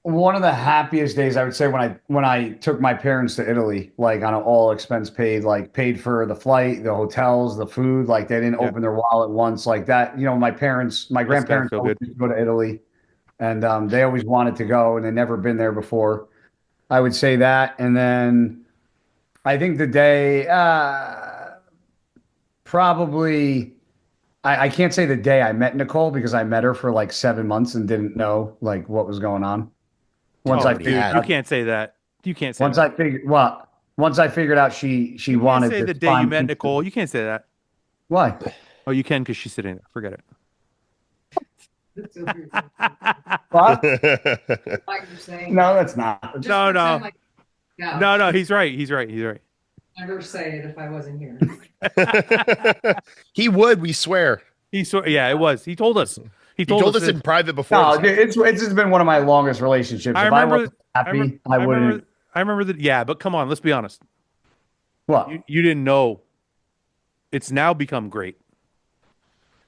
One of the happiest days I would say when I took my parents to Italy, like on an all expense paid, like paid for the flight, the hotels, the food, like they didn't open their wallet once like that. My grandparents feel always good. used to go to Italy, and they always wanted to go and they'd never been there before. I would say that, and then I think the day probably I can't say the day I met Nicole because I met her for like 7 months and didn't know like what was going on. Once Oh, I dude, figured you out, can't say that. You can't say once that. once I figured out she You can't wanted say to the day you find met pizza. Nicole. You can't say that. Why? Oh, you can because she's sitting there. Forget it. What? Like you're saying. No, that's not. Just No, no. pretend like- yeah. No, he's right. He's right. Never say it if I wasn't here. He would, we swear. Yeah, it was. He told us. He told us that- in private before. No, dude, it's just been one of my longest relationships. I If remember- I wasn't happy, I wouldn't. I remember that. Yeah, but come on, let's be honest. What? You didn't know. It's now become great.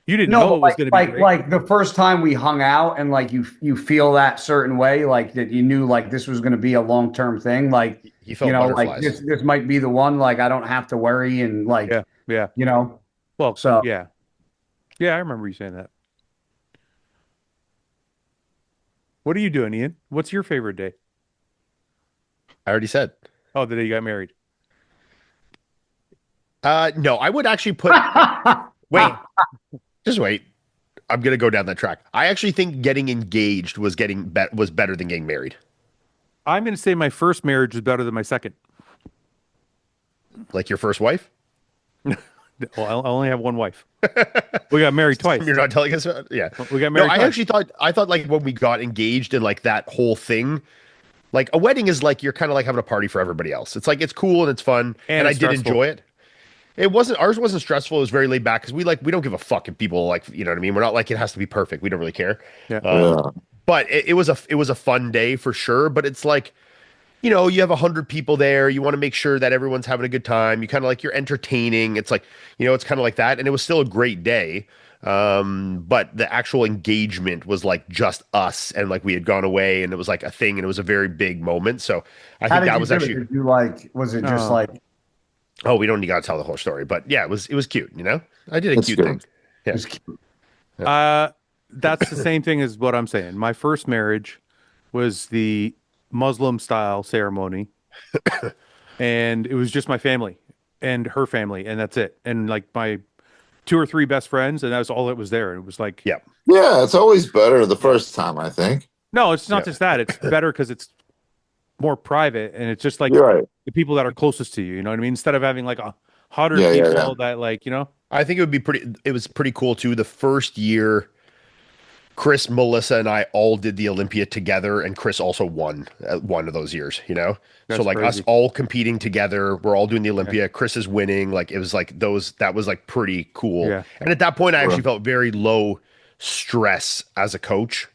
You didn't No, know but it was going to be great. like the first time we hung out and like you feel that certain way, like that you knew like this was going to be a long-term thing. Like, He felt like butterflies. this might be the one, like I don't have to worry and like, Yeah. Well, So- yeah, I remember you saying that. What are you doing, Ian? What's your favorite day? I already said. Oh, the day you got married. No, I would actually put. Wait, just wait. I'm gonna go down that track. I actually think getting engaged was better than getting married. I'm going to say my first marriage was better than my second. Like your first wife. Well, I only have one wife. We got married twice. You're not telling us. Yeah, We got no. married I twice. actually thought like when we got engaged and like that whole thing. Like a wedding is like you're kind of like having a party for everybody else. It's like it's cool and it's fun, and I it's did stressful. enjoy it. It wasn't ours wasn't stressful. It was very laid back because we don't give a fuck if people like you know what I mean. We're not like it has to be perfect. We don't really care. Yeah. Yeah. But it was a fun day for sure. But it's like you know you have 100 people there. You want to make sure that everyone's having a good time. You kind of like you're entertaining. It's like you know it's kind of like that. And it was still a great day. But the actual engagement was like just us and like we had gone away and it was like a thing and it was a very big moment. So I How think did that you was do it? actually Did you like? Was it just Oh. like? oh we don't got to tell the whole story, but yeah, it was cute. You know, I did a It's cute good. thing. Yeah. Just cute? That's the same thing as what I'm saying. My first marriage was the Muslim style ceremony, and it was just my family and her family, and that's it. And like my two or three best friends, and that was all that was there. It was like, Yeah. Yeah, it's always better the first time, I think. no, it's not Yeah. just that. It's better because it's more private, and it's just like You're right. the people that are closest to you. You know what I mean? Instead of having like 100 Yeah, yeah, people yeah. that like, you know, I think it was pretty cool too. The first year, Chris, Melissa, and I all did the Olympia together, and Chris also won one of those years, you know? So That's like us crazy. all competing together, we're all doing the Olympia. Chris is winning. Like it was like that was like pretty cool. Yeah. And at that point, I actually Sure. felt very low stress as a coach.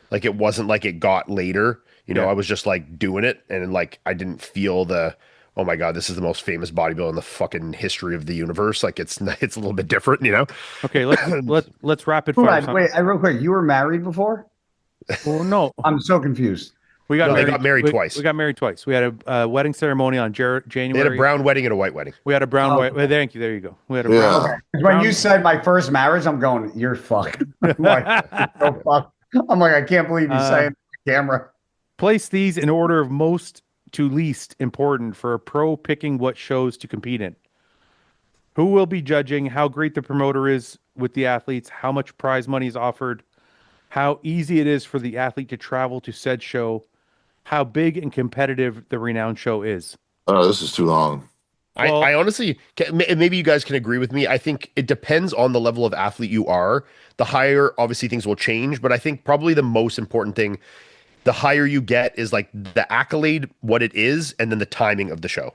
Like it wasn't like it got later, you know, Yeah. I was just like doing it and like I didn't feel the oh my God, this is the most famous bodybuilder in the fucking history of the universe. Like it's a little bit different, you know? Okay, let's rapid fire. Fouad, wait, real quick. You were married before? Well, no, I'm so confused. we got No, they married. got married twice. We got married twice. We had a wedding ceremony on They had a January. brown wedding and a white wedding. We had a brown Oh. white. Well, thank you. There you go. We had a Yeah. brown. When Brown- you said my first marriage, I'm going, you're fucked. I'm like, so fucked. I'm like, I can't believe you're saying it on camera. Place these in order of most to least important for a pro picking what shows to compete in. Who will be judging? How great the promoter is with the athletes? How much prize money is offered? How easy it is for the athlete to travel to said show? How big and competitive the renowned show is. Oh, this is too long. Well- I honestly, maybe you guys can agree with me. I think it depends on the level of athlete you are. The higher, obviously, things will change, but I think probably the most important thing, the higher you get, is like the accolade, what it is, and then the timing of the show.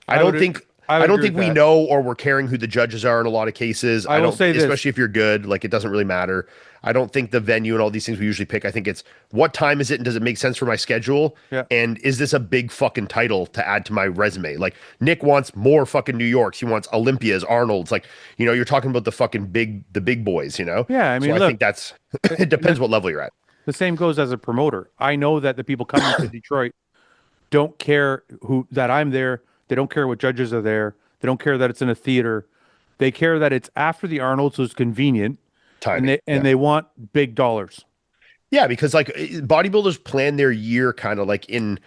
I don't think agree think with we that. know or we're caring who the judges are in a lot of cases. I will don't, say this. especially if you're good, like it doesn't really matter. I don't think the venue and all these things we usually pick. I think it's what time is it and does it make sense for my schedule? Yeah. And is this a big fucking title to add to my resume? Like Nick wants more fucking New Yorks. He wants Olympias, Arnold's. Like, you know, you're talking about the big boys, you know? Yeah, I mean, so I look, think that's it depends what level you're at. the same goes as a promoter. I know that the people coming to Detroit don't care that I'm there. They don't care what judges are there. They don't care that it's in a theater. They care that it's after the Arnold, so it's convenient, Timing. and they want big dollars. Yeah, because like bodybuilders plan their year kind of like in,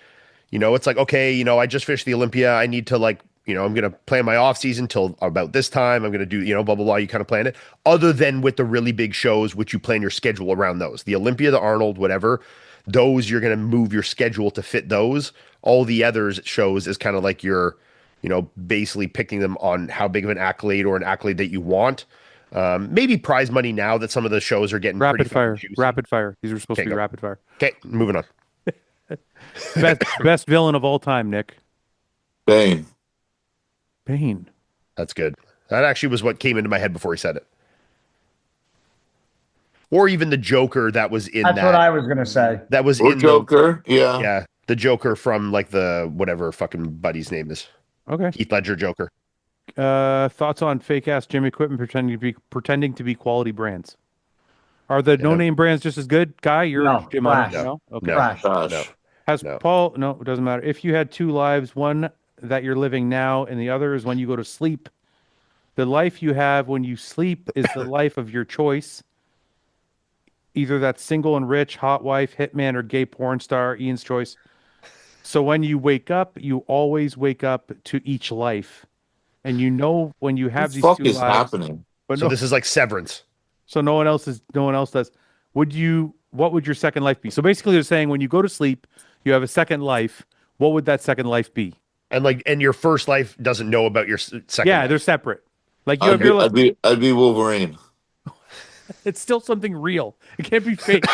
you know, it's like, okay, you know, I just finished the Olympia. I need to like, you know, I'm going to plan my off season till about this time. I'm going to do, you know, blah, blah, blah. You kind of plan it other than with the really big shows, which you plan your schedule around those. The Olympia, the Arnold, whatever, those you're going to move your schedule to fit those. All the others shows is kind of like your, you know, basically picking them on how big of an accolade or an accolade that you want. Maybe prize money now that some of the shows are getting Rapid pretty fucking fire. juicy. Rapid fire. These are supposed Okay, to be go. rapid fire. Okay, moving on. Best best villain of all time, Nick. Bane. Bane. That's good. That actually was what came into my head before he said it. Or even the Joker that was in That's that. what I was going to say. That was Or in Joker. Yeah. yeah, the Joker from like the whatever fucking buddy's name is. Okay. Heath Ledger Joker. Thoughts on fake ass gym equipment pretending to be quality brands? Are the no name brands just as good? Guy, you're No, gym owner? trash. No. Okay. No. Trash. Gosh. No. Has No. Paul? No, it doesn't matter. If you had two lives, one that you're living now, and the other is when you go to sleep. The life you have when you sleep is the life of your choice. Either that's single and rich, hot wife, hitman, or gay porn star. Ian's choice. So when you wake up, you always wake up to each life, and you know when you have What these the fuck two is lives. happening? But So no, this is like Severance. so no one else does. What would your second life be? So basically they're saying when you go to sleep, you have a second life. What would that second life be? And your first life doesn't know about your second Yeah, life. they're separate. Like you have your life. I'd be Wolverine. It's still something real. It can't be fake.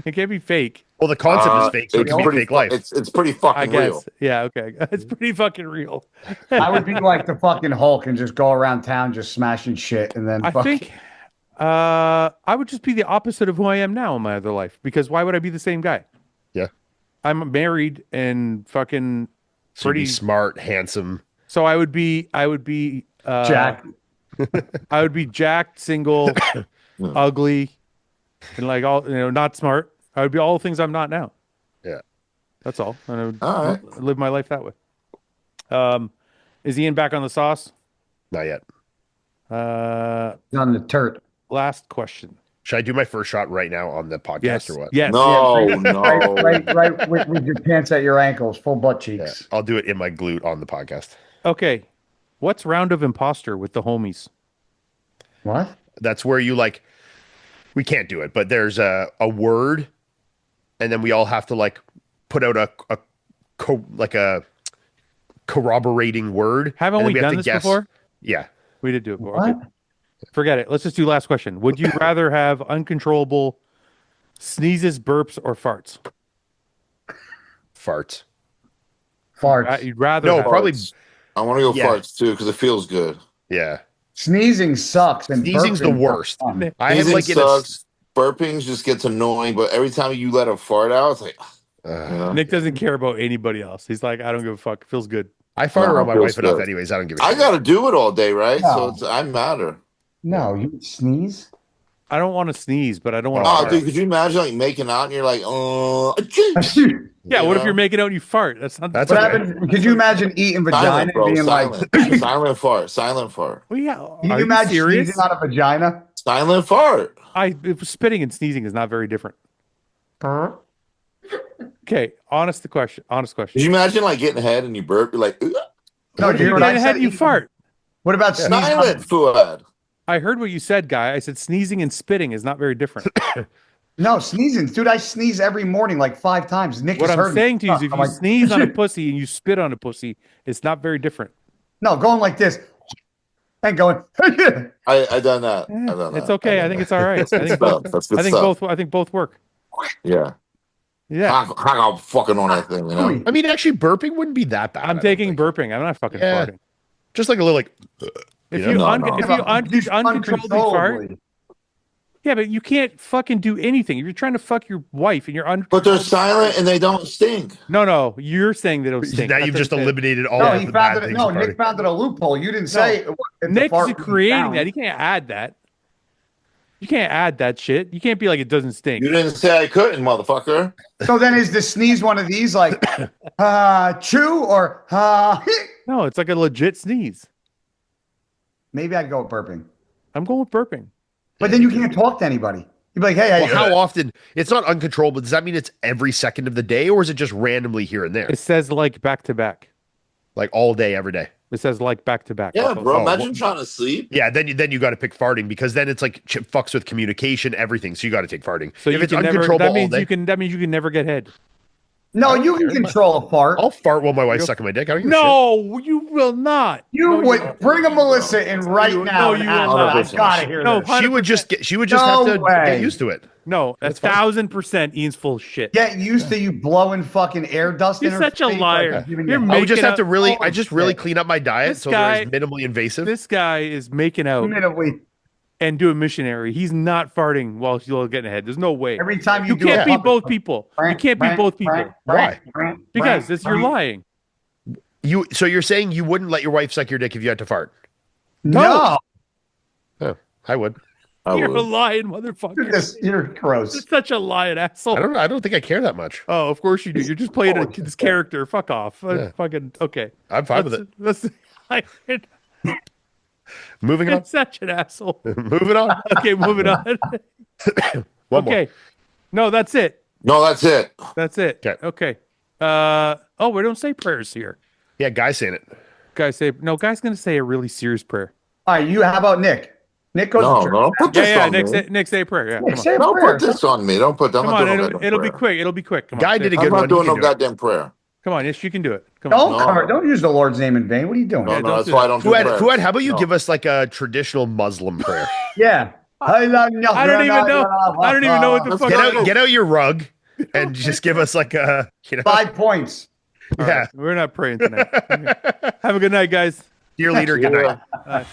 It can't be fake. Well, the concept is fake, so it it's can be pretty fake life. It's pretty I fucking guess. real. Yeah. Okay. It's pretty fucking real. I would be like the fucking Hulk and just go around town just smashing shit and then I think I would just be the opposite of who I am now in my other life, because why would I be the same guy? Yeah. I'm married and fucking So you'd be pretty smart, handsome. So I would be Jack. I would be jacked, single, ugly, and like all not smart. I would be all the things I'm not now. Yeah. That's all. And I would All right. live my life that way. Is Ian back on the sauce? Not yet. On the turd. Last question. Should I do my first shot right now on the podcast Yes. or what? Yes. No, yes. no. Right with your pants at your ankles, full butt Yeah, cheeks. I'll do it in my glute on the podcast. Okay. What's round of imposter with the homies? What? That's where you like, we can't do it, but there's a word, and then we all have to like put out a corroborating word. Haven't and then we have done to this guess. before? Yeah. We did do it before. What? Okay. Forget it. Let's just do last question. Would you rather have uncontrollable sneezes, burps, or farts? Farts. Farts. You'd rather No, have- probably. I want to go Yeah. farts too because it feels good. Yeah. Sneezing sucks. And Sneezing's the burping worst. sucks. I have Sneezing like sucks. Burping just gets annoying, but every time you let a fart out, it's like, you know? Nick doesn't care about anybody else. He's like, I don't give a fuck. It feels good. I fart No, around my feels wife enough good. anyways. I don't give a I shit. got to do it all day, right? No. So it's, I matter. No, you sneeze. I don't want to sneeze, but I don't want to Oh, fart. dude, could you imagine like making out and you're like, achoo. Yeah, You what if know? you're making out and you fart? That's not That's What okay. happens? Could you imagine eating vagina Silent, and bro. being Silent. like, Silent fart. Silent fart. Well, yeah. can Are you imagine serious? sneezing on a vagina? Silent fart. Spitting and sneezing is not very different. Okay, honest question. Could you imagine like getting head and you burp? You're like, ugh. No, do you hear what I How said? do you fart? What about sneezing? Silent, Fouad. I heard what you said, guy. I said sneezing and spitting is not very different. No, sneezing. Dude, I sneeze every morning like 5 times. Nick What has I'm heard saying me. to you is if I'm you like, sneeze on a pussy and you spit on a pussy, it's not very different. no, going like this and going, I done that. I done that. It's okay. I think it's all right. I think Good both. stuff. That's good I think stuff. both. I think both work. Yeah. Yeah. Hang on, fucking on that thing, you know? I mean, actually, burping wouldn't be that bad. I I'm don't taking think. burping. I'm not fucking Yeah. farting. Just like a little like. If Yeah. you, No, un- no. if you un- Just uncontrollably fart, uncontrollably. yeah, but you can't fucking do anything. If you're trying to fuck your wife and you're But they're silent and they don't stink. No, you're saying they don't stink. Now That's you've what just I'm saying. eliminated all No, of he the bad found it. things. No, of Nick farting. found it a loophole. You didn't say if the Nick fart is was creating down. that. He can't add that. You can't add that shit. You can't be like it doesn't stink. You didn't say I couldn't, motherfucker. So then is the sneeze one of these like chew or No, it's like a legit sneeze. maybe I'd go with burping. I'm going with burping. But then you can't talk to anybody. You'd be like, hey, Well, hey, how often? It's not uncontrollable. Does that mean it's every second of the day, or is it just randomly here and there, It says like back to back. like all day, every day? It says like back to back. Yeah, bro. Oh, Imagine well- trying to sleep. Yeah, then you got to pick farting because then it's like fucks with communication, everything. So you got to take farting. So if you it's can never. uncontrollable That means all day, that means you can never get head. no, you can control a fart. I'll fart while my wife's sucking my dick. I don't give a shit. No, you will not. You No, would bring a Melissa in right You- now. no, and you ask will her. not. I gotta hear No, this. She would just No have to way. get used to it. No, That's fine. 1,000%. Ian's full of shit. Get used to you blowing fucking air dust. You're in her such a face, liar. like giving You're you I would just Making have to up- really, Oh, I just really shit. clean up my diet This so they're guy- minimally invasive. This guy is making out minutely. and doing missionary. He's not farting while you're getting ahead. There's no way. Every time you You do can't a be puppet- both people. You can't be both people. Why? Because you're lying. So you're saying you wouldn't let your wife suck your dick if you had to fart? No, Oh, I would. I You're a would. lying motherfucker. you're gross. You're such a lying asshole. I don't think I care that much. Oh, of course you do. You're just playing this character. Fuck off. Yeah. Fucking okay. I'm fine with it. That's Moving on. you're such an asshole. Moving on. Okay, moving on. One more. Okay. No, that's it. No, that's it. That's it. Okay. Okay. Oh, we don't say prayers here. Yeah, guy saying it. Guy's gonna say a really serious prayer. All right, how about Nick? Nick goes No, to church. don't put this Yeah, on Nick me. Nick say a prayer. Yeah. Nick, Come say on. a Don't prayer. put this on me. Don't put. I'm Come not on, doing no it'll goddamn be prayer. quick. It'll be quick. Come on. Guy say did a it. I'm good not one. doing You no can do it. goddamn prayer. Come on, yes, you can do it. Come Don't on. don't use the Lord's name in vain. What are you doing? No, Yeah, no, don't that's do why I that. don't do Fouad, prayers. Fouad, how about you No. give us like a traditional Muslim prayer? Yeah. I don't even know. I don't even know what the fuck. Get out your rug and just give us like a 5 points. All right, we're not praying tonight. Okay. Have a good night, guys. Dear leader, good night.